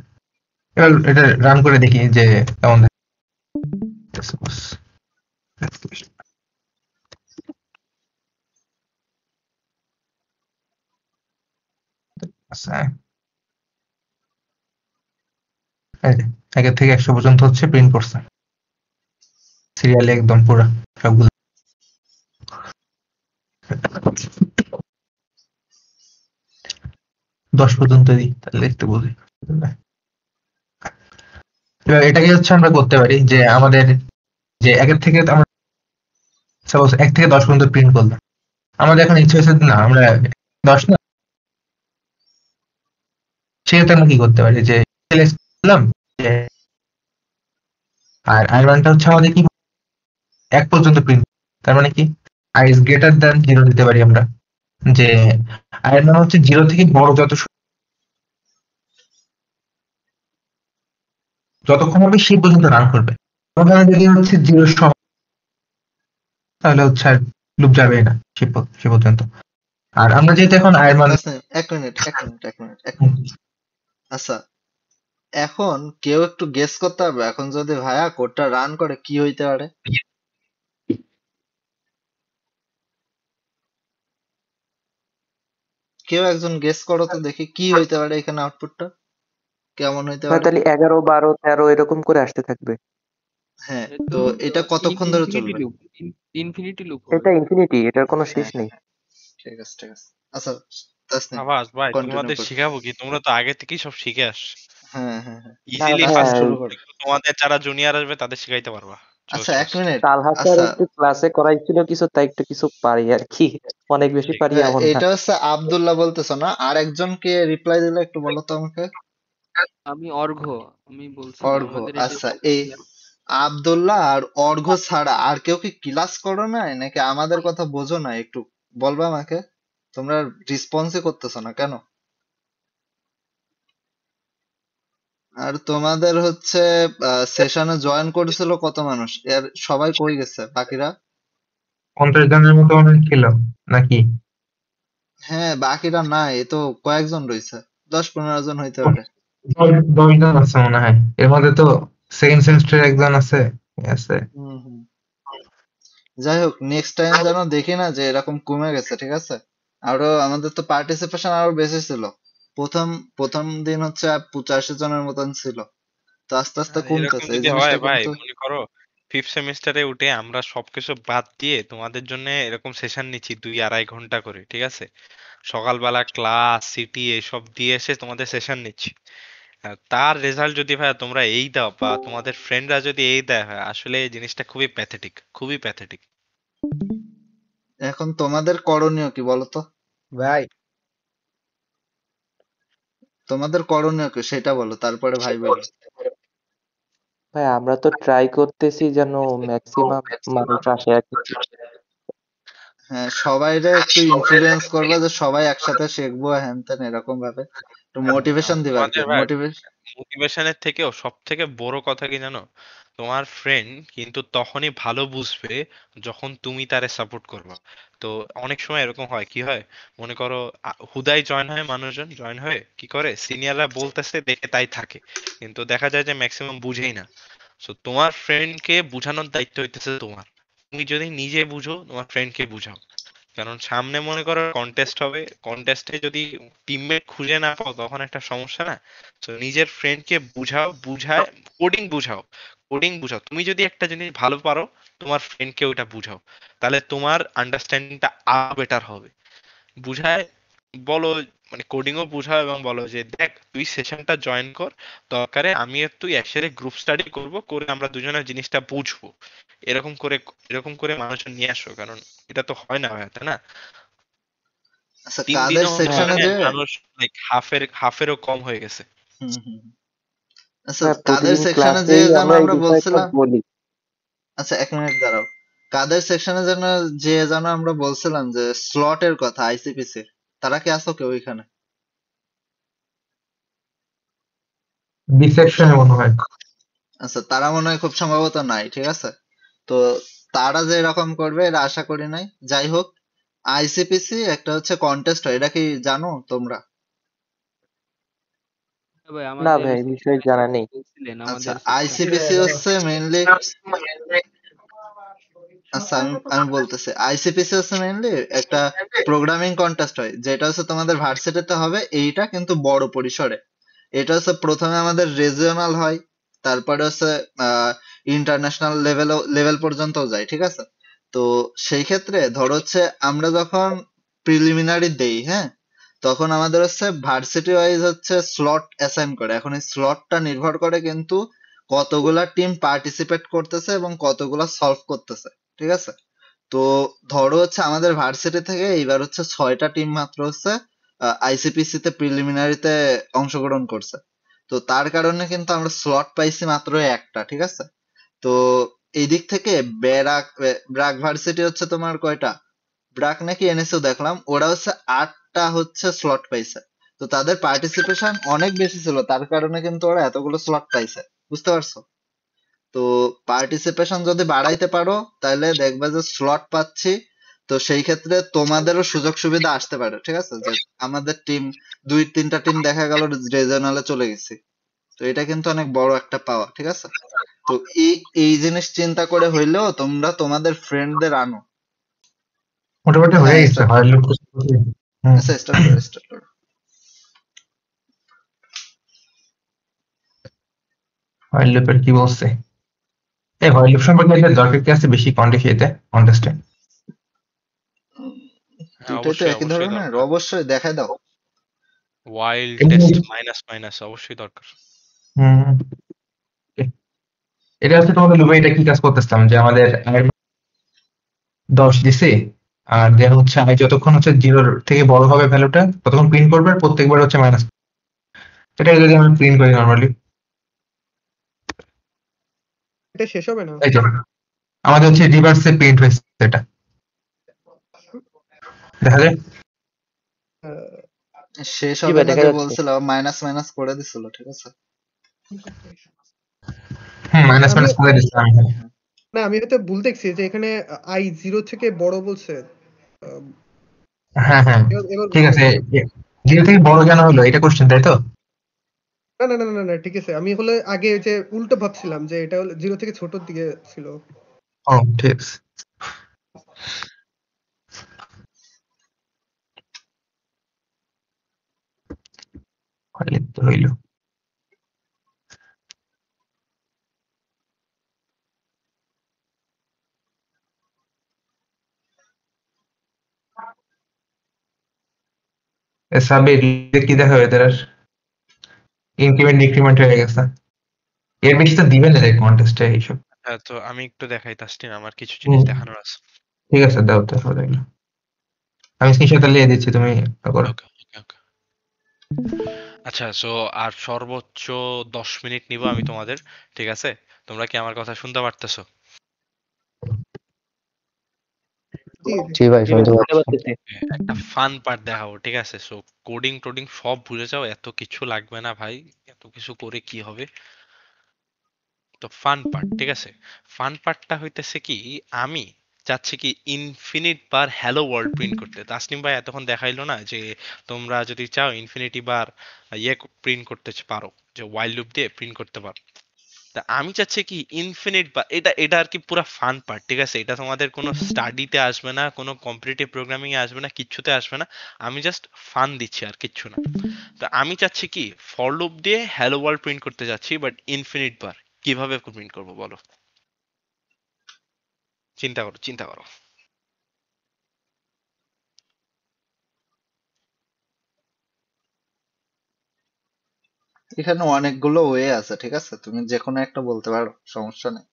এবার এটা রান করে দেখি যে কেমন আচ্ছা, এই যে একের থেকে 100 পর্যন্ত হচ্ছে প্রিন্ট করছে সিরিয়ালে একদম পুরো সবগুলো। 10 পর্যন্ত দিই তাহলে একটু বুঝি। এবার এটাকে হচ্ছে আমরা করতে পারি যে আমাদের যে একের থেকে আমরা সাপোজ 1 থেকে 10 পর্যন্ত প্রিন্ট করলাম, আমাদের এখন ইচ্ছে হচ্ছে না আমরা 10 না, সেক্ষেত্রে আমরা কি করতে পারি যে select করলাম যে আর আই মানটা হচ্ছে আমাদের কি 1 পর্যন্ত প্রিন্ট, তার মানে কি আই ইজ গ্রেটার দ্যান 0 দিতে পারি আমরা, যে আই এর মান হচ্ছে 0 থেকে বড় যতক্ষণ হবে সেই পর্যন্ত রান করবে। ওখানে যদি হচ্ছে 0 সহ, তাহলে হচ্ছে আর লুপ যাবে না সে পর্যন্ত। আর আমরা যেহেতু এখন আয়ের মান, এক মিনিট। আচ্ছা, এখন কেউ একটু গেস করতে পারবে এখন যদি ভাইয়া কোডটা রান করে কি হইতে পারে? কেউ একজন গেস করো তো দেখি কি হইতে পারে এখানে, আউটপুটটা কেমন হইতে ভাই পারে? তাহলে 11, 12, 13 এরকম করে আসতে থাকবে। হ্যাঁ, এ তো তো এটা কতক্ষণ ধরে ইনফিনিটি চলবে? লুপ, ইনফিনিটি লুপ হবে। এটা ইনফিনিটি, এটার কোনো হ্যাঁ শেষ নেই। ঠিক আছে ঠিক আছে। আচ্ছা তাসনিম আবাস ভাই কন্টিনিউ তোমাদের করো। শিখাবো কি? তোমরা তো আগে থেকেই সব শিখে আসছো। হ্যাঁ হ্যাঁ হ্যাঁ ইজিলি না ফার্স্ট শুরু করো। তোমাদের যারা জুনিয়র আসবে তাদের শিখাইতে পারবা। আচ্ছা জোস এক জোস। মিনিট। তালহা স্যার আচ্ছা একটু ক্লাসে করাইছিল কিছু, তাই একটু কিছু পারি আর কি, অনেক বেশি পারি এমন না। এটা হচ্ছে আব্দুল্লাহ বলতেছো না? আর একজনকে রিপ্লাই দিলে একটু বলো তো আমাকে। আমি অর্ঘ্য, আমি বলছিলাম অর্ঘ্য। আমাদের এই যে আচ্ছা এই আব্দুল্লাহ আর অর্ঘ্য ছাড়া আর কেউ কি ক্লাস করো নাই নাকি আমাদের কথা বোঝো না? একটু বলবা আমাকে। তোমরা রেসপন্সই করতেছো না কেন? আর তোমাদের হচ্ছে সেশনে জয়েন করেছিল কত মানুষ? এর সবাই কই গেছে বাকিরা? 50 জনের মতো মনে হয় ছিল নাকি? হ্যাঁ বাকিরা নাই, এই তো কয়েকজন রয়েছে, 10-15 জন হইতে পারে। 10 জন আছে মনে হয়। এর মধ্যে তো সেকেন্ড সেমিস্টার একজন আছে। আছে। হুম হুম। যাই হোক নেক্সট টাইম যেন দেখি না যে এরকম কমে গেছে, ঠিক আছে? আরো আমাদের তো পার্টিসিপেশন আরো বেশি ছিল। প্রথম প্রথম দিন হচ্ছে 85 জনের মতন ছিল, তো আস্তে আস্তে আর এরকম কমতেছে এই যদি জিনিসটা হয় ভাই, কিন্তু। মনে করো ফিফথ সেমিস্টারে উঠে আমরা সবকিছু বাদ দিয়ে তোমাদের জন্য এরকম সেশন নিচ্ছি 2-2.5 ঘন্টা করে, ঠিক আছে? সকালবেলা ক্লাস সিটি এসব দিয়ে এসে তোমাদের সেশন নিচ্ছি। তার রেজাল্ট যদি ভাই তোমরা এই দাও বা তোমাদের ফ্রেন্ডরা যদি এই দেয়, হয় আসলে এই জিনিসটা খুবই প্যাথেটিক, খুবই প্যাথেটিক। এখন তোমাদের করণীয় কি বলো তো? ভাই তোমাদের করণীয় কি সেটা বলো, তারপরে ভাই বলো। ভাই আমরা তো ট্রাই করতেছি যেন ম্যাক্সিমাম মানুষ আসে আর কি। হ্যাঁ সবাইরে একটু ইনফ্লুয়েন্স করবে যে সবাই একসাথে শিখবো হ্যান ত্যান এরকম ভাবে একটু মোটিভেশন দিবে আর কি। তোমাদের ভাই মোটিভেশন। মোটিভেশনের থেকেও সব থেকে বড় কথা কি জানো? তোমার ফ্রেন্ড কিন্তু তখনই ভালো বুঝবে যখন তুমি তারে সাপোর্ট করবা। তো অনেক সময় এরকম হয়, কি হয় মনে করো হুদাই জয়েন হয়, মানুষজন জয়েন হয়ে কি করে সিনিয়ররা বলতেছে দেখে তাই থাকে, কিন্তু দেখা যায় যে ম্যাক্সিমাম বুঝেই না। সো তোমার ফ্রেন্ডকে বুঝানোর দায়িত্ব হইতেছে তোমার। তুমি যদি নিজে বুঝো, তোমার ফ্রেন্ডকে বুঝাও। কারণ সামনে মনে করো কন্টেস্ট হবে, কন্টেস্টে যদি টিমমেট খুঁজে না পাও তখন একটা সমস্যা না? তো নিজের ফ্রেন্ডকে বুঝাও, বুঝায় কোডিং বুঝাও, কোডিং বুঝাও। তুমি যদি একটা জিনিস ভালো পারো, তোমার ফ্রেন্ডকে ওটা বুঝাও, তাহলে তোমার আন্ডারস্ট্যান্ডিংটা আরো বেটার হবে। বুঝায় বলো, মানে কোডিংও বুঝাও এবং বলো যে দেখ তুই সেশনটা জয়েন কর, দরকারে আমি আর তুই একসাথে গ্রুপ স্টাডি করব, করে আমরা দুজনের জিনিসটা বুঝবো। এরকম করে, এরকম করে মানুষজন নিয়ে আসো, কারণ এটা তো হয় না ভাইয়া, তাই না? আচ্ছা 3 দিনে কাদের হতে হ্যাঁ সেকশনে পারে যে। মানুষ লাইক হাফেরও কম হয়ে গেছে। হুম হুম। আচ্ছা হ্যাঁ, কাদের প্রতিদিন সেকশনে যে ক্লাসেই যেন আমরা এই আমরা বিষয়টা বলছিলাম। বলি। আচ্ছা এক মিনিট দাঁড়াও। কাদের সেকশনে যেন যে যেন আমরা বলছিলাম যে স্লটের কথা আইসিপিসির, তারা কি আছো কেউ ওইখানে? বি সেকশনে মনে হয়। আচ্ছা তারা মনে হয় খুব সম্ভবত নাই, ঠিক আছে? তো তারা যে এরকম করবে এটা আশা করি নাই। যাই হোক আইসিপিসি একটা হচ্ছে কন্টেস্ট হয়, এটা কি জানো তোমরা? ভাই না আমাদের ভাই এই বিষয়ে সেকশনে জানা নেই। বলছিলেন আচ্ছা আমাদের সেকশনে। আইসিপিসি হচ্ছে মেইনলি। আচ্ছা আমি বলতেছি আইসিপিসি হচ্ছে মেইনলি একটা প্রোগ্রামিং কন্টেস্ট হয়, যেটা হচ্ছে তোমাদের ভার্সিটিতে হবে, এইটা কিন্তু বড় পরিসরে। এটা হচ্ছে প্রথমে আমাদের রিজিওনাল হয়, তারপরে হচ্ছে ইন্টারন্যাশনাল লেভেল পর্যন্তও যায়, ঠিক আছে? তো সেই ক্ষেত্রে ধরো হচ্ছে আমরা যখন প্রিলিমিনারি দেই, হ্যাঁ, তখন আমাদের হচ্ছে ভার্সিটি ওয়াইজ হচ্ছে স্লট অ্যাসাইন করে। এখন এই স্লটটা নির্ভর করে কিন্তু কতগুলা টিম পার্টিসিপেট করতেছে এবং কতগুলা সলভ করতেছে, ঠিক আছে? তো ধরো হচ্ছে আমাদের ভার্সিটি থেকে এইবার হচ্ছে 6টা টিম মাত্র হচ্ছে আইসিপিসি তে প্রিলিমিনারিতে অংশগ্রহণ করছে। তো তার কারণে কিন্তু আমরা স্লট পাইছি মাত্র একটা, ঠিক আছে? তো এই দিক থেকে ব্রাক ভার্সিটি হচ্ছে তোমার কয়টা, ব্রাক নাকি এনএসইউ দেখলাম ওরা হচ্ছে 8টা হচ্ছে স্লট পাইছে। তো তাদের পার্টিসিপেশন অনেক বেশি ছিল, তার কারণে কিন্তু ওরা এতগুলো স্লট পাইছে, বুঝতে পারছো? তো পার্টিসিপেশন যদি বাড়াইতে পারো তাহলে দেখবে যে স্লট পাচ্ছি। তো সেই ক্ষেত্রে তোমাদেরও সুযোগ সুবিধা আসতে পারে, ঠিক আছে? যে আমাদের টিম 2-3টা টিম দেখা গেল রিজনালে চলে গেছি, তো এটা কিন্তু অনেক বড় একটা পাওয়া, ঠিক আছে? তো এই এই জিনিস চিন্তা করে হইলেও তোমরা তোমাদের ফ্রেন্ডদের আনো। মোটামুটি হয়ে হ্যাঁ গেছে স্টার্ট হয় করো। লোক। হুম। আচ্ছা স্টার্ট করো স্টার্ট করো। হোয়াইল লুপের কি বলছে? এই হোয়াইল লুপ সম্পর্কে একটা দরকার কি আছে বেশি কন্টেস্টে? হ্যাঁ, দুইটাই তো অবশ্যই একই অবশ্যই ধরনের, দরকার। অবশ্যই দেখাই দাও। ওয়াইল্ড এটা টেস্ট মাইনাস মাইনাস অবশ্যই দরকার। হুম, এটা হচ্ছে তোমাদের লুপে এটা কি কাজ করতেছিলাম যে আমাদের আয়ের 10 দিছি, আর দেন হচ্ছে আমি যতক্ষণ হচ্ছে 0 থেকে বড় হবে ভ্যালুটা ততক্ষণ প্রিন্ট করবে, আর প্রত্যেকবার হচ্ছে মাইনাস। এটা যদি আমি প্রিন্ট করি নর্মালি, এটা শেষ হবে না? এই যে আমাদের হচ্ছে রিভার্সে প্রিন্ট হয়েছে, এটা দেখা যায়। শেষ জি হবে ভাই না দেখা যে যাচ্ছে। বলছিল, মাইনাস মাইনাস করে দিছিল, ঠিক আছে। মাইনাস আমি মাইনাস করে দিচ্ছিলাম। না আমি হয়তো ভুল দেখছি যে এখানে আই 0 থেকে বড় বলছে। আহ, হ্যাঁ হ্যাঁ, এবার ঠিক বুঝতে আছে। পারছি। 0 থেকে বড় কেন হলো এটা কোশ্চেন, তাই তো? না না না না না ঠিক আছে, আমি হলে আগে ওই যে উল্টো ভাবছিলাম যে এটা হলো 0 থেকে ছোটর দিকে ছিল। ও ঠিক আছে। হইলে তো হইলো। সাবির কি দেখা হয় এদের? ইনক্রিমেন্ট ডিক্রিমেন্ট হয়ে গেছে, এর বেশি তো দিবেন না কন্টেস্টে এইসব। হ্যাঁ, তো আমি একটু দেখাই তাসনিম, আমার কিছু জিনিস হুম, দেখানোর আছে। ঠিক আছে, দাও তো সবাই দেখলো। আমি স্ক্রিনশট নিয়ে দিচ্ছি, তুমি করো। ওকে ওকে ওকে। আচ্ছা, সো আর সর্বোচ্চ 10 মিনিট নিব আমি তোমাদের, ঠিক আছে? তোমরা কি আমার কথা শুনতে পারতেছো? জি জি ভাই জি ভাই শুনতে শুনতে পাচ্ছি। পাচ্ছি। একটা ফান পার্ট দেখাবো, ঠিক আছে? সো কোডিং টোডিং সব ভুলে যাও, এত কিছু লাগবে না ভাই, এত কিছু করে কি হবে। তো ফান পার্ট, ঠিক আছে? ফান পার্টটা হইতেছে কি, আমি চাচ্ছি কি ইনফিনিট বার হ্যালো ওয়ার্ল্ড প্রিন্ট করতে। তাসনিম ভাই এতক্ষণ দেখাইলো না যে তোমরা যদি চাও ইনফিনিটি বার প্রিন্ট করতে পারো, যে ওয়াইল লুপ দিয়ে প্রিন্ট করতে পারো। তা আমি চাচ্ছি কি ইনফিনিট বা এটা এটা আর কি পুরো ফান পার্ট, ঠিক আছে? এটা তোমাদের কোনো স্টাডিতে আসবে না, কোনো কম্পিটিটিভ প্রোগ্রামিং এ আসবে না, কিচ্ছুতে আসবে না। আমি জাস্ট ফান দিচ্ছি আর কিচ্ছু না। তো আমি চাচ্ছি কি ফর লুপ দিয়ে হ্যালো ওয়ার্ল্ড প্রিন্ট করতে যাচ্ছি, বাট ইনফিনিট বার কিভাবে প্রিন্ট করবো বলো? চিন্তা করো চিন্তা করো। এখানে অনেকগুলো ওয়ে আছে, ঠিক আছে, তুমি যে কোনো একটা বলতে পারো, সমস্যা নেই।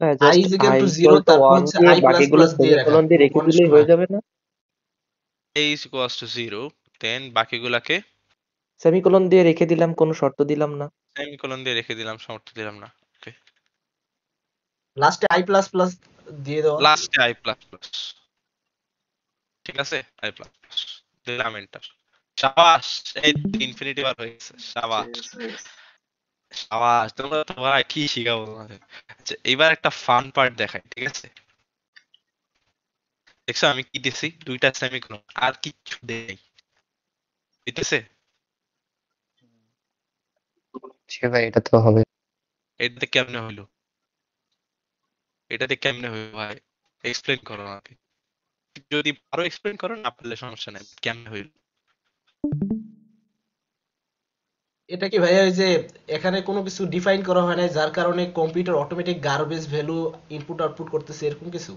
হ্যাঁ I just is equal I to zero, equal to তারপর 1 হচ্ছে দিয়ে আই প্লাস বাকিগুলো প্লাস দিয়ে রাখা, সেমিকোলন দিয়ে রেখে দিলেই কন্ডিশনাল। হয়ে যাবে না? a is equals to 0, then বাকিগুলাকে সেমিকোলন দিয়ে রেখে দিলাম, কোনো শর্ত দিলাম না। সেমিকোলন দিয়ে রেখে দিলাম, শর্ত দিলাম না। ওকে, লাস্টে আই প্লাস প্লাস দিয়ে দেওয়া। লাস্টে i প্লাস প্লাস, ঠিক আছে? i প্লাস প্লাস দিলাম, এন্টার। সাবাস, এই ইনফিনিটি বার হয়ে গেছে, সাবাস সাবাস। তোমরা তো ভাই কি শিখাবো তোমাদের। আচ্ছা, এবার একটা ফান পার্ট দেখাই, ঠিক আছে? দেখছো আমি কি দিছি? দুইটা সেমিকোলন, আর কিচ্ছু দেই, দিতেছে? জি ভাই এটা তো হবে। এটাতে কেমনে হইলো? এটাতে কেমনে হইলো ভাই? এক্সপ্লেন করো আমাকে। যদি পারো এক্সপ্লেন করো, না পারলে সমস্যা নাই, কেমনে হইলো? এটা কি ভাইয়া ওই যে এখানে কোনো কিছু ডিফাইন করা হয় নাই, যার কারণে computer automatic garbage value input output করতেছে, এরকম কিছু?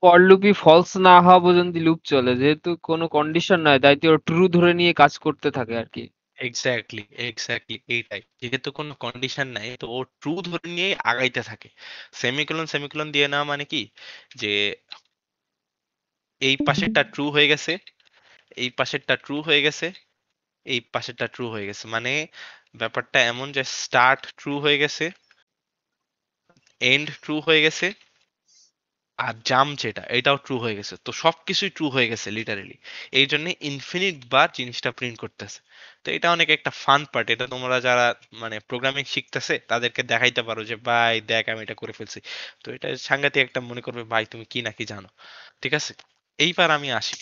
ফর লুপই ফলস না হওয়া পর্যন্ত লুপ চলে, যেহেতু কোনো কন্ডিশন নাই তাই তো ট্রু ধরে নিয়ে কাজ করতে থাকে আর কি। এক্স্যাক্টলি এক্স্যাক্টলি এইটাই, যেহেতু কোনো কন্ডিশন নাই তো ও ট্রু ধরে নিয়ে আগাইতে থাকে। সেমিকোলন সেমিকোলন দিয়ে না মানে কি, যে এই পাশেরটা ট্রু হয়ে গেছে, এই পাশেরটা ট্রু হয়ে গেছে, এই পাশেরটা ট্রু হয়ে গেছে, মানে ব্যাপারটা এমন যে স্টার্ট ট্রু হয়ে গেছে, এন্ড ট্রু হয়ে গেছে, আর জাম যেটা এটাও ট্রু হয়ে গেছে। তো সবকিছুই ট্রু হয়ে গেছে লিটারেলি। এই জন্য ইনফিনিট বার জিনিসটা প্রিন্ট করতেছে। তো এটা অনেক একটা ফান পার্ট, এটা তোমরা যারা মানে প্রোগ্রামিং শিখতেছে তাদেরকে দেখাইতে পারো যে ভাই দেখ আমি এটা করে ফেলছি। তো এটা সাংঘাতিক একটা, মনে করবে ভাই তুমি কি নাকি জানো, ঠিক আছে? এইবার আমি আসি,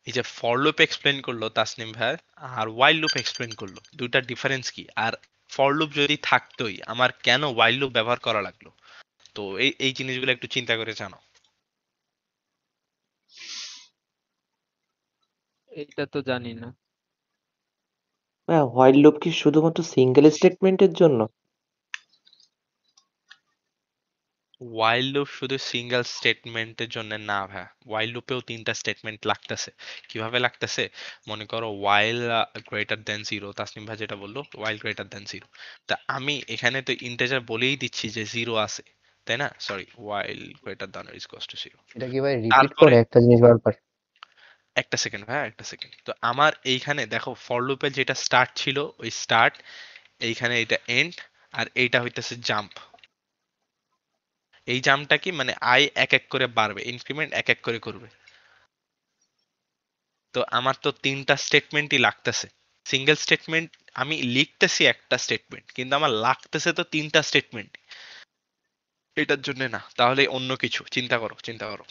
এই যে ফর লুপ এক্সপ্লেন করলো তাসনিম ভাই, আর ওয়াইল লুপ এক্সপ্লেন করলো, দুইটা ডিফারেন্স কি? আর ফর লুপ যদি থাকতোই আমার কেন ওয়াইল লুপ ব্যবহার করা লাগলো? তো এই এই জিনিসগুলো একটু চিন্তা করে জানো। এটা তো জানি না। হ্যাঁ, হোয়াইল লুপ কি শুধুমাত্র সিঙ্গেল স্টেটমেন্টের জন্য? ওয়াইল লুপ শুধু সিঙ্গেল স্টেটমেন্টের জন্য না ভাই, ওয়াইল লুপেও 3টা স্টেটমেন্ট লাগতেছে। কিভাবে লাগতেছে? মনে করো ওয়াইল গ্রেটার দেন জিরো, তাসনিম ভাই যেটা বললো ওয়াইল গ্রেটার দেন জিরো, তা আমি এখানে তো ইন্টিজার বলেই দিচ্ছি যে জিরো আছে, তাই না? Sorry, while greater than is equals to zero. এটা কি ভাই রিপিট তারপরে করে একটা জিনিস বারবার? একটা সেকেন্ড ভাই, একটা সেকেন্ড। তো আমার এইখানে দেখো ফর লুপের যেটা স্টার্ট ছিল ওই স্টার্ট, এইখানে এটা এন্ড, আর এইটা হইতেছে জাম্প। এই জাম্পটা কি মানে আই এক এক করে বাড়বে, ইনক্রিমেন্ট এক এক করে করবে। তো আমার তো 3টা স্টেটমেন্টই লাগতেছে। সিঙ্গেল স্টেটমেন্ট আমি লিখতেছি একটা স্টেটমেন্ট, কিন্তু আমার লাগতেছে তো 3টা স্টেটমেন্ট। এটার জন্য না, তাহলে অন্য কিছু চিন্তা করো, চিন্তা করো।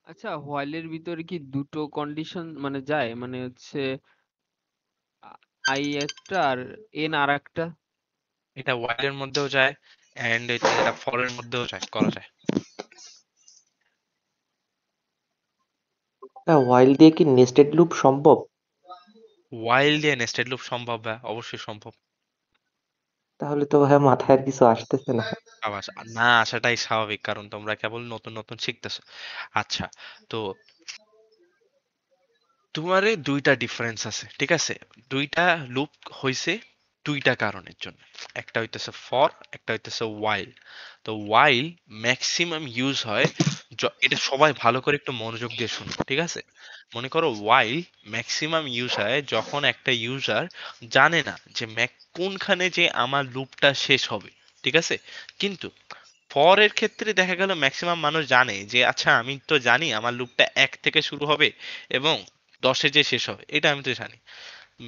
আচ্ছা, হোয়াইলের ভিতরে কি দুটো কন্ডিশন মানে যায়, মানে হচ্ছে আই একটা আর এন আর একটা? এটা ওয়াইলের মধ্যেও যায়, এন্ড এটা ফরের মধ্যেও যায়, করা যায়। হ্যাঁ, while দিয়ে কি নেস্টেড লুপ সম্ভব? ওয়াইল দিয়ে নেস্টেড লুপ সম্ভব? ভাই অবশ্যই সম্ভব। তাহলে তো ভাই মাথায় আর কিছু আসতেছে না। আবার না আসাটাই স্বাভাবিক, কারণ তোমরা কেবল নতুন নতুন শিখতেছো। আচ্ছা, তো তোমারে 2টা ডিফারেন্স আছে, ঠিক আছে? 2টা লুপ হইছে 2টা কারণের জন্য। একটা হইতেছে ফর, একটা হইতেছে ওয়াইল। তো ওয়াইল ম্যাক্সিমাম ইউজ হয়, এটা সবাই ভালো করে একটু মনোযোগ দিয়ে শুনো, ঠিক আছে? মনে করো ওয়াইল ম্যাক্সিমাম ইউজ হয় যখন একটা ইউজার জানে না যে কোনখানে যে আমার লুপটা শেষ হবে, ঠিক আছে? কিন্তু ফর এর ক্ষেত্রে দেখা গেল ম্যাক্সিমাম মানুষ জানে যে আচ্ছা আমি তো জানি আমার লুপটা 1 থেকে শুরু হবে এবং 10-এ যে শেষ হবে, এটা আমি তো জানি।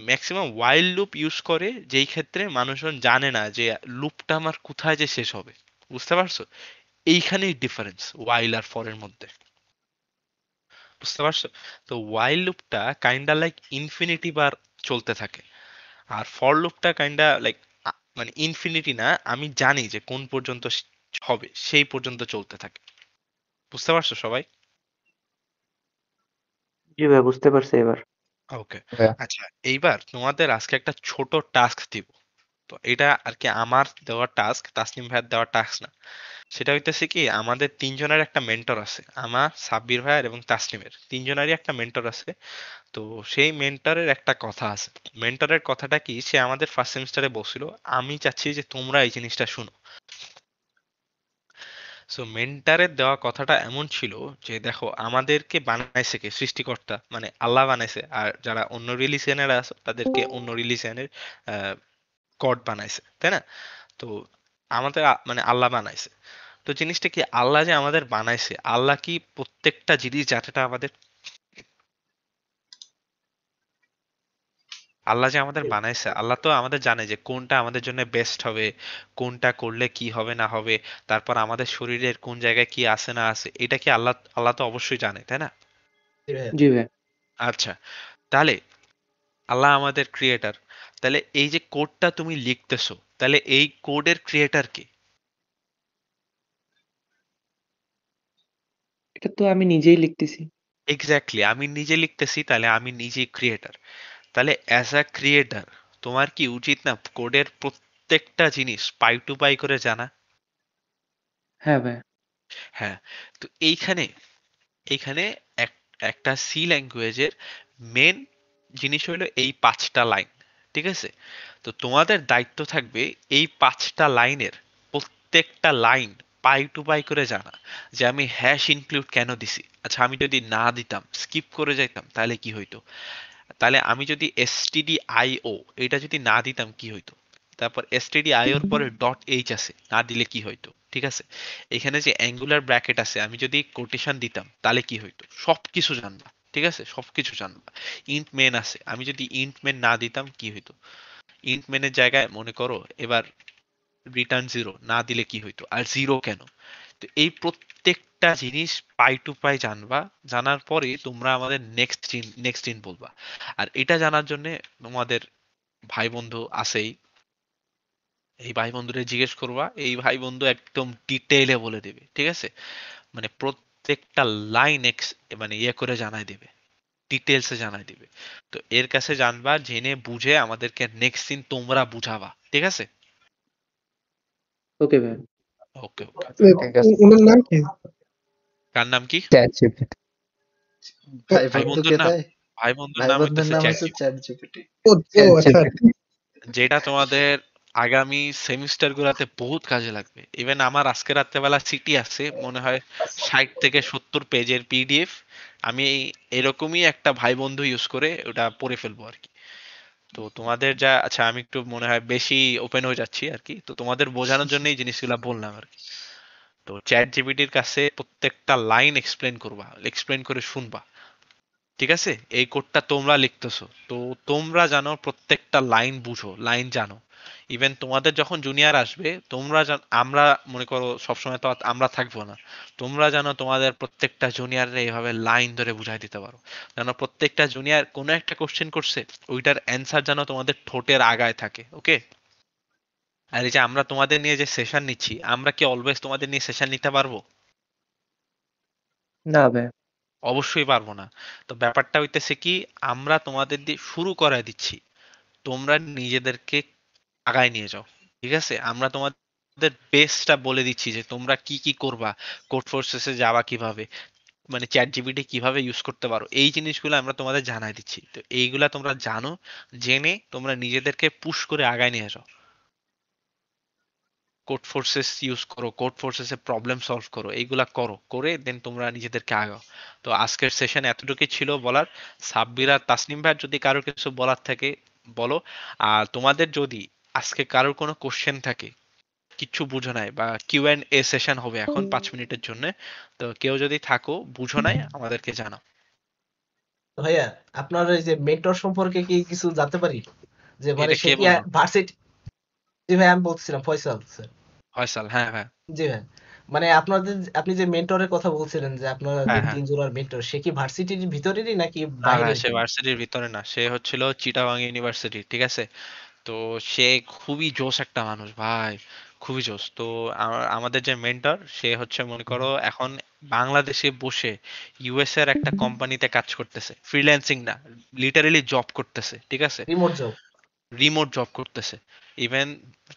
ম্যাক্সিমাম ওয়াইল লুপ ইউজ করে যেই ক্ষেত্রে মানুষজন জানে না যে লুপটা আমার কোথায় যে শেষ হবে। বুঝতে পারছো? এইখানেই ডিফারেন্স ওয়াইল আর ফর এর মধ্যে। বুঝতে পারছো? তো ওয়াইল লুপটা কাইন্ডা লাইক ইনফিনিটি বার চলতে থাকে, আর ফর লুপটা কাইন্ডা লাইক মানে ইনফিনিটি না, আমি জানি যে কোন পর্যন্ত হবে সেই পর্যন্ত চলতে থাকে। বুঝতে পারছো সবাই? জি ভাই, বুঝতে পারছি এবার। ওকে। ভাইয়া, আচ্ছা, এইবার তোমাদের আজকে একটা ছোট টাস্ক দিব। তো এটা আর কি আমার দেওয়া টাস্ক, তাসনিম ভাইয়ের দেওয়া টাস্ক না। সেটা হইতেছে কি, আমাদের 3জনের একটা মেন্টর আছে, আমার, সাব্বির ভাইয়ের এবং তাসনিমের 3জনেরই একটা মেন্টর আছে। তো সেই মেন্টরের একটা কথা আছে। মেন্টরের কথাটা কি, সে আমাদের ফার্স্ট সেমিস্টারে বলছিল, আমি চাচ্ছি যে তোমরা এই জিনিসটা শুনো। সো মেন্টারের দেওয়া কথাটা এমন ছিল যে দেখো আমাদেরকে বানাইছে কে? সৃষ্টিকর্তা মানে আল্লাহ বানাইছে, আর যারা অন্য রিলিজিয়নের আছে তাদেরকে অন্য রিলিজিয়নের গড বানাইছে, তাই না? তো আমাদের মানে আল্লাহ বানাইছে। তো জিনিসটা কি, আল্লাহ যে আমাদের বানাইছে, আল্লাহ কি প্রত্যেকটা জিনিস যাতে আমাদের, আল্লাহ যে আমাদের বানাইছে, আল্লাহ তো আমাদের জানে যে কোনটা আমাদের জন্য বেস্ট হবে, কোনটা করলে কি হবে না হবে, তারপর আমাদের শরীরের কোন জায়গায় কি আছে না আছে, এটা কি আল্লাহ, আল্লাহ তো অবশ্যই জানে, তাই না? জি ভাইয়া। জি ভাই। আচ্ছা, তাহলে আল্লাহ আমাদের ক্রিয়েটার, তাহলে এই যে কোডটা তুমি লিখতেছো, তাহলে এই কোডের ক্রিয়েটার কে? এটা তো আমি নিজেই লিখতেছি। এক্স্যাক্টলি, আমি নিজে লিখতেছি, তাহলে আমি নিজেই ক্রিয়েটার। তাহলে অ্যাজ আ ক্রিয়েটার তোমার কি উচিত না কোডের প্রত্যেকটা জিনিস পাই টু পাই করে জানা? হ্যাঁ ভাই। হ্যাঁ। তো এইখানে এইখানে একটা সি ল্যাঙ্গুয়েজের মেন জিনিস হলো এই 5টা লাইন, ঠিক আছে? তো তোমাদের দায়িত্ব থাকবে এই 5টা লাইনের প্রত্যেকটা লাইন পাই টু পাই করে জানা, যে আমি হ্যাশ ইনক্লুড কেন দিছি। আচ্ছা, আমি যদি না দিতাম, স্কিপ করে যাইতাম, তাহলে কি হইতো? তাহলে আমি যদি stdio এটা যদি না দিতাম কি হইতো? তারপর এসটিডি আইওর পরে ডট এইচ আছে, না দিলে কি হইতো, ঠিক আছে। এখানে যে অ্যাঙ্গুলার ব্র্যাকেট আছে, আমি যদি কোটেশন দিতাম তাহলে কি হইতো, সবকিছু জানবা, ঠিক আছে, সবকিছু জানবা। ইন্ট মেন আছে, আমি যদি ইন্ট মেন না দিতাম কি হইতো, ইন্ট মেনের জায়গায় মনে করো এবার রিটার্ন জিরো না দিলে কি হইতো, আর জিরো কেন। তো এই প্রত্যেকটা জিনিস পাই টু পাই জানবা, জানার পরে তোমরা আমাদের নেক্সট দিন বলবা। আর এটা জানার জন্য তোমাদের ভাই বন্ধু আছেই, এই ভাই বন্ধুরে জিজ্ঞেস করবা, এই ভাই বন্ধু একদম ডিটেইলে বলে দেবে, ঠিক আছে। মানে প্রত্যেকটা লাইন মানে ইয়ে করে জানাই দেবে, ডিটেলসে জানাই দিবে। তো এর কাছে জানবা, জেনে বুঝে আমাদেরকে নেক্সট দিন তোমরা বুঝাবা, ঠিক আছে। ওকে ভাই। ওকে ওকে। ঠিক আছে। ওনার নাম কি? কার নাম কি? ChatGPT। ভাই ভাই বন্ধু বন্ধুর কে নাম, তাই? ভাই বন্ধুর ভাই নাম বন্ধুর হইতেছে নাম চ্যাট হচ্ছে চ্যাট জিপিটি। ও আচ্ছা ChatGPT। যেটা তোমাদের আগামী সেমিস্টার গুলাতে বহুত কাজে লাগবে। ইভেন আমার আজকে রাত্রেবেলা সিটি আছে মনে হয় 60 থেকে 70 পেজের পিডিএফ, আমি এরকমই একটা ভাই বন্ধু ইউজ করে ওটা পড়ে ফেলবো আর কি। তো তোমাদের যা, আচ্ছা আমি একটু মনে হয় বেশি ওপেন হয়ে যাচ্ছি আর কি, তো তোমাদের বোঝানোর জন্য এই জিনিসগুলা বললাম আর কি। তো চ্যাট জিপিটির কাছে প্রত্যেকটা লাইন এক্সপ্লেন করবা, এক্সপ্লেন করে শুনবা, ঠিক আছে। এই কোডটা তোমরা লিখতেছো, তো তোমরা জানো প্রত্যেকটা লাইন বুঝো, লাইন জানো। ইভেন তোমাদের যখন জুনিয়র আসবে তোমরা আমরা মনে করো সবসময় তো আর আমরা থাকবো না, তোমরা জানো তোমাদের প্রত্যেকটা জুনিয়ররা এইভাবে লাইন ধরে বুঝাই দিতে পারো। জানো প্রত্যেকটা জুনিয়র কোনো একটা কোশ্চেন করছে, ওইটার অ্যান্সার যেন তোমাদের ঠোঁটের আগায় থাকে, ওকে। আর এই যে আমরা তোমাদের নিয়ে যে সেশন নিচ্ছি, আমরা কি অলওয়েজ তোমাদের নিয়ে সেশন নিতে পারবো? না ভাই। অবশ্যই পারবো না। তো ব্যাপারটা হইতেছে কি, আমরা তোমাদের দিয়ে শুরু করায় দিচ্ছি, তোমরা নিজেদেরকে আগায় নিয়ে যাও, ঠিক আছে। আমরা তোমাদের বেসটা বলে দিচ্ছি যে তোমরা কি কি করবা, কোড ফোর্সেসে যাওয়া কিভাবে, মানে চ্যাট জিপিটি কিভাবে ইউজ করতে পারো, এই জিনিসগুলো আমরা তোমাদের জানাই দিচ্ছি। তো এইগুলা তোমরা জানো, জেনে তোমরা নিজেদেরকে পুশ করে আগায় নিয়ে যাও। কোড ফোর্সেস ইউজ করো, কোড ফোর্সেসে প্রবলেম সলভ করো, এইগুলা করো, করে দেন তোমরা নিজেদেরকে আগাও। তো আজকের সেশন এতটুকুই ছিল বলার। সাব্বির আর তাসনিম ভাইয়ের যদি কারোর কিছু বলার থাকে বলো। আর তোমাদের যদি আজকে কারোর কোনো কোশ্চেন থাকে, কিচ্ছু বুঝো নাই, বা কিউ এন্ড এ সেশন হবে এখন 5 মিনিটের জন্য, তো কেউ যদি থাকো বুঝো নাই আমাদেরকে জানাও। ভাইয়া আপনার এই যে মেন্টর সম্পর্কে কি কিছু জানতে পারি, যে মানে এটা সে কে কি বললো? ভার্সিটি? জি ভাই আমি বলছিলাম ফয়সাল স্যার। ফয়সাল, হ্যাঁ হ্যাঁ জি ভাই, মানে আপনি যে মেন্টরের কথা বলছিলেন যে আপনারা হ্যাঁ 2-3 হ্যাঁ। জোড়ার মেন্টর, সে কি ভার্সিটির ভিতরেরই নাকি না না, বাহিরের সে কেউ? ভার্সিটির ভিতরে না, সে হচ্ছিল চিটাগাং ইউনিভার্সিটি, ঠিক আছে। তো সে খুবই জোস একটা মানুষ ভাই, খুবই জোস। তো আমাদের যে মেন্টর, সে হচ্ছে মনে করো এখন বাংলাদেশে বসে ইউএস এর একটা কোম্পানিতে কাজ করতেছে, ফ্রিল্যান্সিং না, লিটারেলি জব করতেছে, ঠিক আছে, রিমোট জব। রিমোট জব করতেছে। ইভেন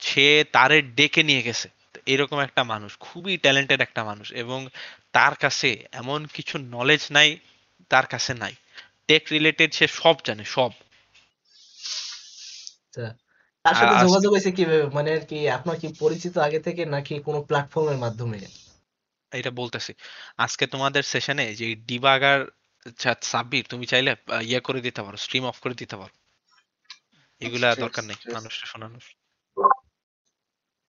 সে তারে ডেকে নিয়ে গেছে। তো এরকম একটা মানুষ, খুবই ট্যালেন্টেড একটা মানুষ, এবং তার কাছে এমন কিছু নলেজ নাই তার কাছে নাই, টেক রিলেটেড সে সব জানে, সব। আচ্ছা, তার সাথে আজকে যোগাযোগ হয়েছে কিভাবে, মানে আর কি আপনার কি পরিচিত আগে থেকে নাকি কোনো প্ল্যাটফর্মের মাধ্যমে? এটা বলতেছি, আজকে তোমাদের সেশনে যে ডিবাগার, সাব্বির তুমি চাইলে ইয়ে করে দিতে পারো, স্ট্রিম অফ করে দিতে পারো, এগুলা স্ট্রেস দরকার নেই স্ট্রেস মানুষটা শোনানোর।